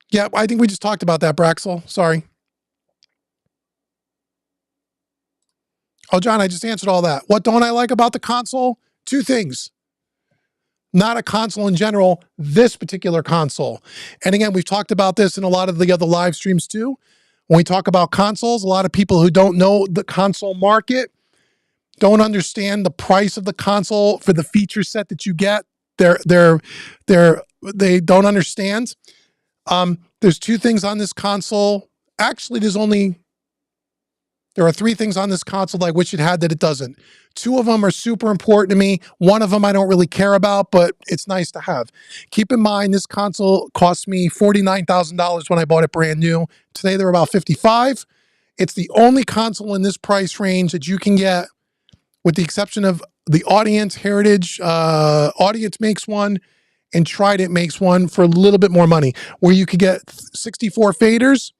Yeah, I think we just talked about that, Braxel. Sorry. Oh, John, I just answered all that. What don't I like about the console? 2 things. Not a console in general, this particular console. And again, we've talked about this in a lot of the other live streams too. When we talk about consoles, a lot of people who don't know the console market don't understand the price of the console for the feature set that you get. They don't understand. There's 2 things on this console. Actually, there are 3 things on this console that I wish it had that it doesn't. 2 of them are super important to me. 1 of them I don't really care about, but it's nice to have. Keep in mind, this console cost me $49,000 when I bought it brand new. Today, they're about $55,000. It's the only console in this price range that you can get, with the exception of the Audience Heritage. Audience makes one, and Trident makes one for a little bit more money, where you could get 64 faders,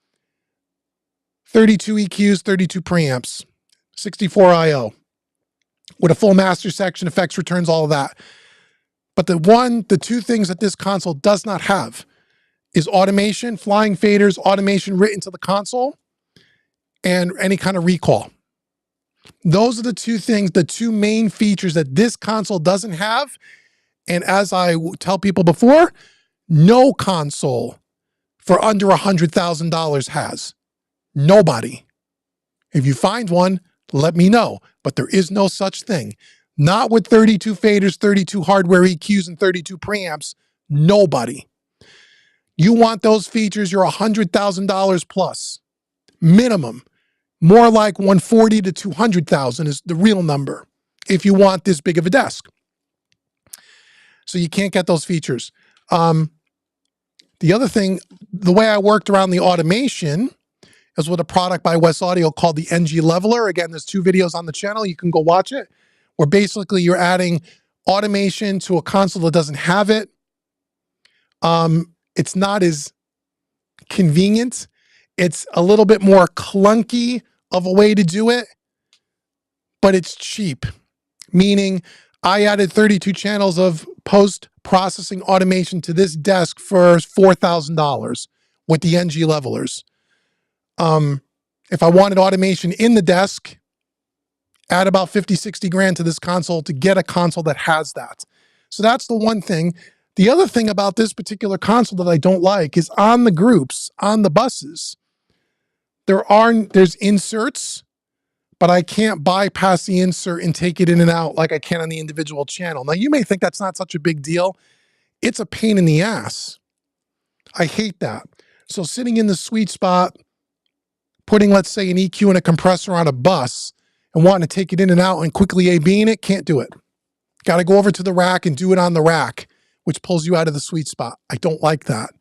32 EQs, 32 preamps, 64 I/O, with a full master section, effects returns, all of that. But the 2 things that this console does not have is automation, flying faders, automation written to the console, and any kind of recall. Those are the 2 things, the 2 main features that this console doesn't have. And as I tell people before, no console for under $100,000 has. Nobody. If you find one, let me know. But there is no such thing. Not with 32 faders, 32 hardware EQs, and 32 preamps. Nobody. You want those features, you're $100,000 plus. Minimum. More like 140 to 200,000 is the real number. if you want this big of a desk. So you can't get those features. The other thing, the way I worked around the automation is with a product by West Audio called the NG Leveler. Again, there's 2 videos on the channel. You can go watch it, where basically you're adding automation to a console that doesn't have it. It's not as convenient. It's a little bit more clunky of a way to do it, but it's cheap. Meaning I added 32 channels of post-processing automation to this desk for $4,000 with the NG levelers. If I wanted automation in the desk, add about 50, 60 grand to this console to get a console that has that. So that's the one thing. The other thing about this particular console that I don't like is on the groups, on the buses, there's inserts, but I can't bypass the insert and take it in and out like I can on the individual channel. Now, you may think that's not such a big deal. It's a pain in the ass. I hate that. So sitting in the sweet spot, putting, let's say, an EQ and a compressor on a bus and wanting to take it in and out and quickly A-Bing it, can't do it. Got to go over to the rack and do it on the rack, which pulls you out of the sweet spot. I don't like that.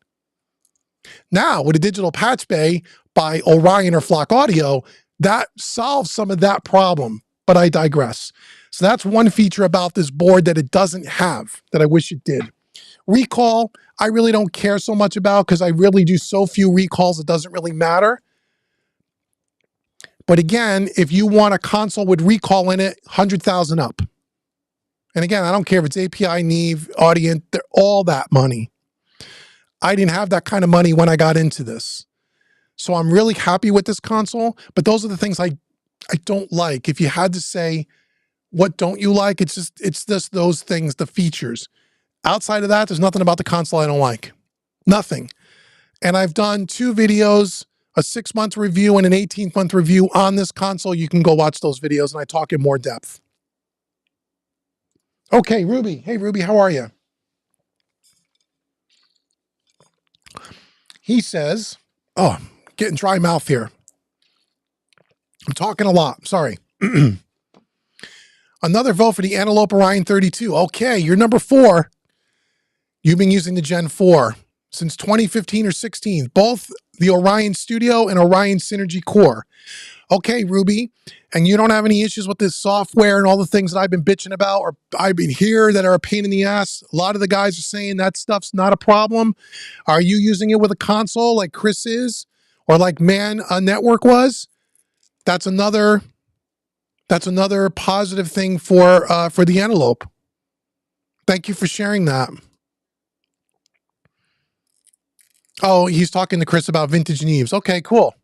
Now, with a digital patch bay by Orion or Flock Audio, that solves some of that problem, but I digress. So that's one feature about this board that it doesn't have that I wish it did. Recall, I really don't care so much about because I really do so few recalls, it doesn't really matter. But again, if you want a console with recall in it, 100,000 up. And again, I don't care if it's API, Neve, Audient, they're all that money. I didn't have that kind of money when I got into this. So I'm really happy with this console, but those are the things I don't like. If you had to say, what don't you like? It's just those things, the features. Outside of that, there's nothing about the console I don't like. Nothing. And I've done 2 videos, a 6-month review and an 18-month review on this console. You can go watch those videos and I talk in more depth. Okay, Ruby. Hey, Ruby, how are you? He says, oh, getting dry mouth here. I'm talking a lot. Sorry. Another vote for the Antelope Orion 32. Okay, you're number 4. You've been using the Gen 4 since 2015 or 16, both the Orion Studio and Orion Synergy Core. Okay, Ruby, and you don't have any issues with this software and all the things that I've been bitching about or I've been here that are a pain in the ass. A lot of the guys are saying that stuff's not a problem. Are you using it with a console like Chris is or like Man Network was? That's another positive thing for the Antelope. Thank you for sharing that. Oh, he's talking to Chris about vintage Neves. Okay, cool.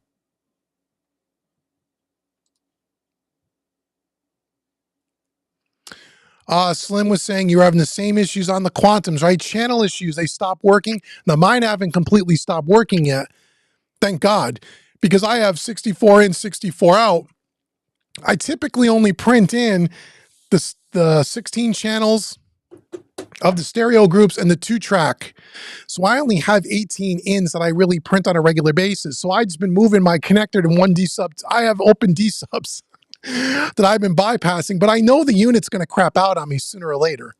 Slim was saying you're having the same issues on the Quantums, right? Channel issues, they stopped working. Now, mine haven't completely stopped working yet. Thank God. Because I have 64 in, 64 out. I typically only print in the 16 channels of the stereo groups and the 2-track. So I only have 18 ins that I really print on a regular basis. So I've just been moving my connector to 1 D sub. I have open D subs that I've been bypassing, but I know the unit's going to crap out on me sooner or later.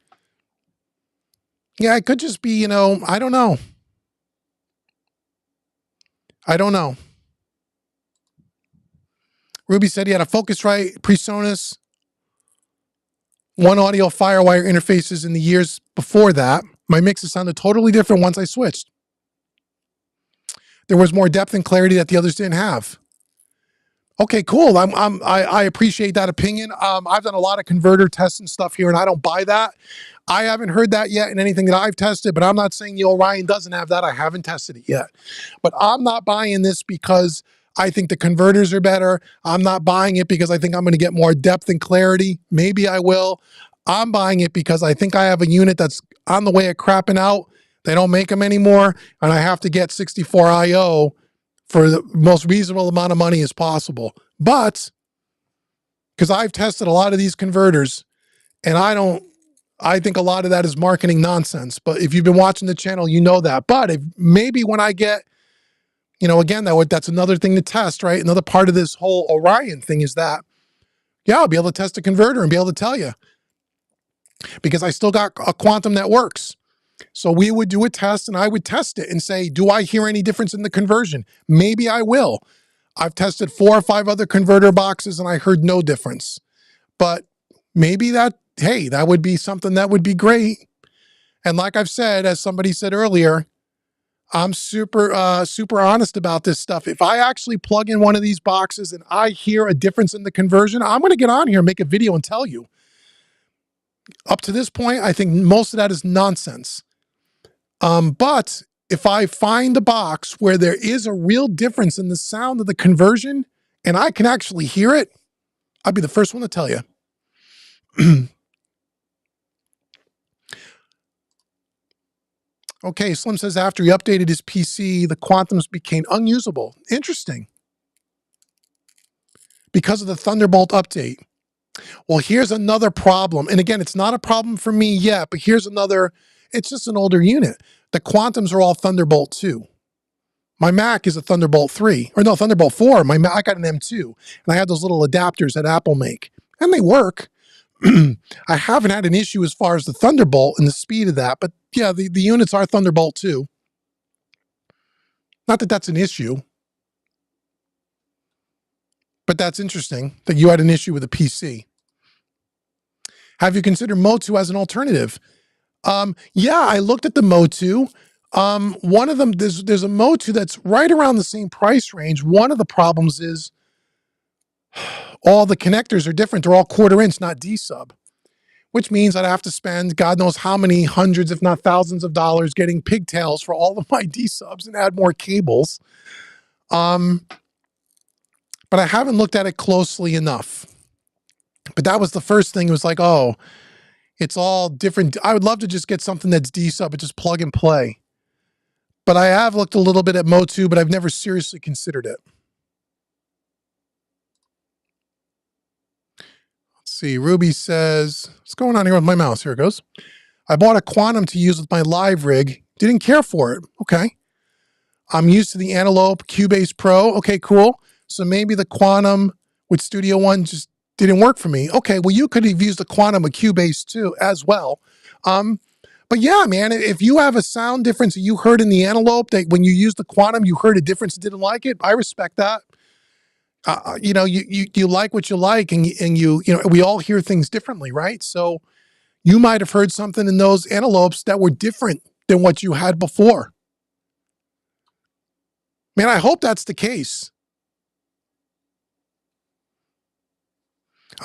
Yeah, it could just be, I don't know. I don't know. Ruby said he had a Focusrite, PreSonus, 1 audio Firewire interfaces in the years before that. My mixes sounded totally different once I switched. There was more depth and clarity that the others didn't have. Okay, cool. I appreciate that opinion. I've done a lot of converter tests and stuff here, and I don't buy that. I haven't heard that yet in anything that I've tested, but I'm not saying the Orion doesn't have that. I haven't tested it yet. But I'm not buying this because I think the converters are better. I'm not buying it because I think I'm going to get more depth and clarity. Maybe I will. I'm buying it because I think I have a unit that's on the way of crapping out. They don't make them anymore, and I have to get 64 IO for the most reasonable amount of money as possible. But because I've tested a lot of these converters, and I think a lot of that is marketing nonsense. But if you've been watching the channel, you know that. But if maybe when I get, again, that's another thing to test, right? Another part of this whole Orion thing is that, Yeah, I'll be able to test a converter and be able to tell you, because I still got a quantum that works. So we would do a test and I would test it and say, do I hear any difference in the conversion? Maybe I will. I've tested 4 or 5 other converter boxes and I heard no difference. But maybe that, hey, that would be something that would be great. And like I've said, as somebody said earlier, I'm super honest about this stuff. If I actually plug in one of these boxes and I hear a difference in the conversion, I'm going to get on here and make a video and tell you. Up to this point, I think most of that is nonsense. But if I find a box where there is a real difference in the sound of the conversion and I can actually hear it, I'll be the first one to tell you. Okay, Slim says after he updated his PC, the quantums became unusable. Interesting. Because of the Thunderbolt update. Well, here's another problem. And again, it's not a problem for me yet, but here's another, it's just an older unit. The quantums are all Thunderbolt 2. My Mac is a Thunderbolt 3, or no, Thunderbolt 4. I got an M2, and I had those little adapters that Apple make, and they work. I haven't had an issue as far as the Thunderbolt and the speed of that, but yeah, the units are Thunderbolt 2. Not that that's an issue, but that's interesting that you had an issue with a PC. Have you considered Motu as an alternative? Yeah, I looked at the Motu. One of them, there's a Motu that's right around the same price range. One of the problems is all the connectors are different. They're all 1/4 inch, not D-sub, which means I'd have to spend God knows how many hundreds, if not thousands of dollars getting pigtails for all of my D-subs and add more cables. But I haven't looked at it closely enough. But that was the first thing. It was like, oh, it's all different. I would love to just get something that's D-sub and just plug and play. But I have looked a little bit at Motu, but I've never seriously considered it. Let's see. Ruby says, what's going on here with my mouse? Here it goes. I bought a Quantum to use with my live rig. Didn't care for it. Okay. I'm used to the Antelope Cubase Pro. Okay, cool. So maybe the Quantum with Studio One just didn't work for me. Okay, well, you could have used the Quantum with Cubase too, as well. But yeah, man, if you have a sound difference that you heard in the Antelope, that when you used the Quantum, you heard a difference and didn't like it, I respect that. You know, you like what you like, and you know, we all hear things differently, right? So you might have heard something in those Antelopes that were different than what you had before. Man, I hope that's the case.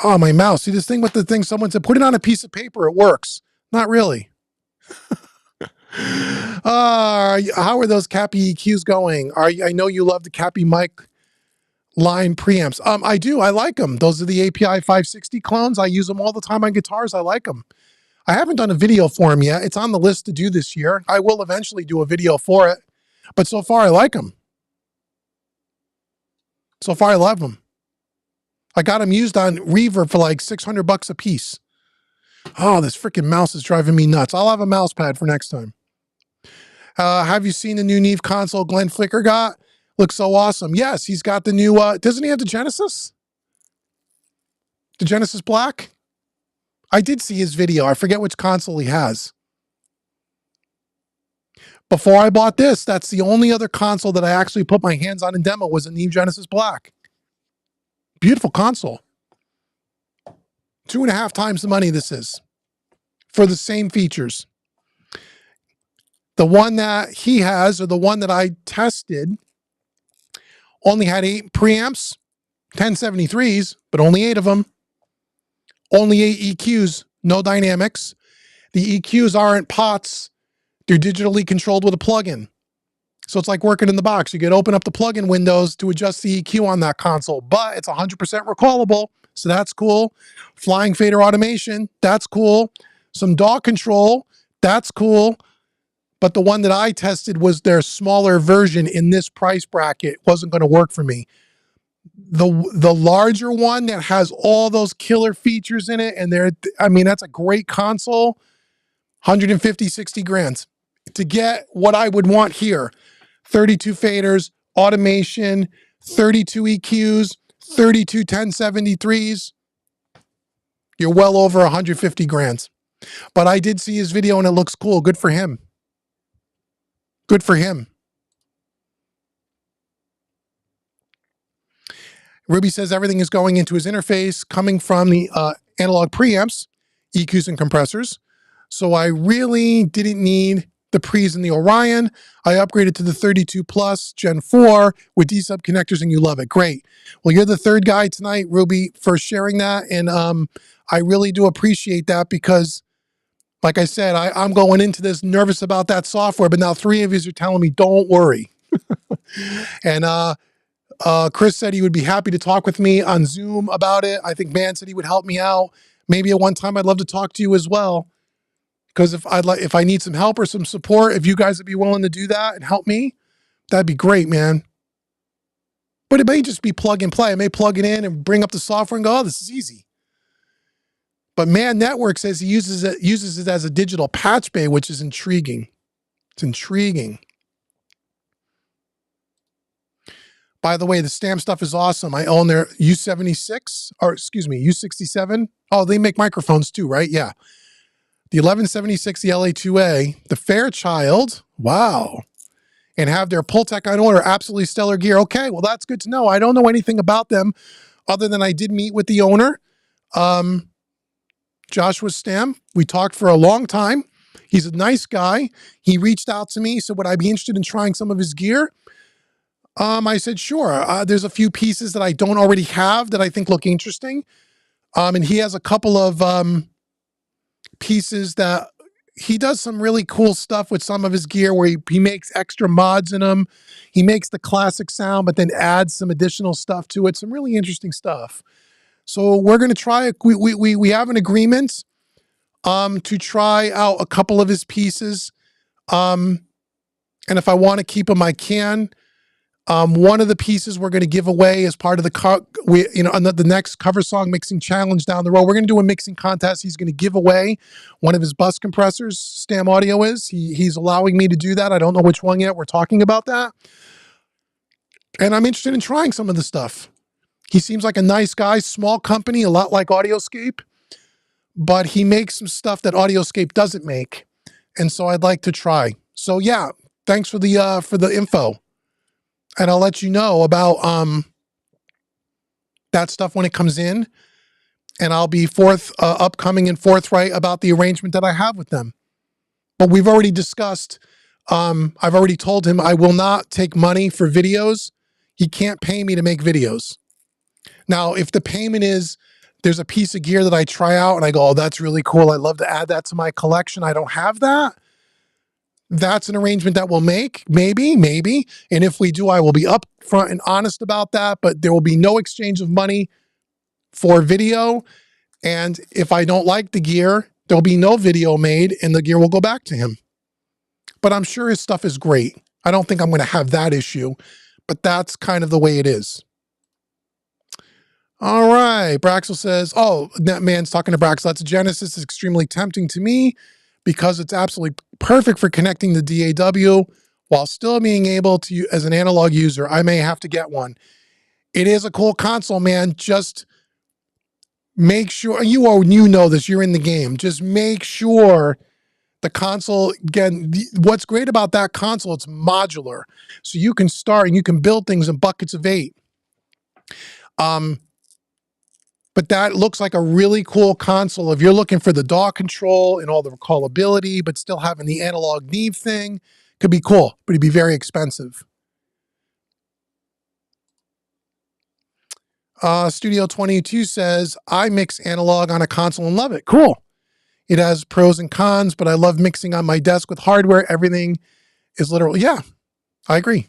Oh, my mouse. See this thing with the thing someone said, put it on a piece of paper. It works. Not really. How are those Cappy EQs going? I know you love the Cappy mic line preamps. I do. I like them. Those are the API 560 clones. I use them all the time on guitars. I like them. I haven't done a video for them yet. It's on the list to do this year. I will eventually do a video for it. But so far, I like them. So far, I love them. I got them used on Reverb for like $600 a piece. Oh, this freaking mouse is driving me nuts. I'll have a mouse pad for next time. Have you seen the new Neve console Glenn Flicker got? Looks so awesome. Yes, he's got the new, doesn't he have the Genesis? The Genesis Black? I did see his video. I forget which console he has. Before I bought this, that's the only other console that I actually put my hands on in demo was a Neve Genesis Black. Beautiful console. 2.5 times the money this is for the same features. The one that he has, or the one that I tested, only had 8 preamps, 1073s, but only 8 of them. Only 8 EQs, no dynamics. The EQs aren't pots. They're digitally controlled with a plugin. So it's like working in the box. You could open up the plugin windows to adjust the EQ on that console, but it's 100% recallable. So that's cool. Flying fader automation, that's cool. Some DAW control, that's cool. But the one that I tested was their smaller version in this price bracket. It wasn't going to work for me. The larger one that has all those killer features in it, and I mean, that's a great console. 150, 60 grand to get what I would want here. 32 faders, automation, 32 EQs, 32 1073s. You're well over 150 grand. But I did see his video and it looks cool. Good for him. Good for him. Ruby says everything is going into his interface, coming from the analog preamps, EQs, and compressors. So I really didn't need the pre's in the Orion. I upgraded to the 32 Plus Gen 4 with D-sub connectors, and you love it. Great. Well, you're the third guy tonight, Ruby, for sharing that. And I really do appreciate that because, like I said, I'm going into this nervous about that software, but now 3 of you are telling me, don't worry. And Chris said he would be happy to talk with me on Zoom about it. I think Man said he would help me out. Maybe at one time I'd love to talk to you as well. Because if I need some help or some support, if you guys would be willing to do that and help me, that'd be great, man. But it may just be plug and play. I may plug it in and bring up the software and go, oh, this is easy. But Man Network says he uses it as a digital patch bay, which is intriguing. It's intriguing. By the way, the Stam stuff is awesome. I own their U76, or excuse me, U67. Oh, they make microphones too, right? Yeah. The 1176, the LA2A, the Fairchild, wow. And have their Pultec on order, absolutely stellar gear. Okay, well, that's good to know. I don't know anything about them other than I did meet with the owner, Joshua Stam. We talked for a long time. He's a nice guy. He reached out to me, said, would I be interested in trying some of his gear? I said, sure. There's a few pieces that I don't already have that I think look interesting. And he has a couple of pieces that he does some really cool stuff with some of his gear where he makes extra mods in them. He makes the classic sound, but then adds some additional stuff to it. Some really interesting stuff. So we're going to try it. We have an agreement to try out a couple of his pieces. And if I want to keep them, I can. One of the pieces we're going to give away as part of the next cover song mixing challenge down the road. We're going to do a mixing contest. He's going to give away one of his bus compressors. Stam Audio is. He's allowing me to do that. I don't know which one yet. We're talking about that. And I'm interested in trying some of the stuff. He seems like a nice guy, small company, a lot like Audioscape, but he makes some stuff that Audioscape doesn't make. And so I'd like to try. So yeah, thanks for the info. And I'll let you know about that stuff when it comes in. And I'll be upcoming and forthright about the arrangement that I have with them. But we've already discussed, I've already told him I will not take money for videos. He can't pay me to make videos. Now, if the payment is, there's a piece of gear that I try out and I go, oh, that's really cool. I'd love to add that to my collection. I don't have that. That's an arrangement that we'll make, maybe. And if we do, I will be upfront and honest about that, but there will be no exchange of money for video. And if I don't like the gear, there'll be no video made and the gear will go back to him. But I'm sure his stuff is great. I don't think I'm going to have that issue, but that's kind of the way it is. All right. Braxel says, oh, that man's talking to Braxel. That's a Genesis. It's extremely tempting to me because it's absolutely perfect for connecting the DAW while still being able to, as an analog user, I may have to get one. It is a cool console, man. Just make sure, you know this, you're in the game. Just make sure the console, again, what's great about that console, it's modular. So you can start and you can build things in buckets of 8. But that looks like a really cool console. If you're looking for the DAW control and all the recallability, but still having the analog Neve thing, could be cool, but it'd be very expensive. Studio 22 says, I mix analog on a console and love it. Cool. It has pros and cons, but I love mixing on my desk with hardware. Everything is literal. Yeah, I agree.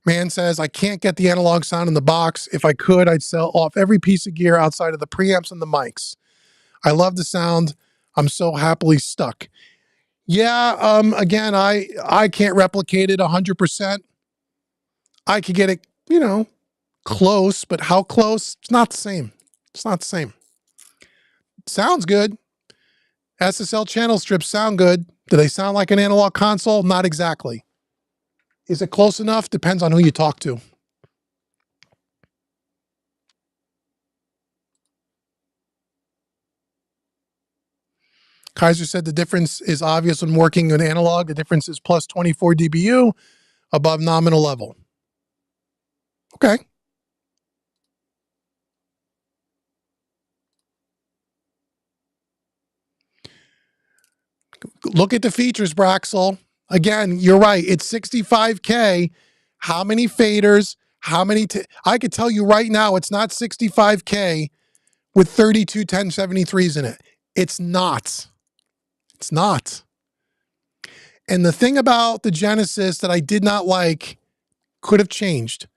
Man says, I can't get the analog sound in the box. If I could, I'd sell off every piece of gear outside of the preamps and the mics. I love the sound. I'm so happily stuck. Yeah, again, I can't replicate it 100%. I could get it, close, but how close? It's not the same. It's not the same. Sounds good. SSL channel strips sound good. Do they sound like an analog console? Not exactly. Is it close enough? Depends on who you talk to. Kaiser said the difference is obvious when working with analog. The difference is plus 24 dBu above nominal level. Okay. Look at the features, Braxel. Again, you're right. It's 65K. How many faders? How many? I could tell you right now, it's not 65K with 32 1073s in it. It's not. It's not. And the thing about the Genesis that I did not like could have changed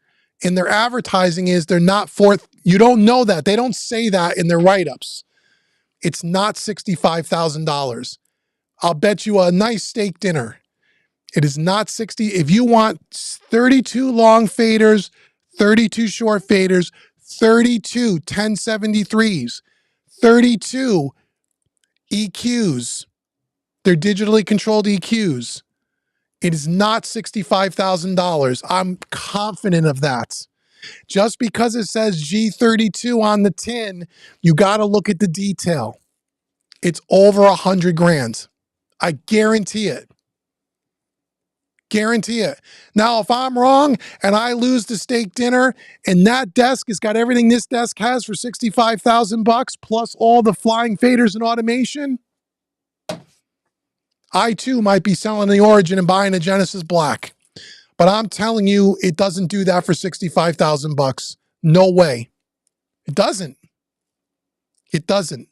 in their advertising is they're not fourth. You don't know that. They don't say that in their write-ups. It's not $65,000. I'll bet you a nice steak dinner. It is not 60. If you want 32 long faders, 32 short faders, 32 1073s, 32 EQs, they're digitally controlled EQs. It is not $65,000. I'm confident of that. Just because it says G32 on the tin, you got to look at the detail. It's over 100 grand. I guarantee it. Guarantee it. Now, if I'm wrong and I lose the steak dinner and that desk has got everything this desk has for 65,000 bucks plus all the flying faders and automation, I too might be selling the Origin and buying a Genesis Black. But I'm telling you, it doesn't do that for 65,000 bucks. No way. It doesn't. It doesn't.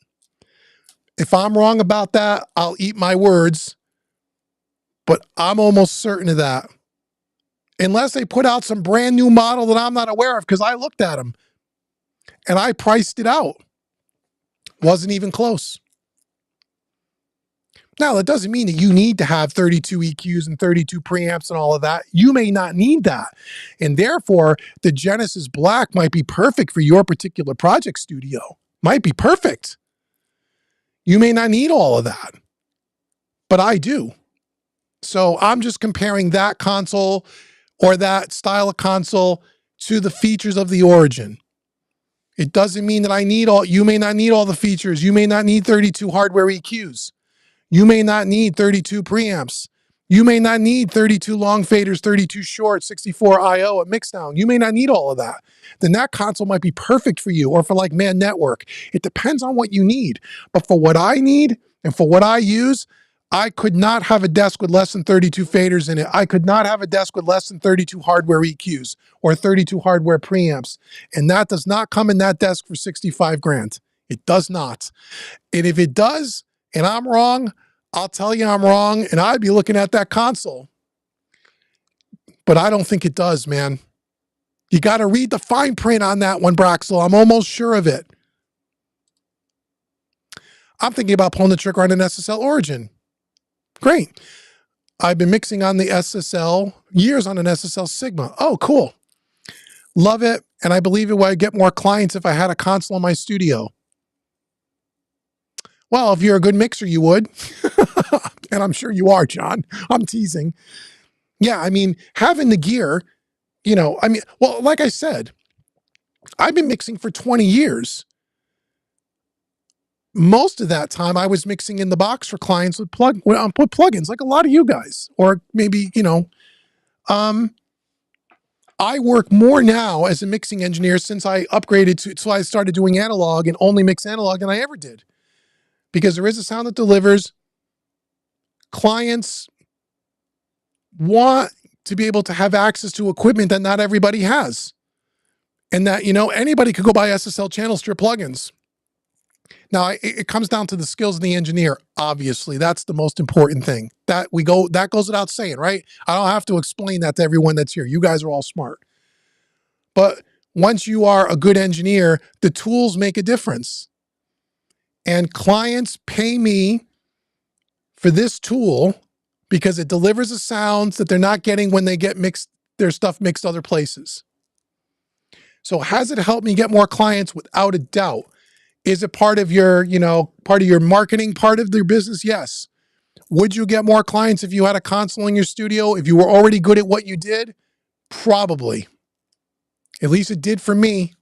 If I'm wrong about that, I'll eat my words. But I'm almost certain of that. Unless they put out some brand new model that I'm not aware of, because I looked at them and I priced it out. Wasn't even close. Now, that doesn't mean that you need to have 32 EQs and 32 preamps and all of that. You may not need that. And therefore, the Genesis Black might be perfect for your particular project studio. Might be perfect. You may not need all of that. But I do. So I'm just comparing that console or that style of console to the features of the Origin. It doesn't mean that I need all, you may not need all the features. You may not need 32 hardware EQs. You may not need 32 preamps. You may not need 32 long faders, 32 short, 64 IO at mixdown. You may not need all of that. Then that console might be perfect for you or for like Man Network. It depends on what you need. But for what I need and for what I use, I could not have a desk with less than 32 faders in it. I could not have a desk with less than 32 hardware EQs or 32 hardware preamps. And that does not come in that desk for 65 grand. It does not. And if it does, and I'm wrong, I'll tell you I'm wrong, and I'd be looking at that console. But I don't think it does, man. You got to read the fine print on that one, Braxel. I'm almost sure of it. I'm thinking about pulling the trigger on an SSL Origin. Great. I've been mixing on the SSL, years on an SSL Sigma. Oh, cool. Love it, and I believe it would get more clients if I had a console in my studio. Well, if you're a good mixer, you would. And I'm sure you are, John. I'm teasing. Yeah, I mean, having the gear, you know, I mean, well, like I said, I've been mixing for 20 years. Most of that time, I was mixing in the box for clients with plugins, like a lot of you guys. Or maybe, you know, I work more now as a mixing engineer since I upgraded to, so I started doing analog and only mix analog than I ever did. Because there is a sound that delivers. Clients want to be able to have access to equipment that not everybody has. And that, you know, anybody could go buy SSL channel strip plugins. Now, it comes down to the skills of the engineer, obviously. That's the most important thing. That goes without saying, right? I don't have to explain that to everyone that's here. You guys are all smart. But once you are a good engineer, the tools make a difference. And clients pay me for this tool because it delivers the sounds that they're not getting when they get their stuff mixed other places. So has it helped me get more clients? Without a doubt. Is it part of your, part of your marketing, part of your business? Yes. Would you get more clients if you had a console in your studio? If you were already good at what you did? Probably. At least it did for me.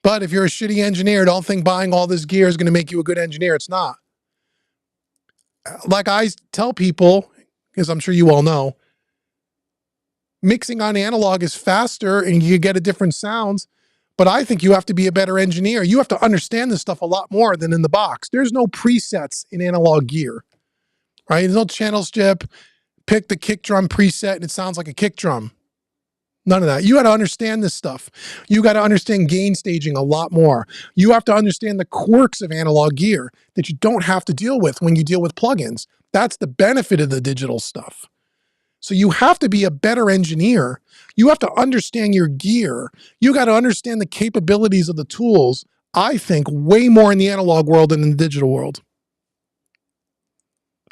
But if you're a shitty engineer, don't think buying all this gear is going to make you a good engineer. It's not. Like I tell people, because I'm sure you all know, mixing on analog is faster and you get a different sounds. But I think you have to be a better engineer. You have to understand this stuff a lot more than in the box. There's no presets in analog gear, right? There's no channel strip, pick the kick drum preset and it sounds like a kick drum. None of that. You got to understand this stuff. You got to understand gain staging a lot more. You have to understand the quirks of analog gear that you don't have to deal with when you deal with plugins. That's the benefit of the digital stuff. So you have to be a better engineer. You have to understand your gear. You got to understand the capabilities of the tools, I think, way more in the analog world than in the digital world.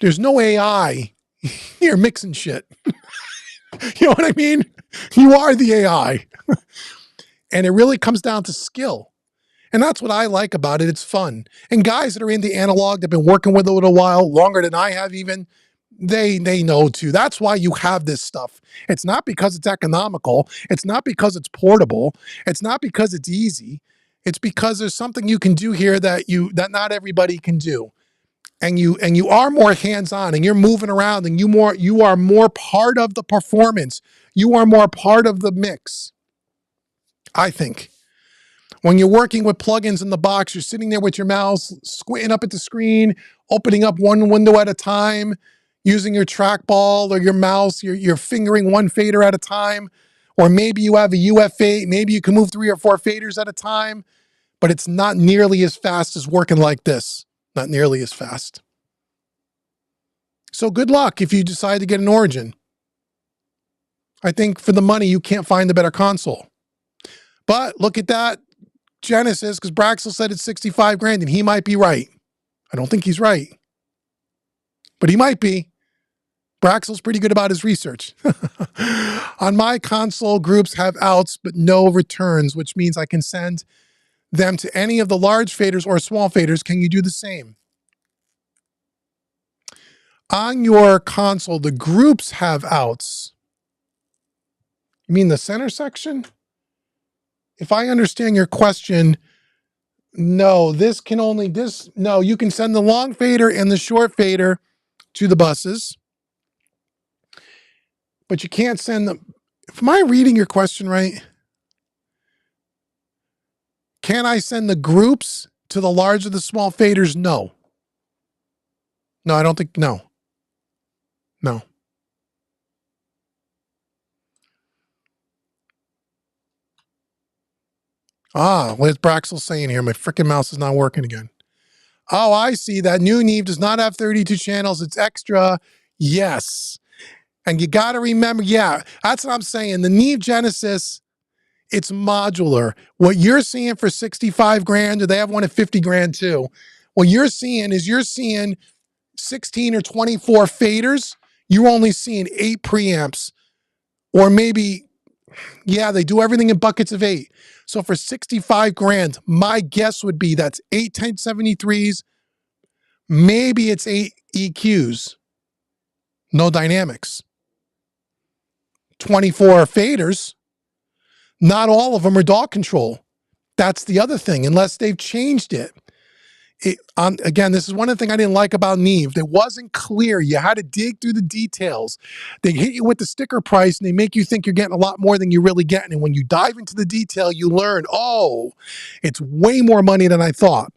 There's no AI here mixing shit. You know what I mean? You are the AI. And it really comes down to skill. And that's what I like about it. It's fun. And guys that are into analog, they've been working with it a little while, longer than I have even, they know too. That's why you have this stuff. It's not because it's economical. It's not because it's portable. It's not because it's easy. It's because there's something you can do here that not everybody can do. And you are more hands-on and you're moving around and you are more part of the performance. You are more part of the mix. I think. When you're working with plugins in the box, you're sitting there with your mouse, squinting up at the screen, opening up one window at a time, using your trackball or your mouse, you're fingering one fader at a time, or maybe you have a UF8, maybe you can move 3 or 4 faders at a time, but it's not nearly as fast as working like this. Not nearly as fast. So good luck if you decide to get an Origin. I think for the money, you can't find a better console. But look at that Genesis, because Braxel said it's 65 grand, and he might be right. I don't think he's right, but he might be. Braxel's pretty good about his research. On my console, groups have outs, but no returns, which means I can send them to any of the large faders or small faders. Can you do the same? On your console, the groups have outs. You mean the center section? If I understand your question, no, no, you can send the long fader and the short fader to the buses, but you can't send them. Am I reading your question right? Can I send the groups to the large or the small faders? No. No, I don't think, no. No. What is Braxel saying here? My freaking mouse is not working again. Oh, I see. That new Neve does not have 32 channels. It's extra. Yes. And you got to remember, yeah, that's what I'm saying. The Neve Genesis, it's modular. What you're seeing for 65 grand, or they have one at 50 grand too. What you're seeing is 16 or 24 faders. You're only seeing 8 preamps, or maybe, yeah, they do everything in buckets of 8. So for 65 grand, my guess would be that's 8 1073s, maybe it's 8 EQs, no dynamics. 24 faders, not all of them are dog control. That's the other thing, unless they've changed it. Again, this is one of the things I didn't like about Neve. It wasn't clear. You had to dig through the details. They hit you with the sticker price and they make you think you're getting a lot more than you're really getting. And when you dive into the detail, you learn, oh, it's way more money than I thought.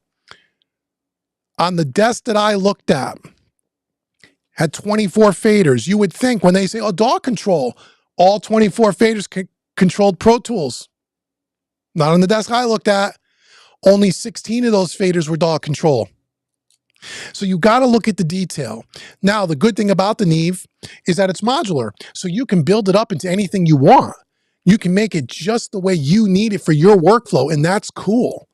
On the desk that I looked at, had 24 faders. You would think when they say, oh, dog control, all 24 faders controlled Pro Tools. Not on the desk I looked at. Only 16 of those faders were dog control. So you got to look at the detail. Now, the good thing about the Neve is that it's modular. So you can build it up into anything you want. You can make it just the way you need it for your workflow, and that's cool.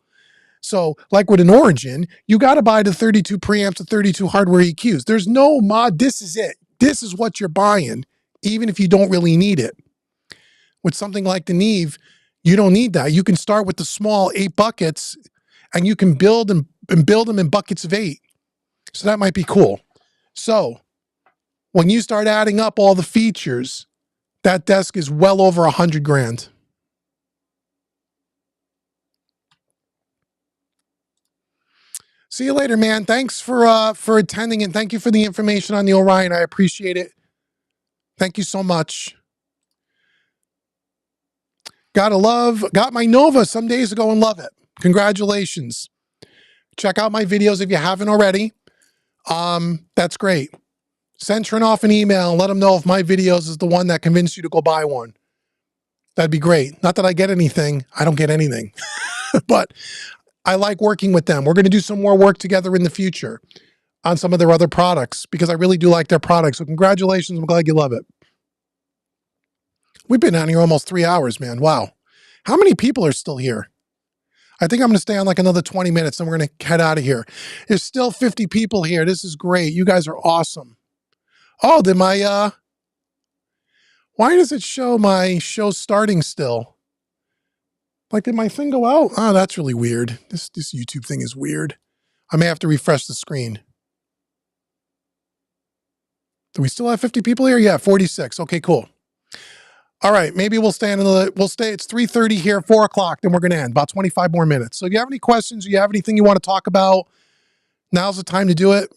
So like with an Origin, you got to buy the 32 preamps, the 32 hardware EQs. There's no mod. This is it. This is what you're buying, even if you don't really need it. With something like the Neve, You don't need that. You can start with the small 8 buckets and you can build them in buckets of 8. So that might be cool. So when you start adding up all the features, that desk is well over 100 grand. See you later, man. Thanks for attending, and thank you for the information on the Orion. I appreciate it. Thank you so much. Got my Nova some days ago and love it. Congratulations. Check out my videos if you haven't already. That's great. Send Trinoff an email and let them know if my videos is the one that convinced you to go buy one. That'd be great. Not that I get anything. I don't get anything. But I like working with them. We're going to do some more work together in the future on some of their other products because I really do like their products. So congratulations. I'm glad you love it. We've been on here almost 3 hours, man. Wow. How many people are still here? I think I'm going to stay on like another 20 minutes and we're going to head out of here. There's still 50 people here. This is great. You guys are awesome. Oh, did my, why does it show my show starting still? Like, did my thing go out? Oh, that's really weird. This YouTube thing is weird. I may have to refresh the screen. Do we still have 50 people here? Yeah, 46. Okay, cool. All right, maybe we'll stay it's 3:30 here, 4 o'clock, then we're going to end. About 25 more minutes. So if you have any questions, or you have anything you want to talk about, now's the time to do it.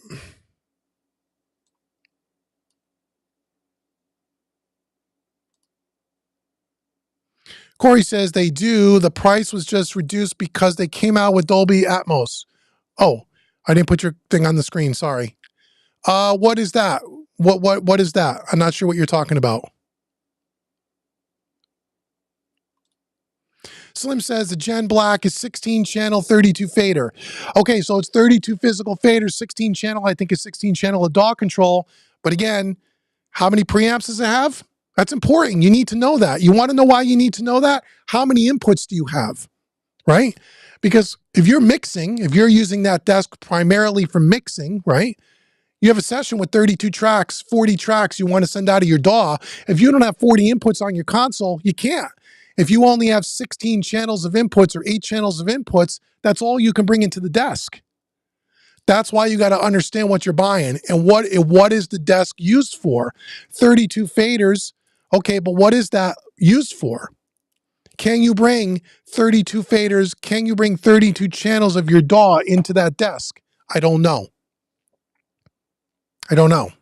Corey says they do. The price was just reduced because they came out with Dolby Atmos. Oh, I didn't put your thing on the screen. Sorry. What is that? What is that? I'm not sure what you're talking about. Slim says the Gen Black is 16 channel, 32 fader. Okay, so it's 32 physical faders, 16 channel. I think is 16 channel of DAW control. But again, how many preamps does it have? That's important. You need to know that. You want to know why you need to know that? How many inputs do you have? Right? Because if you're mixing, if you're using that desk primarily for mixing, right? You have a session with 32 tracks, 40 tracks you want to send out of your DAW. If you don't have 40 inputs on your console, you can't. If you only have 16 channels of inputs or 8 channels of inputs, that's all you can bring into the desk. That's why you got to understand what you're buying and what is the desk used for. 32 faders, okay, but what is that used for? Can you bring 32 faders? Can you bring 32 channels of your DAW into that desk? I don't know. I don't know.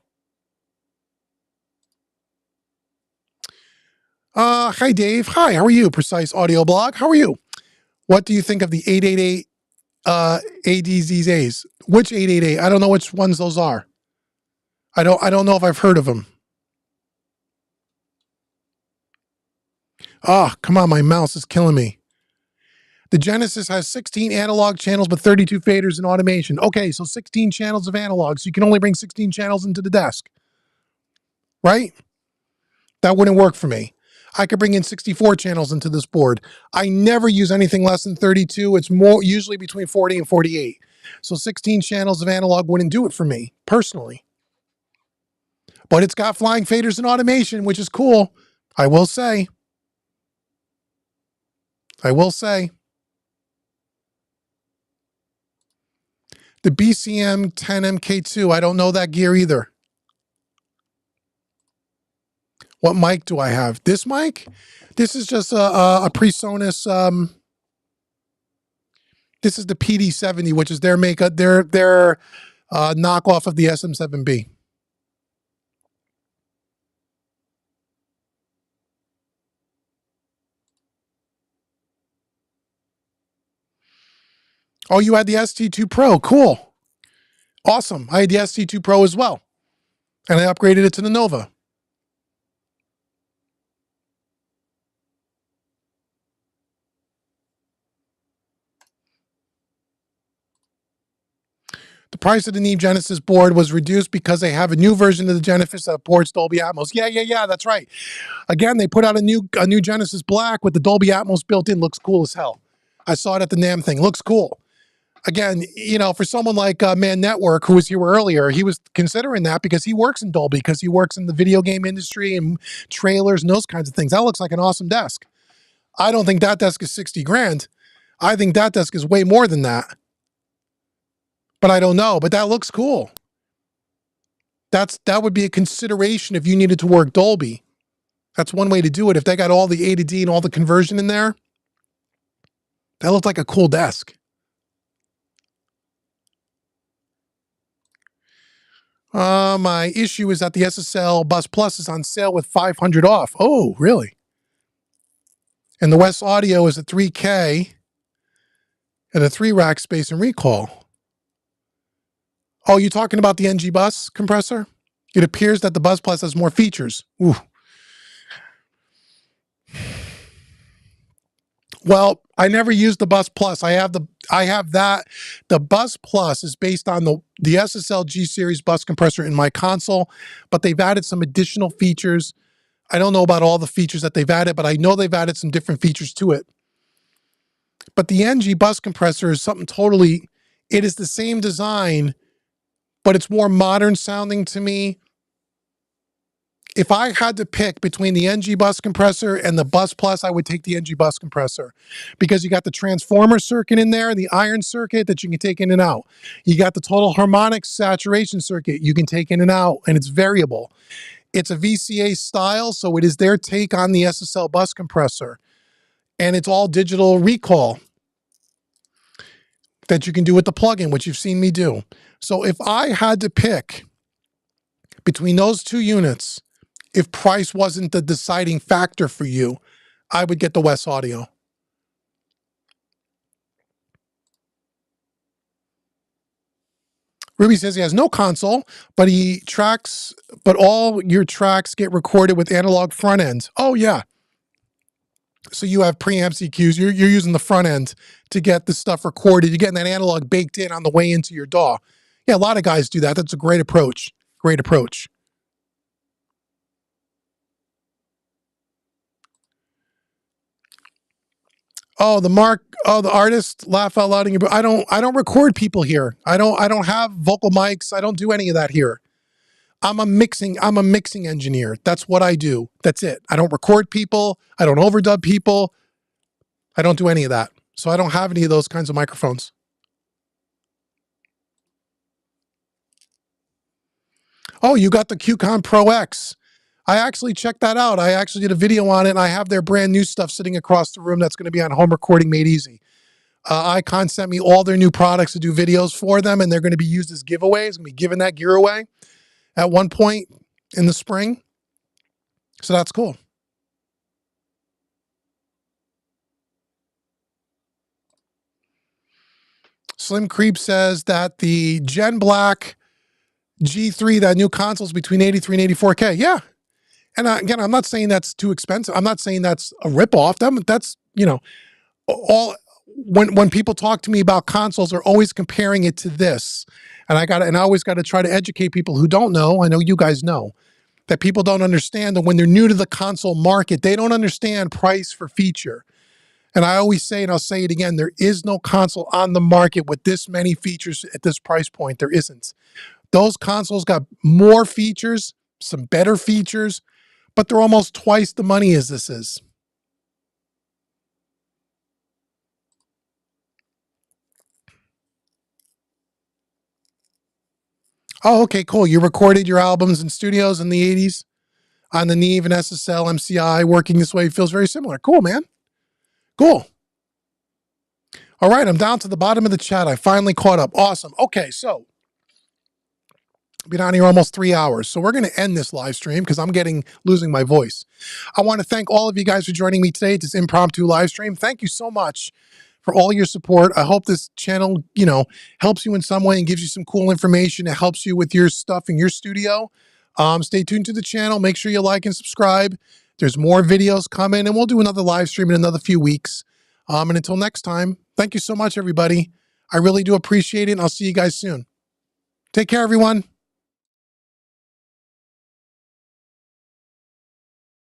Hi, Dave. Hi, how are you? Precise Audio Blog. How are you? What do you think of the 888 ADZAs? Which 888? I don't know which ones those are. I don't know if I've heard of them. Oh, come on, my mouse is killing me. The Genesis has 16 analog channels, but 32 faders and automation. Okay, so 16 channels of analog. So you can only bring 16 channels into the desk. Right? That wouldn't work for me. I could bring in 64 channels into this board. I never use anything less than 32. It's more usually between 40 and 48. So 16 channels of analog wouldn't do it for me, personally. But it's got flying faders and automation, which is cool. I will say. I will say. The BCM 10MK2, I don't know that gear either. What mic do I have? This mic? This is just a PreSonus. This is the PD70, which is their knockoff of the SM7B. Oh, you had the ST2 Pro. Cool. Awesome. I had the ST2 Pro as well. And I upgraded it to the Nova. The price of the NAMM Genesis board was reduced because they have a new version of the Genesis that supports Dolby Atmos. Yeah, that's right. Again, they put out a new Genesis Black with the Dolby Atmos built in. Looks cool as hell. I saw it at the NAMM thing. Looks cool. Again, you know, for someone like Man Network, who was here earlier, he was considering that because he works in Dolby, because he works in the video game industry and trailers and those kinds of things. That looks like an awesome desk. I don't think that desk is 60 grand. I think that desk is way more than that. But I don't know. But that looks cool. That would be a consideration if you needed to work Dolby. That's one way to do it. If they got all the A to D and all the conversion in there, that looked like a cool desk. My issue is that the SSL Bus Plus is on sale with 500 off. Oh, really? And the West Audio is a 3K and a 3-rack space and recall. Oh, you're talking about the NG Bus compressor? It appears that the Bus Plus has more features. Ooh. Well, I never used the Bus Plus. I have that. The Bus Plus is based on the SSL G series bus compressor in my console, but they've added some additional features. I don't know about all the features that they've added, but I know they've added some different features to it. But the NG bus compressor is something totally, it is the same design, but it's more modern sounding to me. If I had to pick between the NG bus compressor and the Bus Plus, I would take the NG bus compressor because you got the transformer circuit in there, the iron circuit that you can take in and out. You got the total harmonic saturation circuit you can take in and out, and it's variable. It's a VCA style, so it is their take on the SSL bus compressor. And it's all digital recall that you can do with the plugin, which you've seen me do. So if I had to pick between those two units, if price wasn't the deciding factor for you, I would get the West Audio. Ruby says he has no console, but all your tracks get recorded with analog front ends. Oh yeah. So you have preamps, EQs, you're using the front end to get the stuff recorded. You're getting that analog baked in on the way into your DAW. Yeah, a lot of guys do that. That's a great approach. Great approach. Oh, the artist, laugh out loud in your. I don't record people here. I don't have vocal mics. I don't do any of that here. I'm a mixing engineer. That's what I do. That's it. I don't record people. I don't overdub people. I don't do any of that. So I don't have any of those kinds of microphones. Oh, you got the QCon Pro X. I actually checked that out. I actually did a video on it, and I have their brand new stuff sitting across the room that's going to be on Home Recording Made Easy. Icon sent me all their new products to do videos for them, and they're going to be used as giveaways. I'm going to be giving that gear away at one point in the spring. So that's cool. Slim Creep says that the Gen Black G3, that new console, is between 83 and 84K. Yeah. And again, I'm not saying that's too expensive. I'm not saying that's a ripoff. That's, you know, all when people talk to me about consoles, they're always comparing it to this. And I always got to try to educate people who don't know. I know you guys know that people don't understand that when they're new to the console market, they don't understand price for feature. And I always say, and I'll say it again, there is no console on the market with this many features at this price point. There isn't. Those consoles got more features, some better features, but they're almost twice the money as this is. Oh, okay, cool. You recorded your albums in studios in the 80s on the Neve and SSL MCI, working this way feels very similar. Cool, man. Cool. All right, I'm down to the bottom of the chat. I finally caught up. Awesome. Okay, so I've been on here almost 3 hours. So we're going to end this live stream because I'm losing my voice. I want to thank all of you guys for joining me today. It's this impromptu live stream. Thank you so much for all your support. I hope this channel, you know, helps you in some way and gives you some cool information. It helps you with your stuff in your studio. Stay tuned to the channel. Make sure you like and subscribe. There's more videos coming, and we'll do another live stream in another few weeks. And until next time, thank you so much, everybody. I really do appreciate it, and I'll see you guys soon. Take care, everyone.